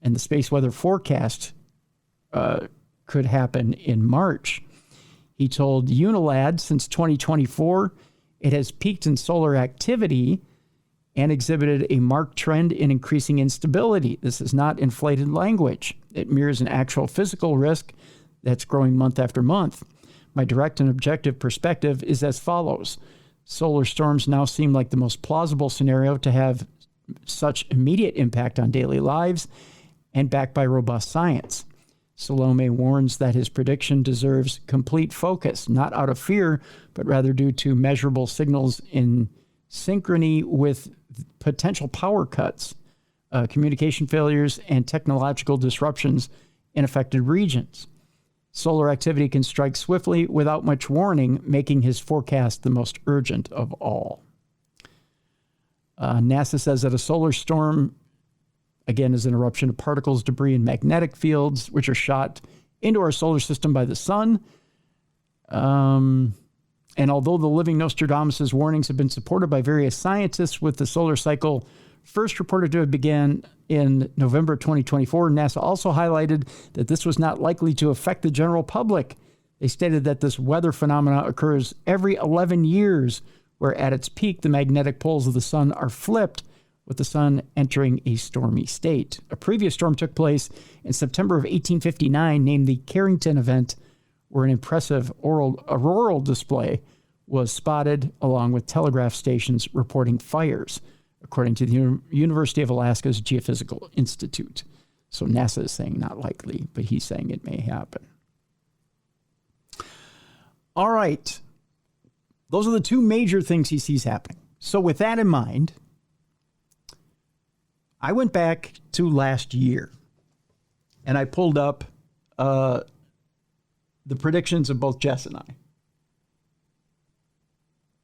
and the space weather forecast could happen in March. He told Unilad since 2024, It has peaked in solar activity and exhibited a marked trend in increasing instability. This is not inflated language. It mirrors an actual physical risk that's growing month after month. My direct and objective perspective is as follows. Solar storms now seem like the most plausible scenario to have such immediate impact on daily lives and backed by robust science. Salome warns that his prediction deserves complete focus, not out of fear, but rather due to measurable signals in synchrony with potential power cuts, communication failures, and technological disruptions in affected regions. Solar activity can strike swiftly without much warning, making his forecast the most urgent of all. NASA says that a solar storm, again, is an eruption of particles, debris, and magnetic fields, which are shot into our solar system by the sun. And although the living Nostradamus' warnings have been supported by various scientists, with the solar cycle first reported to have began in November 2024, NASA also highlighted that this was not likely to affect the general public. They stated that this weather phenomena occurs every 11 years, where at its peak, the magnetic poles of the sun are flipped, with the sun entering a stormy state. A previous storm took place in September of 1859, named the Carrington event, where an impressive auroral display was spotted, along with telegraph stations reporting fires, according to the University of Alaska's Geophysical Institute. So NASA is saying not likely, but he's saying it may happen. All right. Those are the two major things he sees happening. So with that in mind, I went back to last year and I pulled up the predictions of both Jess and I.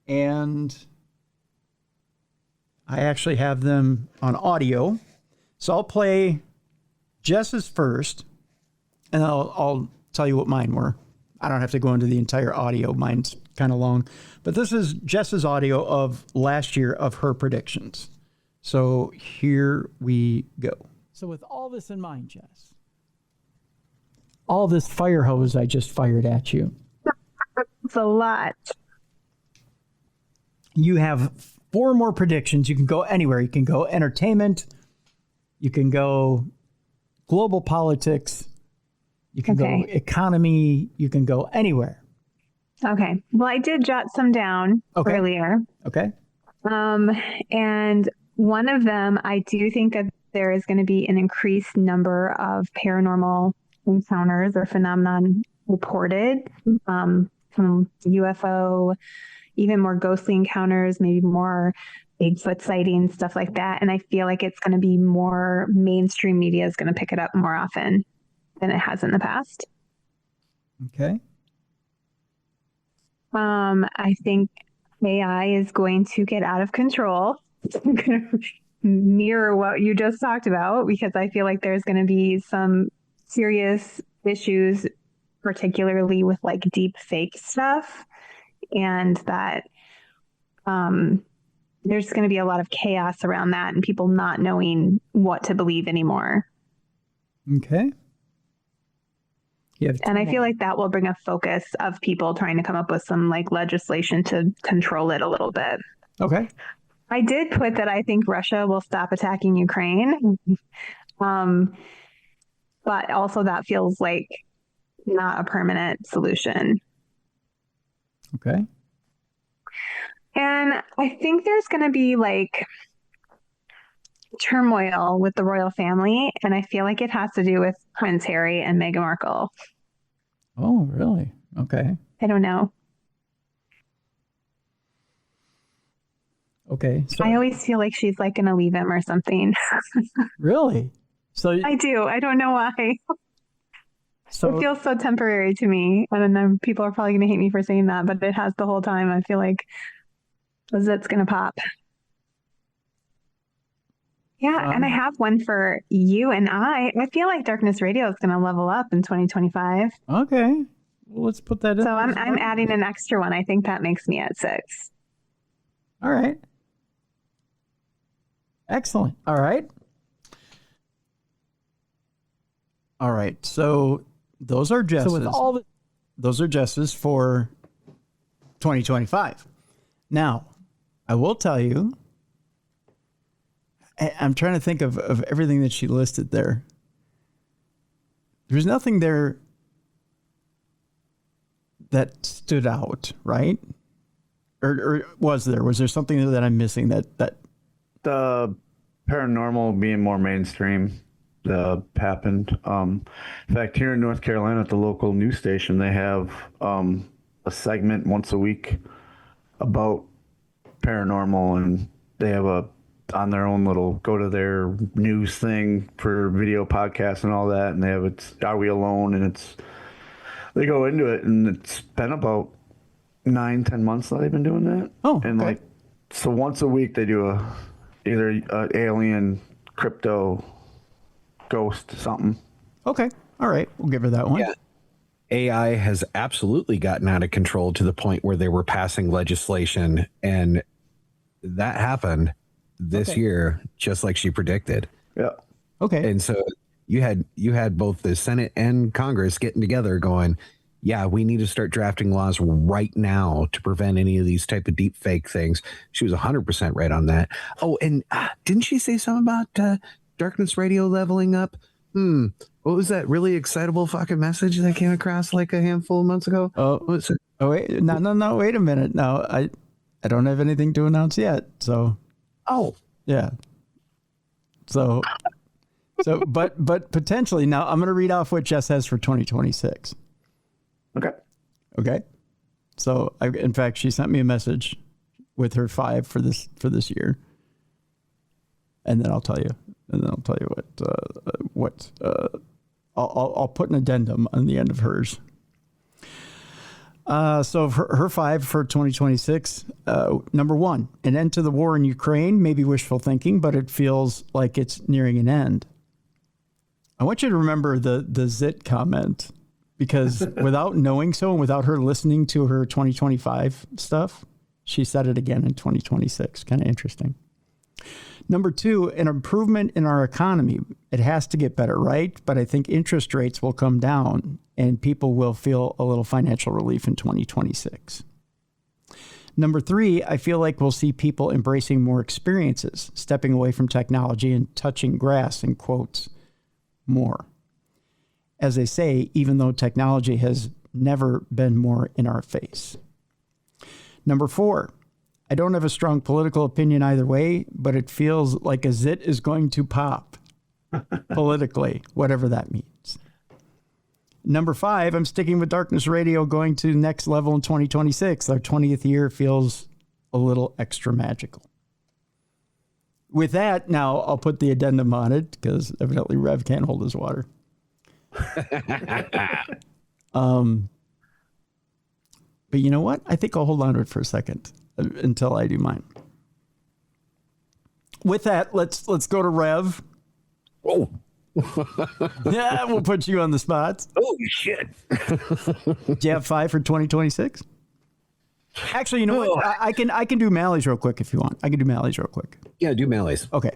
And I actually have them on audio. So I'll play Jess's first, and I'll tell you what mine were. I don't have to go into the entire audio. Mine's kind of long. But this is Jess's audio of last year of her predictions. So here we go. So with all this in mind, Jess, all this fire hose I just fired at you. It's a lot. You have 4 more predictions. You can go anywhere. You can go entertainment. You can go global politics. You can go economy. You can go anywhere. Okay. Well, I did jot some down earlier. Okay. And one of them, I do think that there is going to be an increased number of paranormal encounters or phenomenon reported, from UFO, even more ghostly encounters, maybe more Bigfoot sightings, stuff like that. And I feel like it's going to be more mainstream media is going to pick it up more often than it has in the past. Okay. I think AI is going to get out of control. I'm going to mirror what you just talked about, because I feel like there's going to be some serious issues, particularly with like deep fake stuff, and that there's going to be a lot of chaos around that and people not knowing what to believe anymore. Okay. And I feel like that will bring a focus of people trying to come up with some like legislation to control it a little bit. Okay. I did put that I think Russia will stop attacking Ukraine. But also that feels like not a permanent solution. Okay. And I think there's going to be like turmoil with the royal family. And I feel like it has to do with Prince Harry and Meghan Markle. Oh, really? Okay. I don't know. Okay. So I always feel like she's like going to leave him or something. really? So I do. I don't know why. So it feels so temporary to me. I don't know. People are probably going to hate me for saying that, but it has the whole time. I feel like it's going to pop. Yeah. And I have one for you and I feel like Darkness Radio is going to level up in 2025. Okay. Well, let's put that in. So I'm adding an extra one. I think that makes me at 6. All right. Excellent. All right. All right. So those are Jess's. Those are Jess's for 2025. Now, I will tell you, I'm trying to think of everything that she listed there. There's nothing there that stood out, right? Or was there? Was there something that I'm missing that The paranormal being more mainstream happened. In fact, here in North Carolina at the local news station, they have a segment once a week about paranormal, and they have on their own little go to their news thing for video podcasts and all that, and they have it's Are We Alone, and they go into it, and it's been about 9-10 months that they've been doing that. Oh, and okay. so once a week they do either a alien, crypto, ghost, something. Okay. All right. We'll give her that one. Yeah. AI has absolutely gotten out of control to the point where they were passing legislation, and that happened this year, just like she predicted. Yeah. Okay. And so you had both the Senate and Congress getting together going, yeah, we need to start drafting laws right now to prevent any of these type of deep fake things. She was 100% right on that. Oh, and didn't she say something about Darkness Radio leveling up? What was that really excitable fucking message that came across like a handful of months ago? Oh, wait. No. Wait a minute. No, I don't have anything to announce yet. So. Oh. Yeah. So, but potentially now I'm going to read off what Jess has for 2026. Okay. So in fact, she sent me a message with her 5 for this year. And then I'll tell you what I'll put an addendum on the end of hers. So her 5 for 2026, number 1, an end to the war in Ukraine, maybe wishful thinking, but it feels like it's nearing an end. I want you to remember the zit comment, because without knowing so and without her listening to her 2025 stuff, she said it again in 2026. Kind of interesting. Number 2, an improvement in our economy. It has to get better, right? But I think interest rates will come down and people will feel a little financial relief in 2026. Number 3, I feel like we'll see people embracing more experiences, stepping away from technology and touching grass, in quotes, more. As they say, even though technology has never been more in our face. Number 4, I don't have a strong political opinion either way, but it feels like a zit is going to pop politically, whatever that means. Number 5, I'm sticking with Darkness Radio, going to next level in 2026. Our 20th year feels a little extra magical. With that, now I'll put the addendum on it, because evidently Rev can't hold his water. But you know what? I think I'll hold on to it for a second until I do mine. With that, let's go to Rev. Oh. Yeah, we'll put you on the spot. Oh, shit. Do you have 5 for 2026? Actually, you know what? I can do Mally's real quick if you want. I can do Mally's real quick. Yeah, do Mally's. Okay.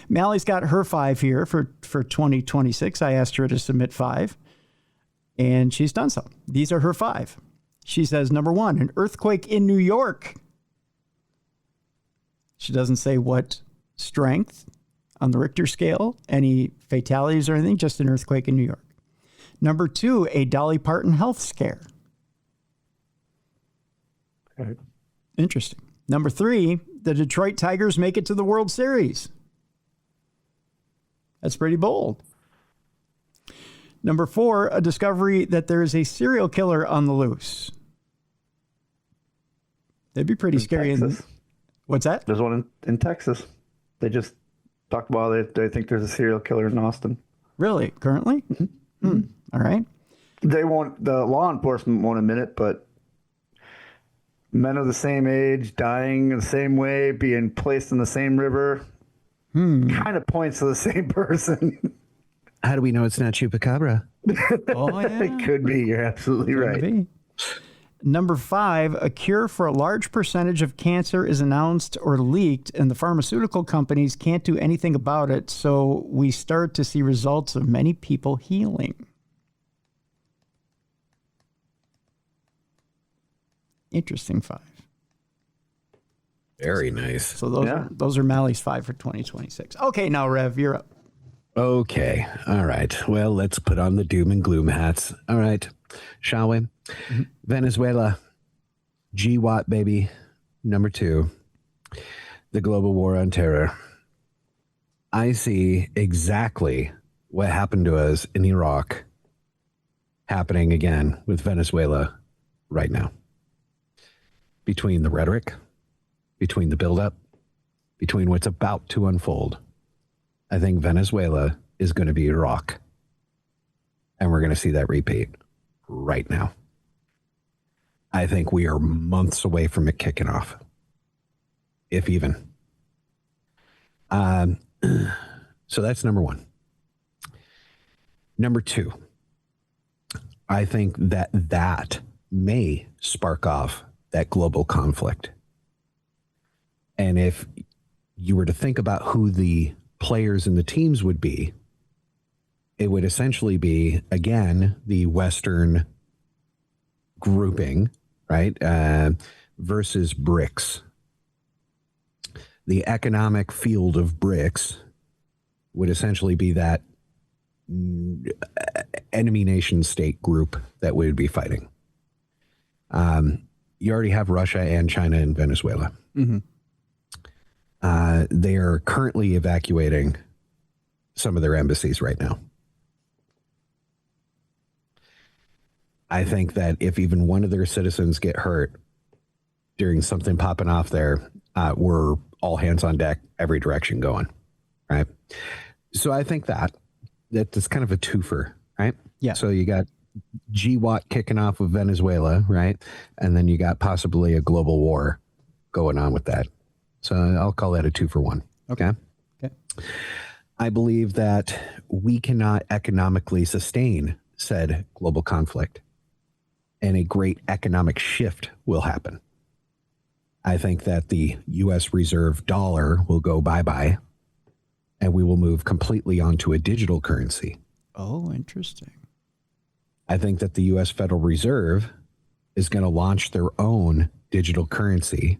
Mally's got her 5 here for 2026. I asked her to submit 5, and she's done so. These are her 5. She says, number 1, an earthquake in New York. She doesn't say what strength on the Richter scale, any fatalities or anything, just an earthquake in New York. Number 2, a Dolly Parton health scare. Okay. Interesting. Number 3, the Detroit Tigers make it to the World Series. That's pretty bold. Number 4, a discovery that there is a serial killer on the loose. That'd be pretty scary. What's that? There's one in Texas. They just talked about it. They think there's a serial killer in Austin. Really? Currently? Mm-hmm. All right. The law enforcement won't admit it, but men of the same age, dying the same way, being placed in the same river, kind of points to the same person. How do we know it's not Chupacabra? Oh, yeah. It could be. You're absolutely right. Be. Number 5, a cure for a large percentage of cancer is announced or leaked, and the pharmaceutical companies can't do anything about it, so we start to see results of many people healing. Interesting 5. Very nice. So those are Mally's 5 for 2026. Okay, now Rev, you're up. Okay. All right. Well, let's put on the doom and gloom hats. All right. Shall we? Mm-hmm. Venezuela. GWAT, baby. Number 2. The global war on terror. I see exactly what happened to us in Iraq happening again with Venezuela right now. Between the rhetoric, between the buildup, between what's about to unfold, I think Venezuela is going to be Iraq. And we're going to see that repeat right now. I think we are months away from it kicking off, if even. So that's number 1. Number 2, I think that may spark off that global conflict. And if you were to think about who the players and the teams would be, it would essentially be, again, the Western grouping, right, versus BRICS. The economic field of BRICS would essentially be that enemy nation state group that we would be fighting. You already have Russia and China and Venezuela. Mm-hmm. They are currently evacuating some of their embassies right now. I think that if even one of their citizens get hurt during something popping off there, we're all hands on deck, every direction going, right? So I think that's kind of a twofer, right? Yeah. So you got GWAT kicking off with Venezuela, right? And then you got possibly a global war going on with that. So I'll call that a 2-for-1. Okay. I believe that we cannot economically sustain said global conflict, and a great economic shift will happen. I think that the U.S. reserve dollar will go bye-bye, and we will move completely onto a digital currency. Oh, interesting. I think that the U.S. Federal Reserve is going to launch their own digital currency,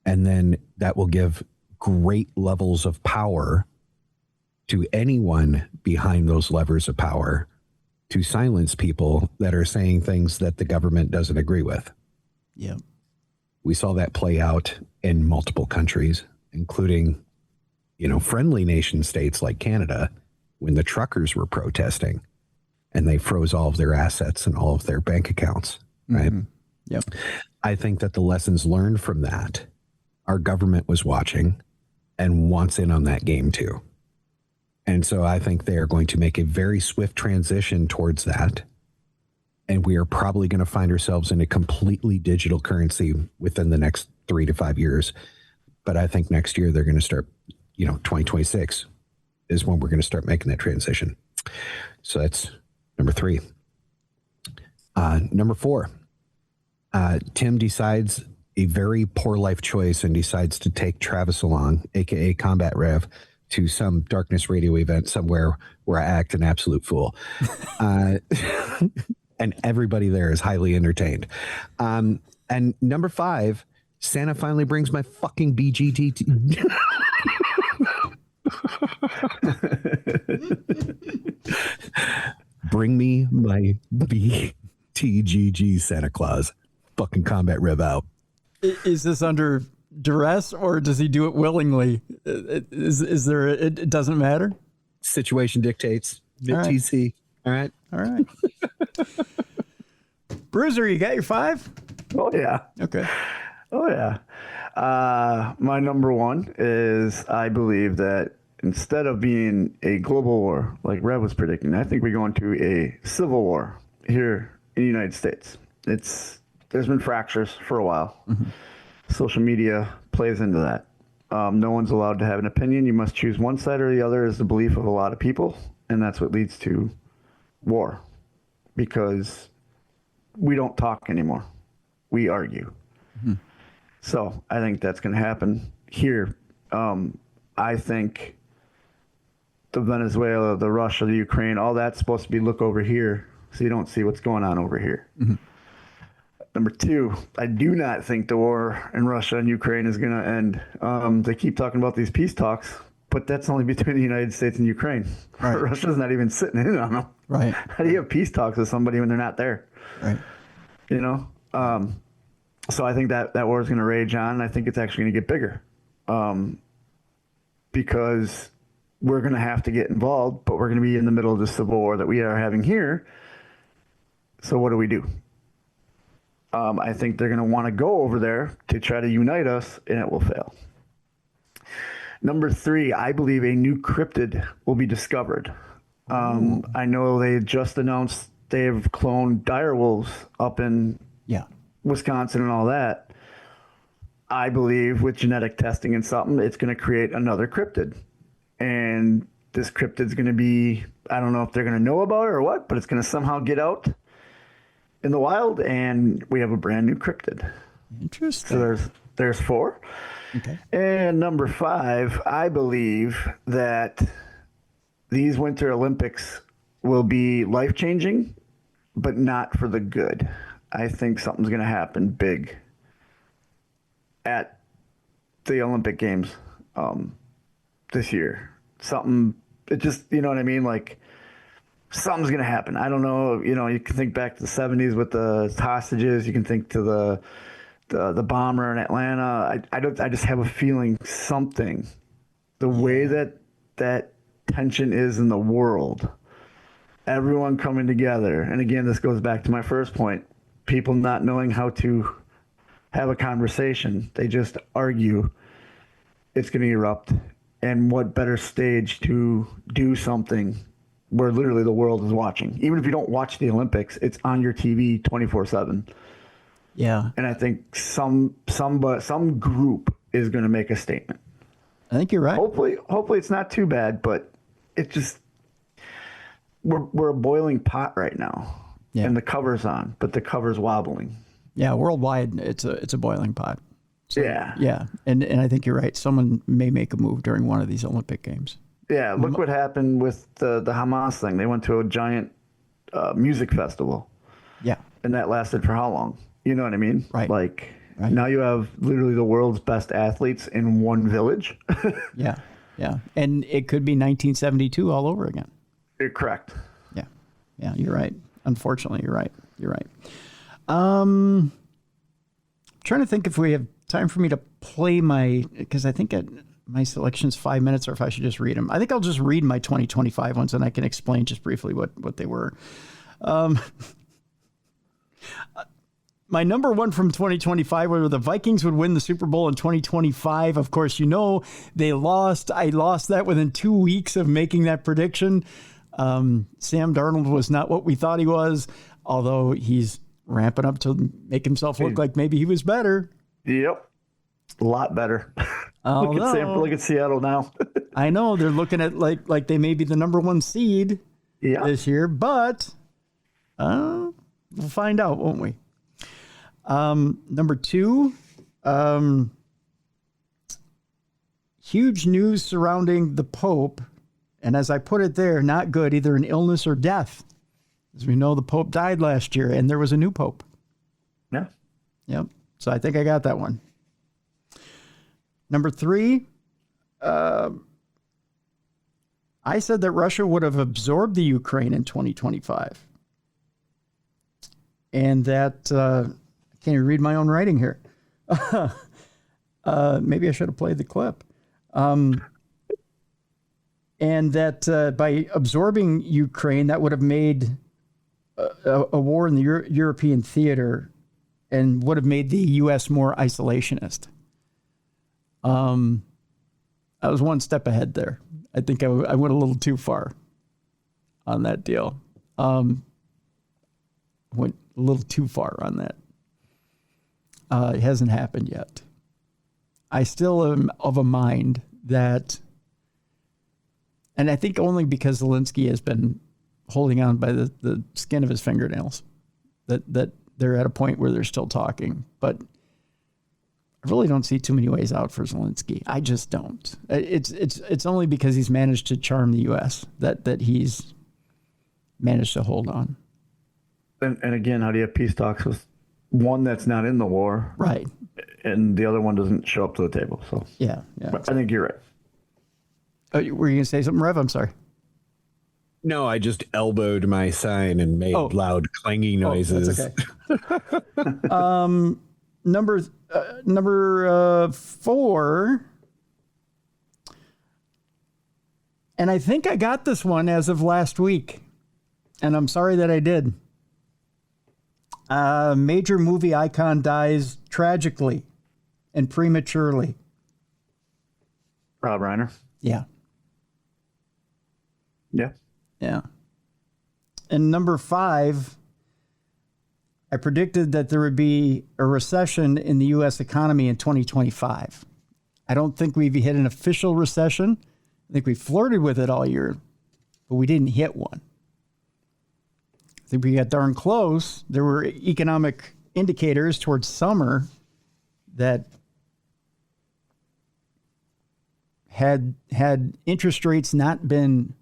and then that will give great levels of power to anyone behind those levers of power to silence people that are saying things that the government doesn't agree with. Yeah. We saw that play out in multiple countries, including, friendly nation states like Canada, when the truckers were protesting and they froze all of their assets and all of their bank accounts, right? Mm-hmm. Yep. I think that the lessons learned from that, our government was watching and wants in on that game too. And so I think they are going to make a very swift transition towards that. And we are probably going to find ourselves in a completely digital currency within the next 3 to 5 years. But I think next year they're going to start, 2026 is when we're going to start making that transition. So that's number 3. Number 4, Tim decides a very poor life choice and decides to take Travis along, aka Combat Rev, to some Darkness Radio event somewhere where I act an absolute fool. And everybody there is highly entertained. And number 5, Santa finally brings my fucking BGT. Bring me my BTGG, Santa Claus. Fucking Combat Rev out. Is this under duress or does he do it willingly? Is there, it doesn't matter? Situation dictates. TC. All right. All right. Bruiser, you got your 5? Oh, yeah. Okay. Oh, yeah. My number 1 is I believe that instead of being a global war, like Rev was predicting, I think we go into a civil war here in the United States. There's been fractures for a while. Mm-hmm. Social media plays into that. No one's allowed to have an opinion. You must choose one side or the other is the belief of a lot of people, and that's what leads to war, because we don't talk anymore. We argue. Mm-hmm. So I think that's going to happen here. I think the Venezuela, the Russia, the Ukraine, all that's supposed to be look over here so you don't see what's going on over here. Mm-hmm. Number two, I do not think the war in Russia and Ukraine is going to end. They keep talking about these peace talks, but that's only between the United States and Ukraine. Right. Russia's not even sitting in on them. Right. How do you have peace talks with somebody when they're not there? Right. You know? So I think that war is going to rage on. And I think it's actually going to get bigger because we're going to have to get involved, but we're going to be in the middle of the civil war that we are having here. So what do we do? I think they're going to want to go over there to try to unite us, and it will fail. Number three, I believe a new cryptid will be discovered. I know they just announced they have cloned direwolves up in Wisconsin and all that. I believe with genetic testing and something, it's going to create another cryptid. And this cryptid's going to be, I don't know if they're going to know about it or what, but it's going to somehow get out in the wild, and we have a brand new cryptid. Interesting. So there's four. Okay. And number five, I believe that these Winter Olympics will be life-changing, but not for the good. I think something's going to happen big at the Olympic Games this year. Something, it just, you know what I mean? Like, something's going to happen. I don't know. You know, you can think back to the 70s with the hostages. You can think to the bomber in Atlanta. I just have a feeling something, the way that tension is in the world, everyone coming together. And again, this goes back to my first point, people not knowing how to have a conversation. They just argue. It's going to erupt. And what better stage to do something where literally the world is watching. Even if you don't watch the Olympics, it's on your TV 24/7. Yeah. And I think some group is going to make a statement. I think you're right. Hopefully it's not too bad, but it just we're a boiling pot right now. Yeah. And the cover's on, but the cover's wobbling. Yeah, worldwide it's a boiling pot. So, yeah. Yeah. And I think you're right. Someone may make a move during one of these Olympic Games. Yeah, look what happened with the Hamas thing. They went to a giant music festival. Yeah. And that lasted for how long? You know what I mean? Right. Like, right. Now you have literally the world's best athletes in one village. Yeah. Yeah. And it could be 1972 all over again. You're correct. Yeah. Yeah, you're right. Unfortunately, you're right. You're right. Trying to think if we have time for me to play because I think my selection's 5 minutes, or if I should just read them. I think I'll just read my 2025 ones, and I can explain just briefly what they were. My number one from 2025 were the Vikings would win the Super Bowl in 2025. Of course, you know, they lost. I lost that within 2 weeks of making that prediction. Sam Darnold was not what we thought he was, although he's ramping up to make himself look like maybe he was better. Yep. A lot better. Look at Seattle now. I know they're looking at like they may be the number one seed this year, but we'll find out, won't we? Number two, huge news surrounding the Pope. And as I put it there, not good, either an illness or death. As we know, the Pope died last year and there was a new Pope. Yeah. Yep. So I think I got that one. Number three, I said that Russia would have absorbed the Ukraine in 2025. And that, I can't even read my own writing here. Maybe I should have played the clip. And that by absorbing Ukraine, that would have made a war in the European theater and would have made the U.S. more isolationist. I was one step ahead there. I think I went a little too far on that deal. Went a little too far on that. It hasn't happened yet. I still am of a mind that, and I think only because Zelensky has been holding on by the skin of his fingernails, that they're at a point where they're still talking. But I really don't see too many ways out for Zelensky. I just don't. It's only because he's managed to charm the U.S. that he's managed to hold on. And again, how do you have peace talks with one that's not in the war, Right. and the other one doesn't show up to the table. So Yeah. but I think you're right. Oh, were you going to say something, Rev? I'm sorry. No, I just elbowed my sign and made loud clanging noises. That's okay. Number 4. And I think I got this one as of last week, and I'm sorry that I did. Major movie icon dies tragically and prematurely. Rob Reiner. Yeah. Yeah. Yeah. And number 5, I predicted that there would be a recession in the U.S. economy in 2025. I don't think we've hit an official recession. I think we flirted with it all year, but we didn't hit one. I think we got darn close. There were economic indicators towards summer that had interest rates not been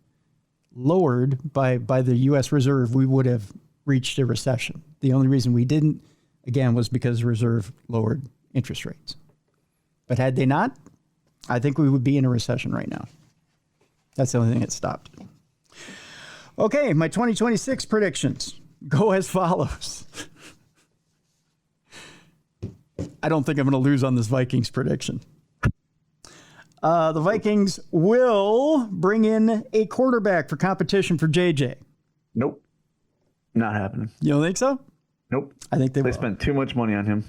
lowered by the U.S. Reserve, we would have reached a recession. The only reason we didn't, again, was because the Reserve lowered interest rates. But had they not, I think we would be in a recession right now. That's the only thing that stopped. Okay, my 2026 predictions go as follows. I don't think I'm going to lose on this Vikings prediction. The Vikings will bring in a quarterback for competition for JJ. Nope. Not happening. You don't think so? Nope. I think they will. spent too much money on him.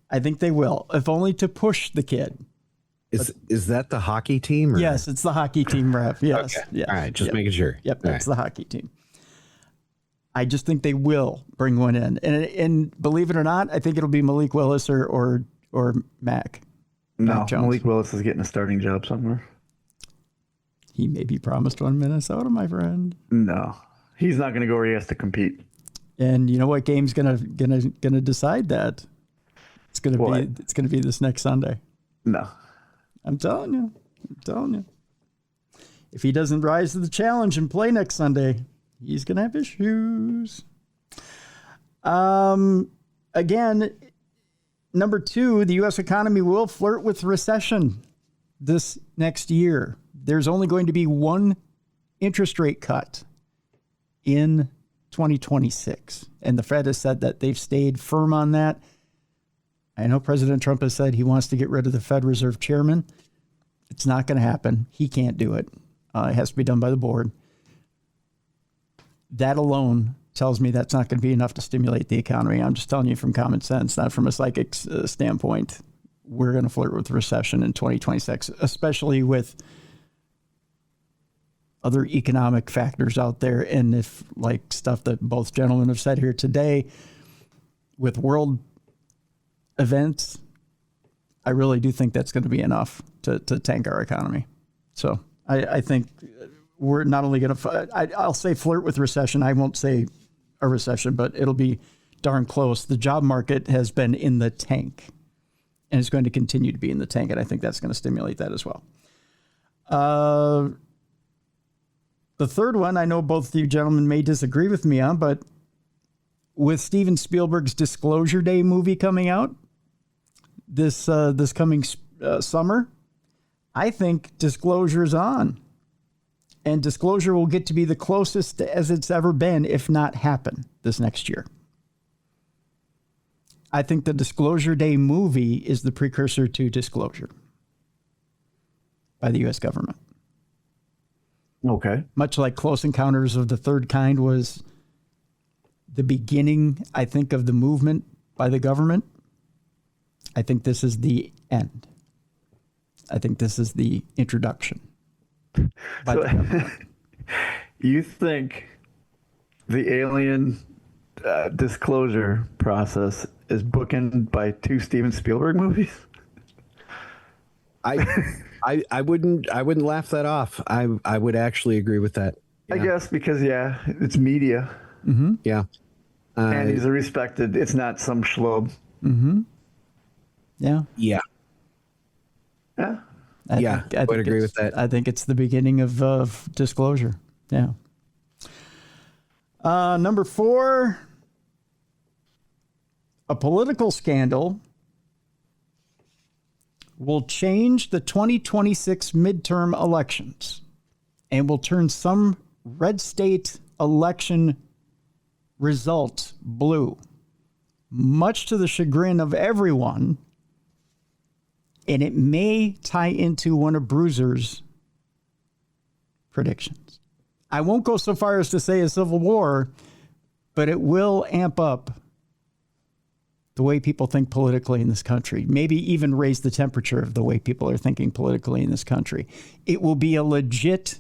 I think they will, if only to push the kid. Is that the hockey team? Or? Yes, it's the hockey team, Rev. Yes. Okay. Yes. All right, just making sure. Yep, All that's the hockey team. I just think they will bring one in. And believe it or not, I think it'll be Malik Willis or Mac. No, Jones. Malik Willis is getting a starting job somewhere. He may be promised one in Minnesota, my friend. No, he's not going to go where he has to compete. And you know what game's gonna decide that? It's gonna be this next Sunday. No. I'm telling you. If he doesn't rise to the challenge and play next Sunday, he's going to have issues. Again, number 2, the U.S. economy will flirt with recession this next year. There's only going to be one interest rate cut in 2026. And the Fed has said that they've stayed firm on that. I know President Trump has said he wants to get rid of the Fed Reserve chairman. It's not going to happen. He can't do it. It has to be done by the board. That alone tells me that's not going to be enough to stimulate the economy. I'm just telling you from common sense, not from a psychic standpoint. We're going to flirt with recession in 2026, especially with other economic factors out there. And if, like stuff that both gentlemen have said here today, with world events, I really do think that's going to be enough to tank our economy. So I think we're not only going to, I'll say flirt with recession. I won't say a recession, but it'll be darn close. The job market has been in the tank and it's going to continue to be in the tank. And I think that's going to stimulate that as well. The third one, I know both of you gentlemen may disagree with me on, but with Steven Spielberg's Disclosure Day movie coming out this coming summer, I think Disclosure is on. And Disclosure will get to be the closest as it's ever been, if not happen, this next year. I think the Disclosure Day movie is the precursor to Disclosure by the U.S. government. Okay. Much like Close Encounters of the Third Kind was the beginning, I think, of the movement by the government. I think this is the end. I think this is the introduction. By the government. You think the alien disclosure process is bookended by 2 Steven Spielberg movies? I wouldn't laugh that off. I would actually agree with that. Yeah. I guess because it's media. Mm-hmm. Yeah. And he's a respected, it's not some schlub. Mm-hmm. Yeah. Yeah. Yeah. I would agree with that. I think it's the beginning of Disclosure. Yeah. Number 4, a political scandal will change the 2026 midterm elections and will turn some red state election results blue, much to the chagrin of everyone. And it may tie into one of Bruiser's predictions. I won't go so far as to say a civil war, but it will amp up the way people think politically in this country, maybe even raise the temperature of the way people are thinking politically in this country. It will be a legit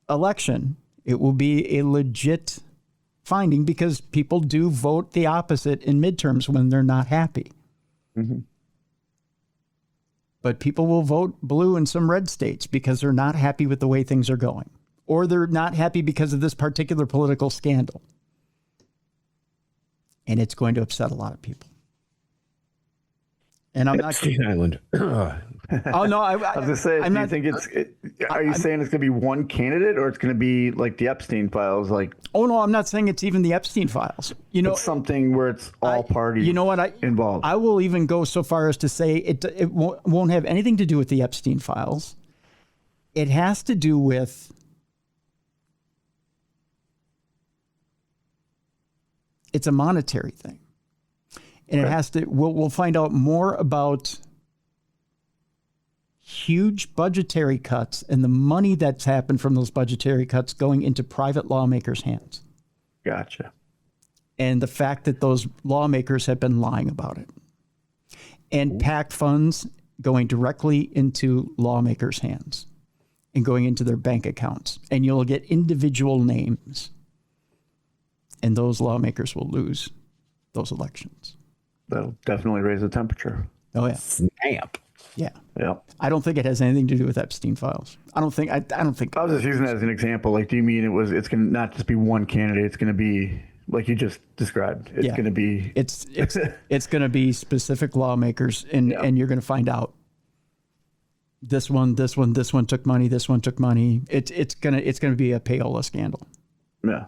election. It will be a legit finding because people do vote the opposite in midterms when they're not happy. Mm-hmm. But people will vote blue in some red states because they're not happy with the way things are going, or they're not happy because of this particular political scandal. And it's going to upset a lot of people. And I'm Epstein Island. Oh no! I was gonna say, do you think are you saying it's gonna be one candidate, or it's gonna be like the Epstein files? Like, oh no, I'm not saying it's even the Epstein files. You know, it's something where it's all parties. You know what? Involved. I will even go so far as to say it won't have anything to do with the Epstein files. It has to do with it's a monetary thing, and it has to. We'll find out more about huge budgetary cuts and the money that's happened from those budgetary cuts going into private lawmakers' hands. Gotcha. And the fact that those lawmakers have been lying about it. And PAC funds going directly into lawmakers' hands and going into their bank accounts. And you'll get individual names. And those lawmakers will lose those elections. That'll definitely raise the temperature. Oh, yeah. Snap. Yeah. Yeah. I don't think it has anything to do with Epstein files. I don't think. I was just using that as an example. Like, do you mean it's going to not just be one candidate? It's going to be like you just described. It's going to be. It's going to be specific lawmakers, and you're going to find out. This one took money. This one took money. It's gonna be a payola scandal. Yeah.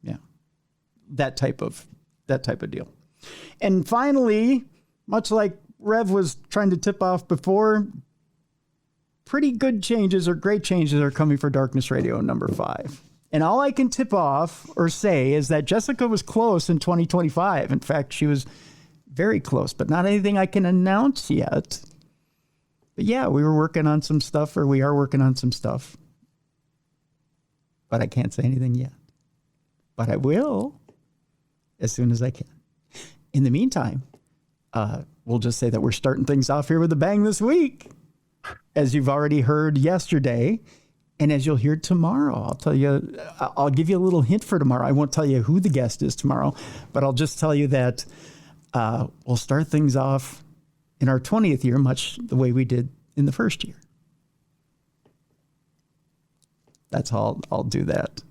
Yeah. That type of deal. And finally, much like Rev was trying to tip off before, pretty good changes or great changes are coming for Darkness Radio number 5. And all I can tip off or say is that Jessica was close in 2025. In fact, she was very close, but not anything I can announce yet. But yeah, we are working on some stuff. But I can't say anything yet. But I will as soon as I can. In the meantime, we'll just say that we're starting things off here with a bang this week, as you've already heard yesterday, and as you'll hear tomorrow. I'll give you a little hint for tomorrow. I won't tell you who the guest is tomorrow, but I'll just tell you that we'll start things off in our 20th year, much the way we did in the first year. That's how I'll do that.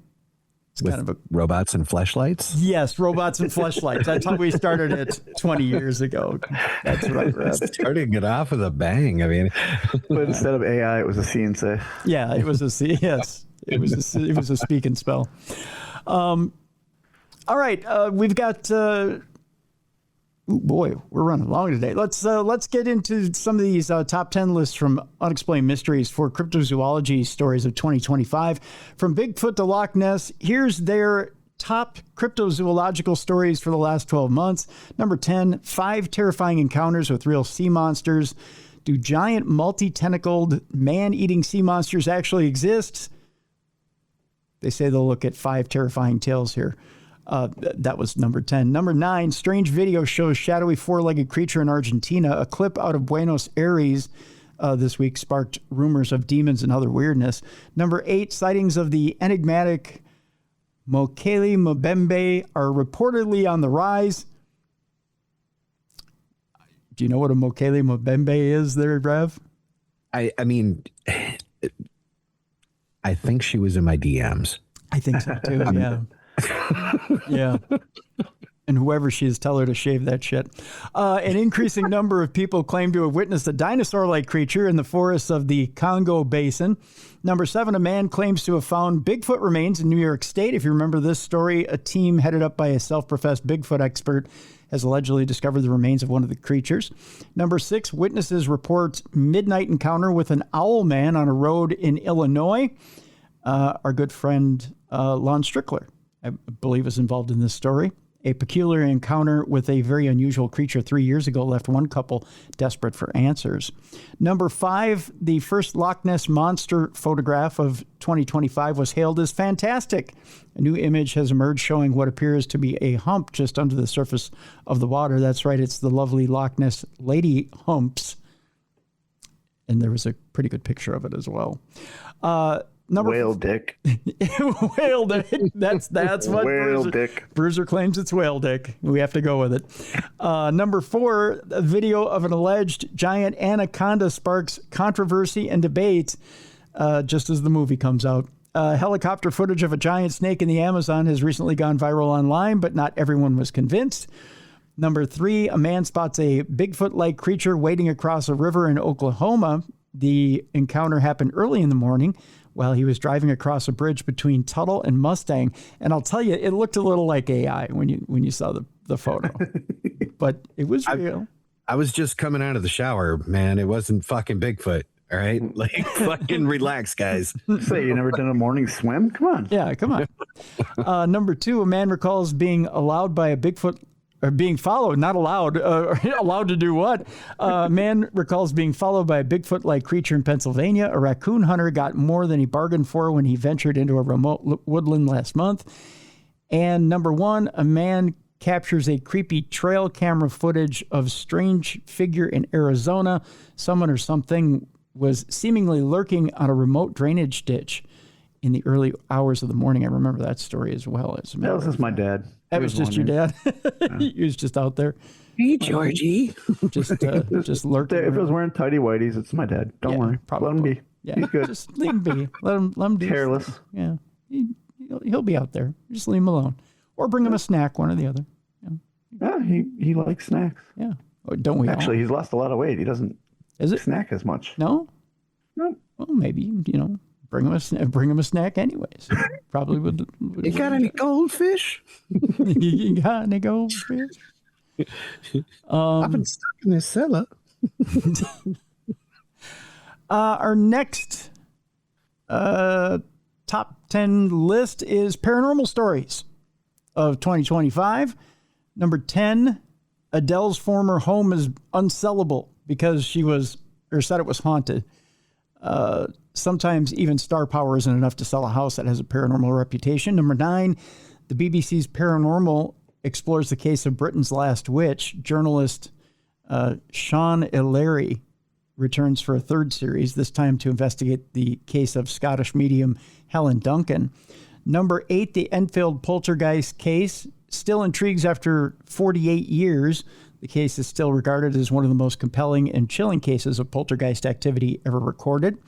It's With kind of a robots and fleshlights? Yes, robots and fleshlights. That's how we started it 20 years ago. That's right, Rev. Starting it off with a bang. I mean, But instead of AI, it was a CNC. Yeah, it was a C. Yes, it was a speak and spell. All right, we've got. Boy, we're running long today. Let's get into some of these top 10 lists from Unexplained Mysteries for Cryptozoology Stories of 2025. From Bigfoot to Loch Ness, here's their top cryptozoological stories for the last 12 months. Number 10, 5 terrifying encounters with real sea monsters. Do giant multi-tentacled man-eating sea monsters actually exist? They say they'll look at 5 terrifying tales here. That was number 10. Number 9, strange video shows shadowy 4-legged creature in Argentina. A clip out of Buenos Aires this week sparked rumors of demons and other weirdness. Number 8, sightings of the enigmatic Mokele Mbembe are reportedly on the rise. Do you know what a Mokele Mbembe is there, Rev? I mean, I think she was in my DMs. I think so too, yeah. Yeah. And whoever she is, tell her to shave that shit. An increasing number of people claim to have witnessed a dinosaur-like creature in the forests of the Congo Basin. Number 7, a man claims to have found Bigfoot remains in New York State. If you remember this story, a team headed up by a self-professed Bigfoot expert has allegedly discovered the remains of one of the creatures. Number 6, witnesses report midnight encounter with an owl man on a road in Illinois. Our good friend Lon Strickler, I believe, is involved in this story. A peculiar encounter with a very unusual creature 3 years ago left one couple desperate for answers. Number 5, the first Loch Ness Monster photograph of 2025 was hailed as fantastic. A new image has emerged showing what appears to be a hump just under the surface of the water. That's right, it's the lovely Loch Ness lady humps. And there was a pretty good picture of it as well. Whale dick. Whale dick. That's what whale Bruiser, dick. Bruiser claims it's whale dick. We have to go with it. Number 4, a video of an alleged giant anaconda sparks controversy and debate just as the movie comes out. Helicopter footage of a giant snake in the Amazon has recently gone viral online, but not everyone was convinced. Number 3, a man spots a Bigfoot-like creature wading across a river in Oklahoma. The encounter happened early in the morning while he was driving across a bridge between Tuttle and Mustang. And I'll tell you, it looked a little like AI when you saw the photo, but it was real. I was just coming out of the shower, man. It wasn't fucking Bigfoot. All right. Like, fucking relax, guys. Say you never done a morning swim? Come on. Yeah, come on. Number 2, a man recalls being allowed by a Bigfoot, or being followed, not allowed, allowed to do what? A man recalls being followed by a Bigfoot-like creature in Pennsylvania. A raccoon hunter got more than he bargained for when he ventured into a remote woodland last month. And number 1, a man captures a creepy trail camera footage of strange figure in Arizona. Someone or something was seemingly lurking on a remote drainage ditch in the early hours of the morning. I remember that story as well. That was just my dad. That was just your dad. He was just out there. Hey, Georgie. Just lurking. If I was wearing tidy whities, it's my dad. Don't worry. Probably. Let him be. Yeah, He's good. just leave him be. Let him do. Careless. Yeah, he'll be out there. Just leave him alone, or bring him a snack, one or the other. Yeah, he likes snacks. Yeah, or don't we? Actually, he's lost a lot of weight. He doesn't snack as much. No. No. Well, maybe bring him a snack anyways. Probably would. You got any goldfish? You got any goldfish? I've been stuck in this cellar. Our next top 10 list is paranormal stories of 2025. Number 10, Adele's former home is unsellable because she said it was haunted. Sometimes even star power isn't enough to sell a house that has a paranormal reputation. Number 9, the BBC's Paranormal explores the case of Britain's last witch. Journalist Sean Ellery returns for a third series, this time to investigate the case of Scottish medium Helen Duncan. Number 8, the Enfield poltergeist case still intrigues after 48 years. The case is still regarded as one of the most compelling and chilling cases of poltergeist activity ever recorded.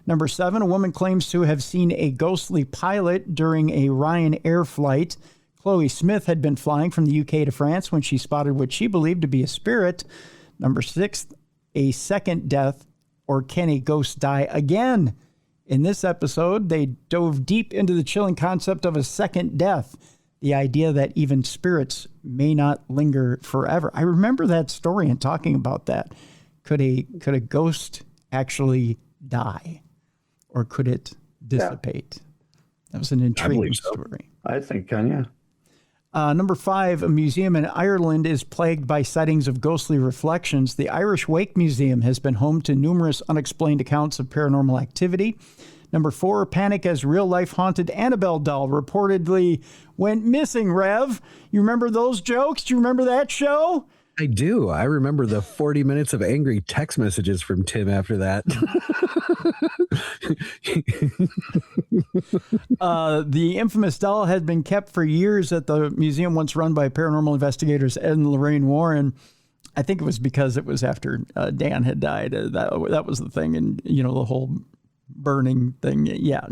Number 7, a woman claims to have seen a ghostly pilot during a Ryanair flight. Chloe Smith had been flying from the UK to France when she spotted what she believed to be a spirit. Number 6, a second death, or can a ghost die again? In this episode, they dove deep into the chilling concept of a second death, the idea that even spirits may not linger forever. I remember that story and talking about that. Could a ghost actually die, or could it dissipate? Yeah. That was an intriguing story. I think yeah. Number 5, a museum in Ireland is plagued by sightings of ghostly reflections. The Irish Wake Museum has been home to numerous unexplained accounts of paranormal activity. Number 4, panic as real-life haunted Annabelle doll reportedly went missing, Rev. You remember those jokes? Do you remember that show? I do. I remember the 40 minutes of angry text messages from Tim after that. The infamous doll had been kept for years at the museum once run by paranormal investigators Ed and Lorraine Warren. I think it was because it was after Dan had died. That was the thing. And, the whole burning thing. Yeah.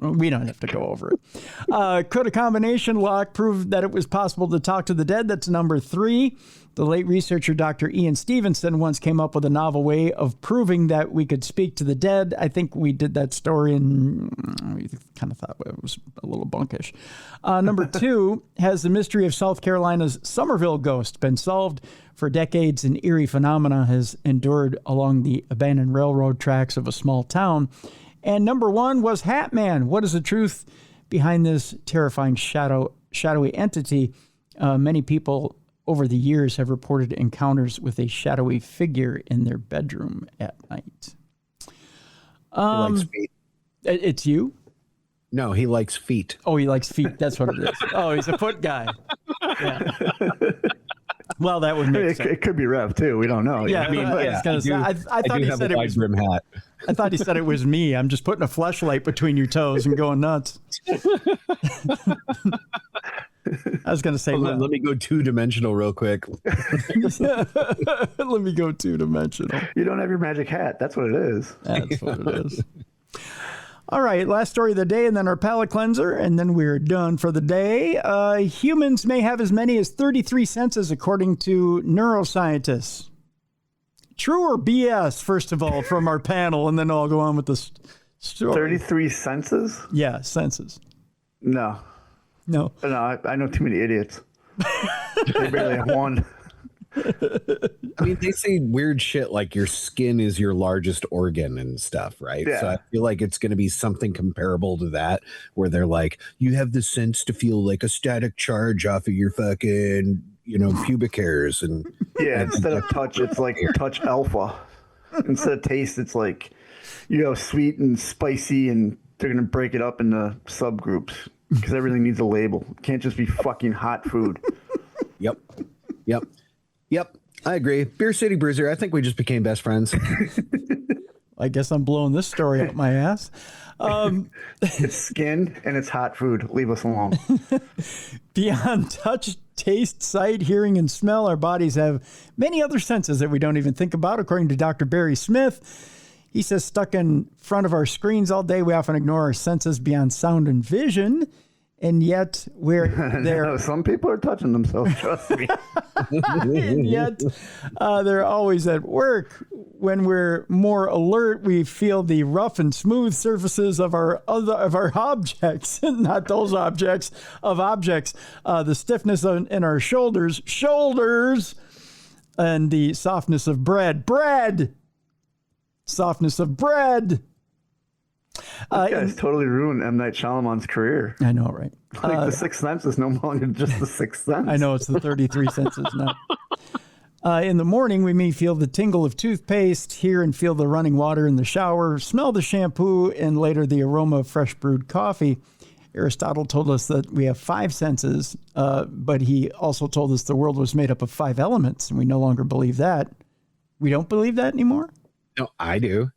We don't have to go over it. Could a combination lock prove that it was possible to talk to the dead? That's number 3. The late researcher Dr. Ian Stevenson once came up with a novel way of proving that we could speak to the dead. I think we did that story and we kind of thought it was a little bunkish. Number 2, has the mystery of South Carolina's Somerville ghost been solved? For decades, an eerie phenomena has endured along the abandoned railroad tracks of a small town. And number 1 was Hat Man. What is the truth behind this terrifying shadowy entity? Many people over the years have reported encounters with a shadowy figure in their bedroom at night. He likes feet. It's you? No, he likes feet. Oh, he likes feet. That's what it is. Oh, he's a foot guy. Yeah. Well, that would make sense. It could be Rev too. We don't know. Yeah, I thought he said it was brim hat. I thought he said it was me. I'm just putting a fleshlight between your toes and going nuts. I was going to say, let me go 2-dimensional real quick. Let me go 2-dimensional. You don't have your magic hat. That's what it is. That's what it is. All right, last story of the day, and then our palate cleanser, and then we're done for the day. Humans may have as many as 33 senses, according to neuroscientists. True or BS, first of all, from our panel, and then I'll go on with the story. 33 senses? Yeah, senses. No. I know too many idiots. They barely have one. I mean, they say weird shit like your skin is your largest organ and stuff, right? Yeah. So I feel like it's going to be something comparable to that, where they're like, you have the sense to feel like a static charge off of your fucking, pubic hairs. And instead of touch, it's like touch alpha. Instead of taste, it's like, sweet and spicy, and they're going to break it up into subgroups because everything needs a label. It can't just be fucking hot food. Yep, I agree. Beer City Bruiser, I think we just became best friends. I guess I'm blowing this story up my ass. It's skin and it's hot food. Leave us alone. Beyond touch, taste, sight, hearing, and smell, our bodies have many other senses that we don't even think about, according to Dr. Barry Smith. He says, stuck in front of our screens all day, we often ignore our senses beyond sound and vision. And yet we're there. Some people are touching themselves, trust me. And yet they're always at work. When we're more alert, we feel the rough and smooth surfaces of our objects, not those objects, of objects. The stiffness in our shoulders, and the softness of bread. Softness of bread. This guy's totally ruined M. Night Shyamalan's career. I know, right? The Sixth Sense is no longer just the Sixth Sense. I know, it's the 33 senses now. In the morning, we may feel the tingle of toothpaste, hear and feel the running water in the shower, smell the shampoo, and later the aroma of fresh brewed coffee. Aristotle told us that we have 5 senses, but he also told us the world was made up of 5 elements, and we no longer believe that. We don't believe that anymore? No, I do.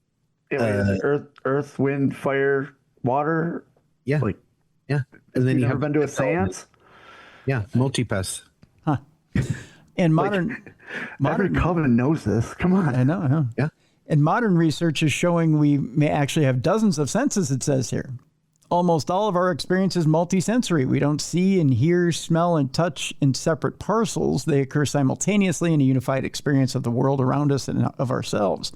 Yeah, earth, wind, fire, water. Yeah. Yeah. And then you ever been to a seance? Yeah. Multipass. Huh. And modern every coven knows this. Come on. I know. Yeah. And modern research is showing we may actually have dozens of senses, it says here. Almost all of our experience is multisensory. We don't see and hear, smell, and touch in separate parcels. They occur simultaneously in a unified experience of the world around us and of ourselves.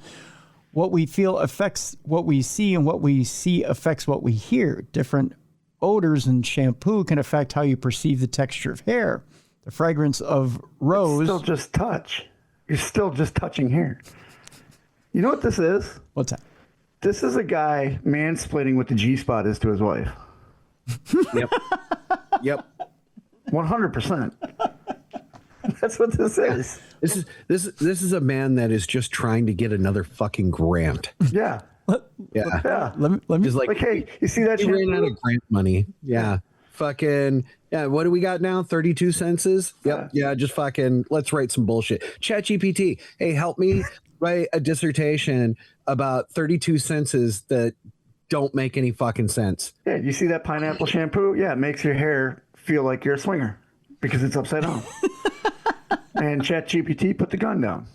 What we feel affects what we see, and what we see affects what we hear. Different odors and shampoo can affect how you perceive the texture of hair. The fragrance of rose... It's still just touch. You're still just touching hair. You know what this is? What's that? This is a guy mansplaining what the G-spot is to his wife. Yep. 100%. That's what this is. This is a man that is just trying to get another fucking grant. Yeah. Yeah. Let me Just like, hey, you see that? He ran out of grant money. Yeah. Fucking, yeah. What do we got now? 32 senses? Yep. Yeah. Just fucking, let's write some bullshit. ChatGPT. Hey, help me write a dissertation about 32 senses that don't make any fucking sense. Yeah. You see that pineapple shampoo? Yeah. It makes your hair feel like you're a swinger because it's upside down. And ChatGPT put the gun down.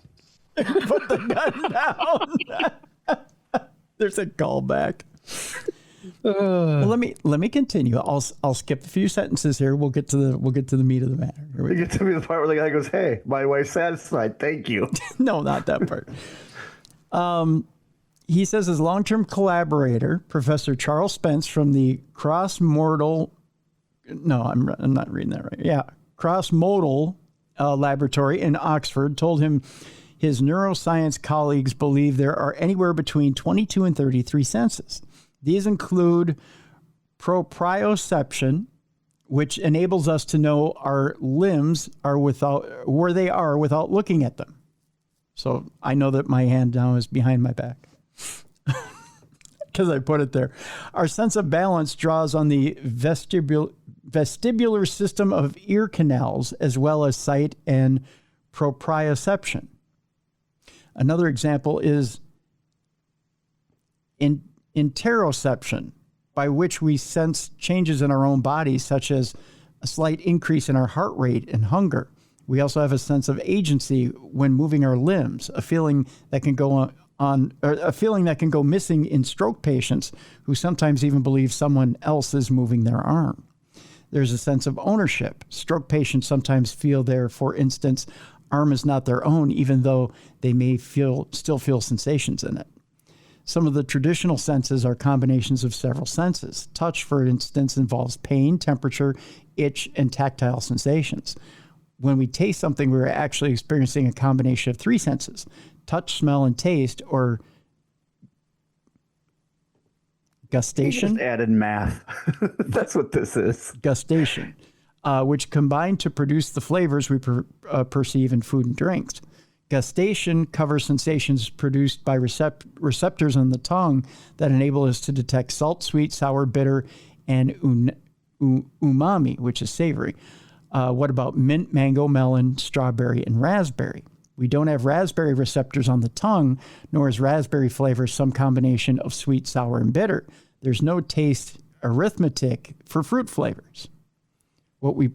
Put the gun down. There's a callback. Well, let me continue. I'll skip a few sentences here. We'll get to the meat of the matter. Here we We go. get to be the part where the guy goes, "Hey, my wife's satisfied. Thank you." No, not that part. He says his long-term collaborator, Professor Charles Spence from the cross-modal laboratory in Oxford, told him his neuroscience colleagues believe there are anywhere between 22 and 33 senses. These include proprioception, which enables us to know our limbs are where they are without looking at them. So I know that my hand now is behind my back because I put it there. Our sense of balance draws on the vestibular system of ear canals, as well as sight and proprioception. Another example is interoception, by which we sense changes in our own bodies, such as a slight increase in our heart rate and hunger. We also have a sense of agency when moving our limbs, a feeling that can go missing in stroke patients who sometimes even believe someone else is moving their arm. There's a sense of ownership. Stroke patients sometimes feel their, for instance, arm is not their own, even though they may still feel sensations in it. Some of the traditional senses are combinations of several senses. Touch, for instance, involves pain, temperature, itch, and tactile sensations. When we taste something, we're actually experiencing a combination of three senses: touch, smell, and taste, or gustation. Just added math. That's what this is. Gustation, which combine to produce the flavors we perceive in food and drinks. Gustation covers sensations produced by receptors on the tongue that enable us to detect salt, sweet, sour, bitter, and umami, which is savory. What about mint, mango, melon, strawberry, and raspberry? We don't have raspberry receptors on the tongue, nor is raspberry flavor some combination of sweet, sour, and bitter. There's no taste arithmetic for fruit flavors. What we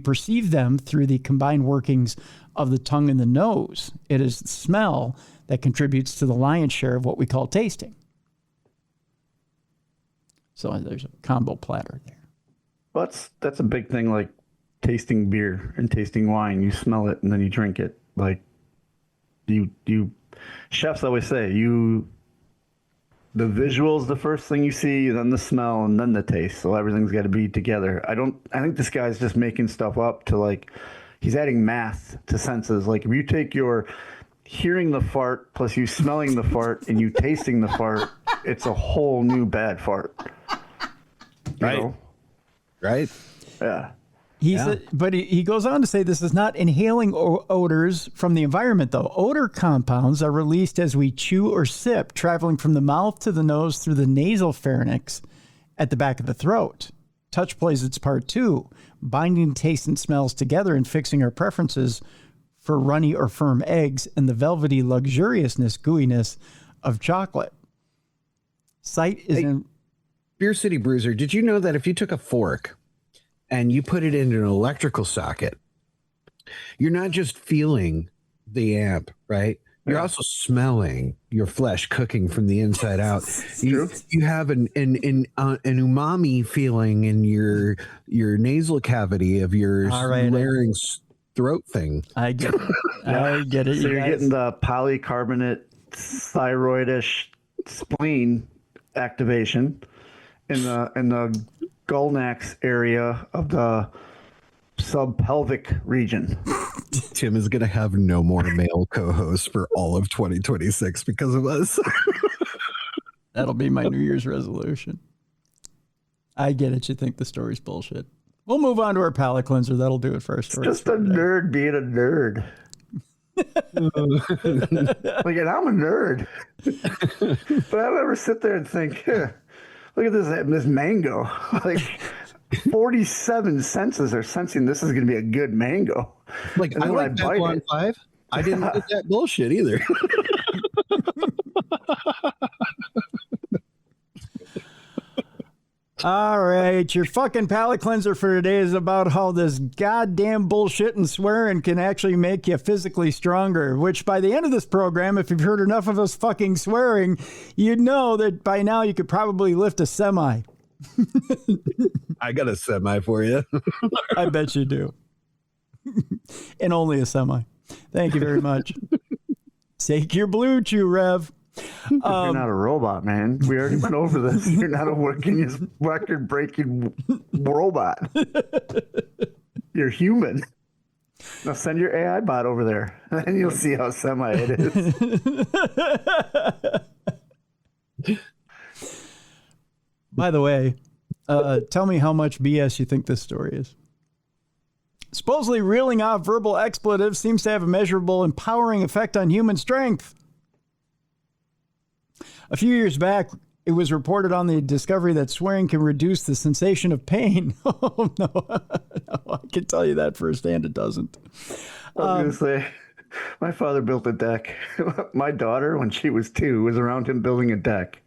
perceive them through the combined workings of the tongue and the nose. It is the smell that contributes to the lion's share of what we call tasting. So there's a combo platter there. Well, that's a big thing, like tasting beer and tasting wine. You smell it and then you drink it. Like you chefs always say, the visual's the first thing you see, then the smell, and then the taste. So everything's got to be together. I think this guy's just making stuff up to, like, he's adding math to senses. Like, if you take your hearing the fart plus you smelling the fart and you tasting the fart, it's a whole new bad fart. Right. You know? Right. Yeah. But he goes on to say this is not inhaling odors from the environment, though. Odor compounds are released as we chew or sip, traveling from the mouth to the nose through the nasal pharynx at the back of the throat. Touch plays its part, too, binding taste and smells together and fixing our preferences for runny or firm eggs and the velvety luxuriousness, gooiness of chocolate. Sight is in... Beer City Bruiser, did you know that if you took a fork and you put it into an electrical socket, you're not just feeling the amp, right? You're also smelling your flesh cooking from the inside out. You have an umami feeling in your nasal cavity of your larynx throat thing. I get it. I get it. So you're getting the polycarbonate thyroidish spleen activation in the Gulnax area of the subpelvic region. Tim is going to have no more male co-hosts for all of 2026 because of us. That'll be my New Year's resolution. I get it. You think the story's bullshit. We'll move on to our palate cleanser. That'll do it for our story. Just a nerd being a nerd. Like, and I'm a nerd. But I never sit there and think, look at this mango. Like, 47 senses are sensing this is going to be a good mango. Like, I like Babylon 5. I didn't like that bullshit either. All right, your fucking palate cleanser for today is about how this goddamn bullshit and swearing can actually make you physically stronger, which by the end of this program, if you've heard enough of us fucking swearing, you'd know that by now you could probably lift a semi. I got a semi for you. I bet you do. And only a semi. Thank you very much. Take your blue chew, Rev. You're not a robot, man. We already went over this. You're not a record-breaking robot. You're human. Now send your AI bot over there, and you'll see how semi it is. By the way, tell me how much BS you think this story is. Supposedly reeling off verbal expletives seems to have a measurable, empowering effect on human strength. A few years back, it was reported on the discovery that swearing can reduce the sensation of pain. Oh, no. No, I can tell you that firsthand, it doesn't. I was going to say, my father built a deck. My daughter, when she was 2, was around him building a deck.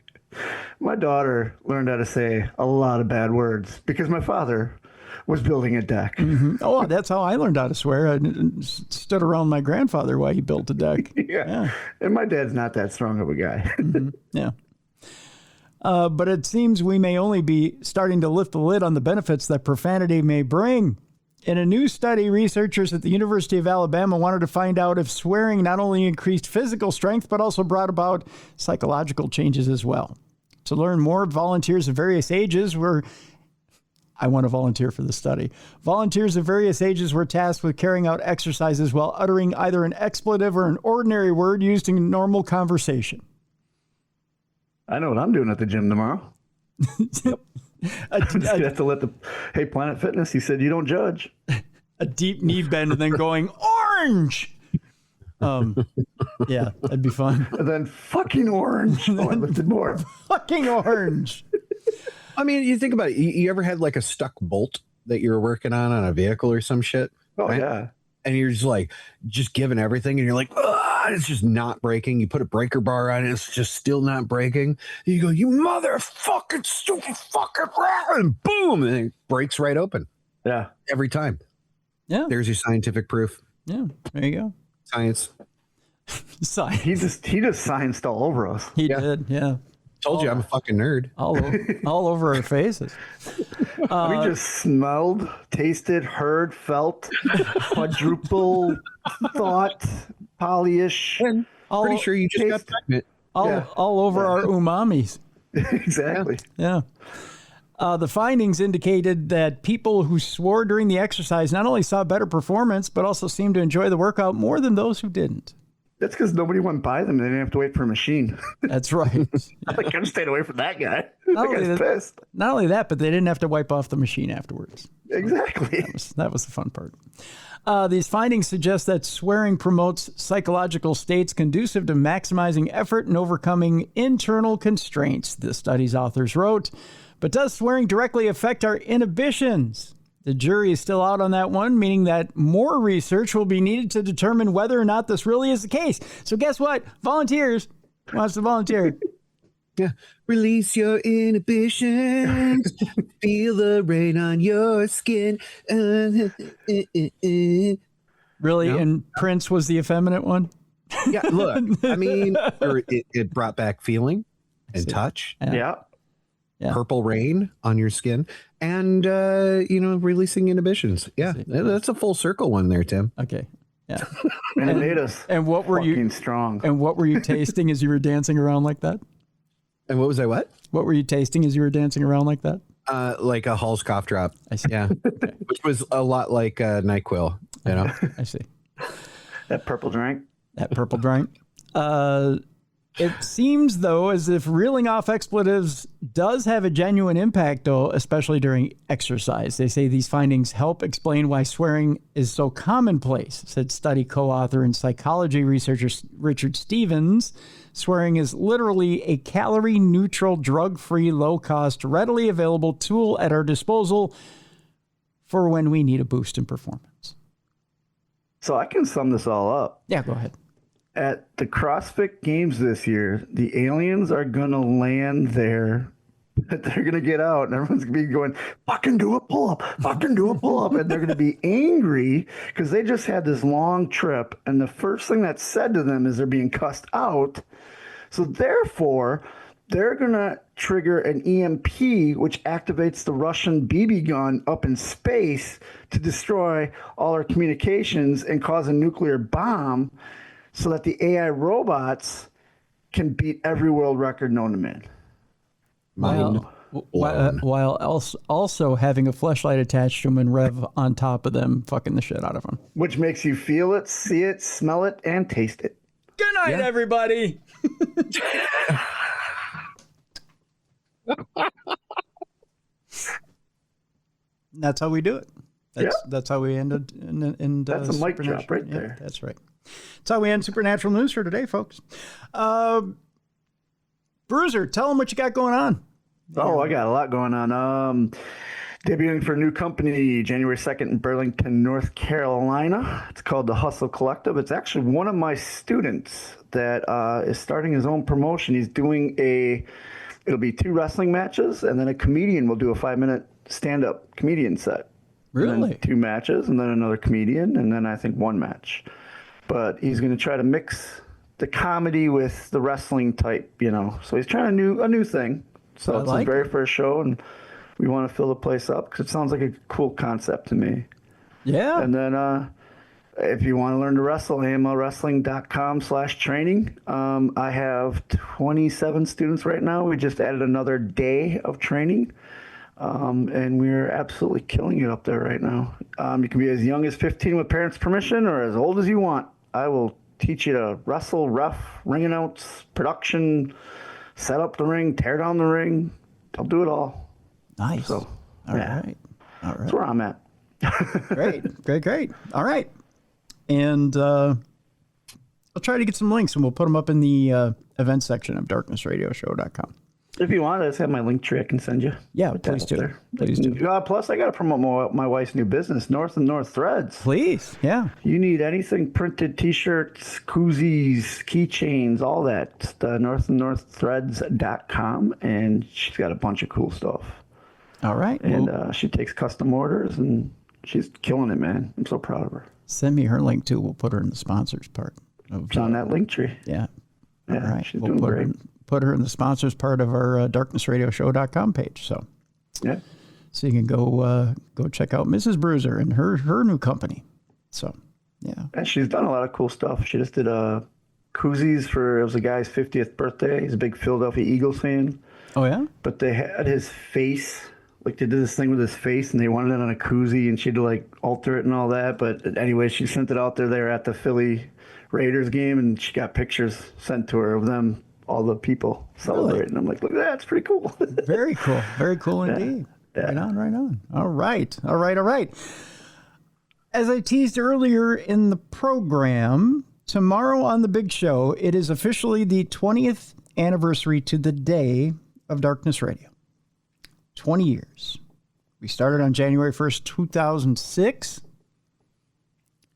My daughter learned how to say a lot of bad words because my father was building a deck. Mm-hmm. Oh, that's how I learned how to swear. I stood around my grandfather while he built a deck. Yeah. And my dad's not that strong of a guy. Mm-hmm. Yeah. But it seems we may only be starting to lift the lid on the benefits that profanity may bring. In a new study, researchers at the University of Alabama wanted to find out if swearing not only increased physical strength, but also brought about psychological changes as well. To learn more, volunteers of various ages were... I want to volunteer for the study. Volunteers of various ages were tasked with carrying out exercises while uttering either an expletive or an ordinary word used in normal conversation. I know what I'm doing at the gym tomorrow. Yep. You have to let the... Hey, Planet Fitness, he said you don't judge. A deep knee bend and then going, orange! Yeah, that'd be fun. And then fucking orange. Oh, I lifted more. Fucking orange. I mean, you think about it. You ever had like a stuck bolt that you were working on a vehicle or some shit? Oh, right? yeah. And you're just giving everything, and you're like, it's just not breaking. You put a breaker bar on it, it's just still not breaking. And you go, you motherfucking stupid fucking rat, and boom, and it breaks right open. Yeah. Every time. Yeah. There's your scientific proof. Yeah. There you go. Science. Science. He just scienced all over us. He did. Yeah. Told you I'm a fucking nerd. All over our faces. We just smelled, tasted, heard, felt, quadruple thought, polyish. Pretty sure you just got pregnant. All over our umamis. Exactly. Yeah. The findings indicated that people who swore during the exercise not only saw better performance, but also seemed to enjoy the workout more than those who didn't. That's because nobody went by them. They didn't have to wait for a machine. That's right. I could have stayed away from that guy. That guy's pissed. Not only that, but they didn't have to wipe off the machine afterwards. Exactly. That was the fun part. These findings suggest that swearing promotes psychological states conducive to maximizing effort and overcoming internal constraints, the study's authors wrote. But does swearing directly affect our inhibitions? The jury is still out on that one, meaning that more research will be needed to determine whether or not this really is the case. So guess what? Volunteers. Who wants to volunteer? Yeah. Release your inhibitions. Feel the rain on your skin. Really? No. And Prince was the effeminate one? Yeah, look. I mean, it brought back feeling and touch. Yeah. Purple rain on your skin and releasing inhibitions. Yeah, that's a full circle one there, Tim. Okay. Yeah. And it made us what were you strong. And what were you tasting as you were dancing around like that? And what was I what were you tasting as you were dancing around like that? Like a Hall's cough drop. I see. Yeah. Okay. Which was a lot like NyQuil, you know. I see. That purple drink. It seems, though, as if reeling off expletives does have a genuine impact, though, especially during exercise. They say these findings help explain why swearing is so commonplace, said study co-author and psychology researcher Richard Stevens. Swearing is literally a calorie-neutral, drug-free, low-cost, readily available tool at our disposal for when we need a boost in performance. So I can sum this all up. Yeah, go ahead. At the CrossFit Games this year, the aliens are going to land their that they're going to get out and everyone's going to be going, fucking do a pull-up, fucking do a pull-up. And they're going to be angry because they just had this long trip. And the first thing that's said to them is they're being cussed out. So therefore, they're going to trigger an EMP, which activates the Russian BB gun up in space to destroy all our communications and cause a nuclear bomb so that the AI robots can beat every world record known to man. While also having a fleshlight attached to them and Rev on top of them, fucking the shit out of them. Which makes you feel it, see it, smell it, and taste it. Good night, everybody. That's how we do it. That's how we ended. That's a mic drop right there. That's right. That's how we end Supernatural News for today, folks. Bruiser, tell them what you got going on. Oh, I got a lot going on. Debuting for a new company January 2nd in Burlington, North Carolina. It's called The Hustle Collective. It's actually one of my students that is starting his own promotion. He's doing it'll be 2 wrestling matches, and then a comedian will do a 5-minute stand-up comedian set. Really? 2 matches, and then another comedian, and then I think 1 match. But he's going to try to mix the comedy with the wrestling type, So he's trying a new thing. So it's his very first show, and we want to fill the place up because it sounds like a cool concept to me. Yeah. And then if you want to learn to wrestle, amlwrestling.com/training. I have 27 students right now. We just added another day of training. And we're absolutely killing it up there right now. You can be as young as 15 with parents' permission or as old as you want. I will teach you to wrestle, ref, ring announce, production, set up the ring, tear down the ring. I'll do it all. Nice. So, all right. That's where I'm at. Great. All right. And I'll try to get some links and we'll put them up in the event section of darknessradioshow.com. If you want, I just have my link tree I can send you. Yeah, please do. Please do. Plus, I got to promote my wife's new business, North and North Threads. Please, yeah. You need anything printed, T-shirts, koozies, keychains, all that. The northandnorththreads.com, and she's got a bunch of cool stuff. All right. And she takes custom orders, and she's killing it, man. I'm so proud of her. Send me her link, too. We'll put her in the sponsors part. It's on that link tree. Yeah. Yeah, all right. She's doing great. Put her in the sponsors part of our darknessradioshow.com page. So you can go check out Mrs. Bruiser and her new company. So, yeah. And she's done a lot of cool stuff. She just did koozies it was a guy's 50th birthday. He's a big Philadelphia Eagles fan. Oh, yeah? But they had his face, like they did this thing with his face and they wanted it on a koozie and she had to like alter it and all that. But anyway, she sent it out there. They were at the Philly Raiders game and she got pictures sent to her of them. All the people celebrating. Really? I'm like, look at that. It's pretty cool. Very cool. Very cool indeed. Yeah. Right on. All right. As I teased earlier in the program, tomorrow on the big show, it is officially the 20th anniversary to the day of Darkness Radio. 20 years. We started on January 1st, 2006.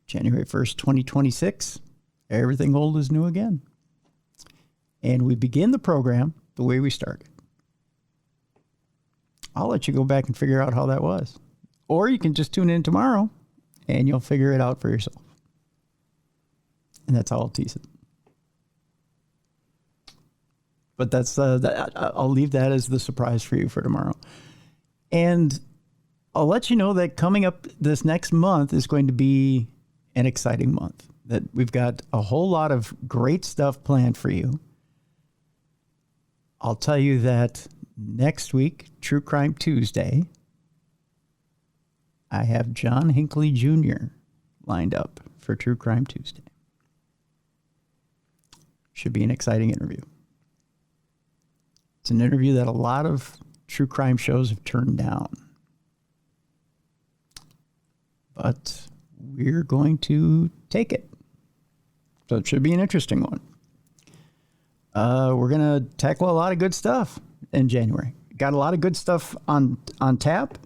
January 1st, 2026. Everything old is new again. And we begin the program the way we started. I'll let you go back and figure out how that was. Or you can just tune in tomorrow and you'll figure it out for yourself. And that's how I'll tease it. But that's I'll leave that as the surprise for you for tomorrow. And I'll let you know that coming up this next month is going to be an exciting month. That we've got a whole lot of great stuff planned for you. I'll tell you that next week, True Crime Tuesday, I have John Hinckley Jr. lined up for True Crime Tuesday. Should be an exciting interview. It's an interview that a lot of true crime shows have turned down. But we're going to take it. So it should be an interesting one. We're going to tackle a lot of good stuff in January. Got a lot of good stuff on tap.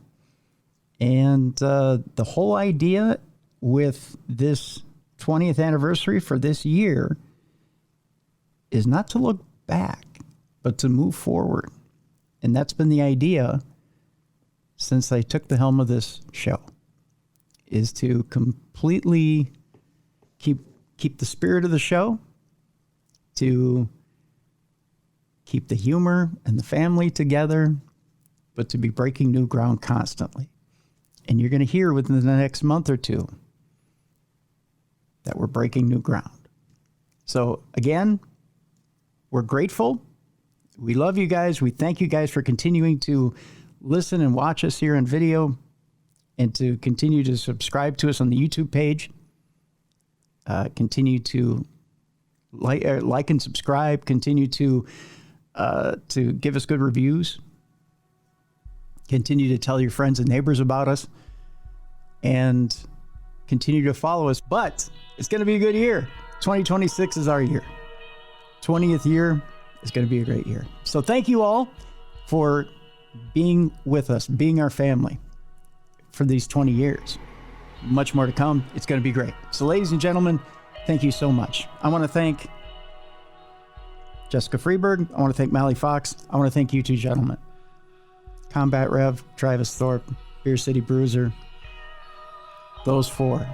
And the whole idea with this 20th anniversary for this year is not to look back, but to move forward And that's been the idea since I took the helm of this show, is to completely keep the spirit of the show, to keep the humor and the family together, but to be breaking new ground constantly. And you're going to hear within the next month or two that we're breaking new ground. So again, we're grateful. We love you guys. We thank you guys for continuing to listen and watch us here on video, and to continue to subscribe to us on the YouTube page. Continue to like and subscribe. Continue to give us good reviews. Continue to tell your friends and neighbors about us, and continue to follow us. But it's going to be a good year. 2026 is our year. 20th year is going to be a great year. So thank you all for being with us, being our family for these 20 years. Much more to come. It's going to be great. So ladies and gentlemen, thank you so much. I want to thank Jessica Freeberg. I want to thank Mally Fox. I want to thank you two gentlemen. Combat Rev, Travis Thorpe, Beer City Bruiser. Those four.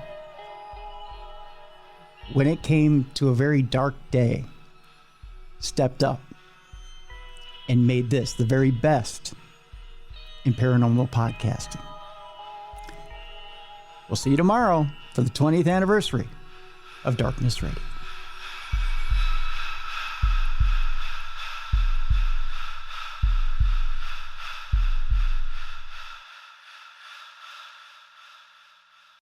When it came to a very dark day, stepped up and made this the very best in paranormal podcasting. We'll see you tomorrow for the 20th anniversary of Darkness Radio.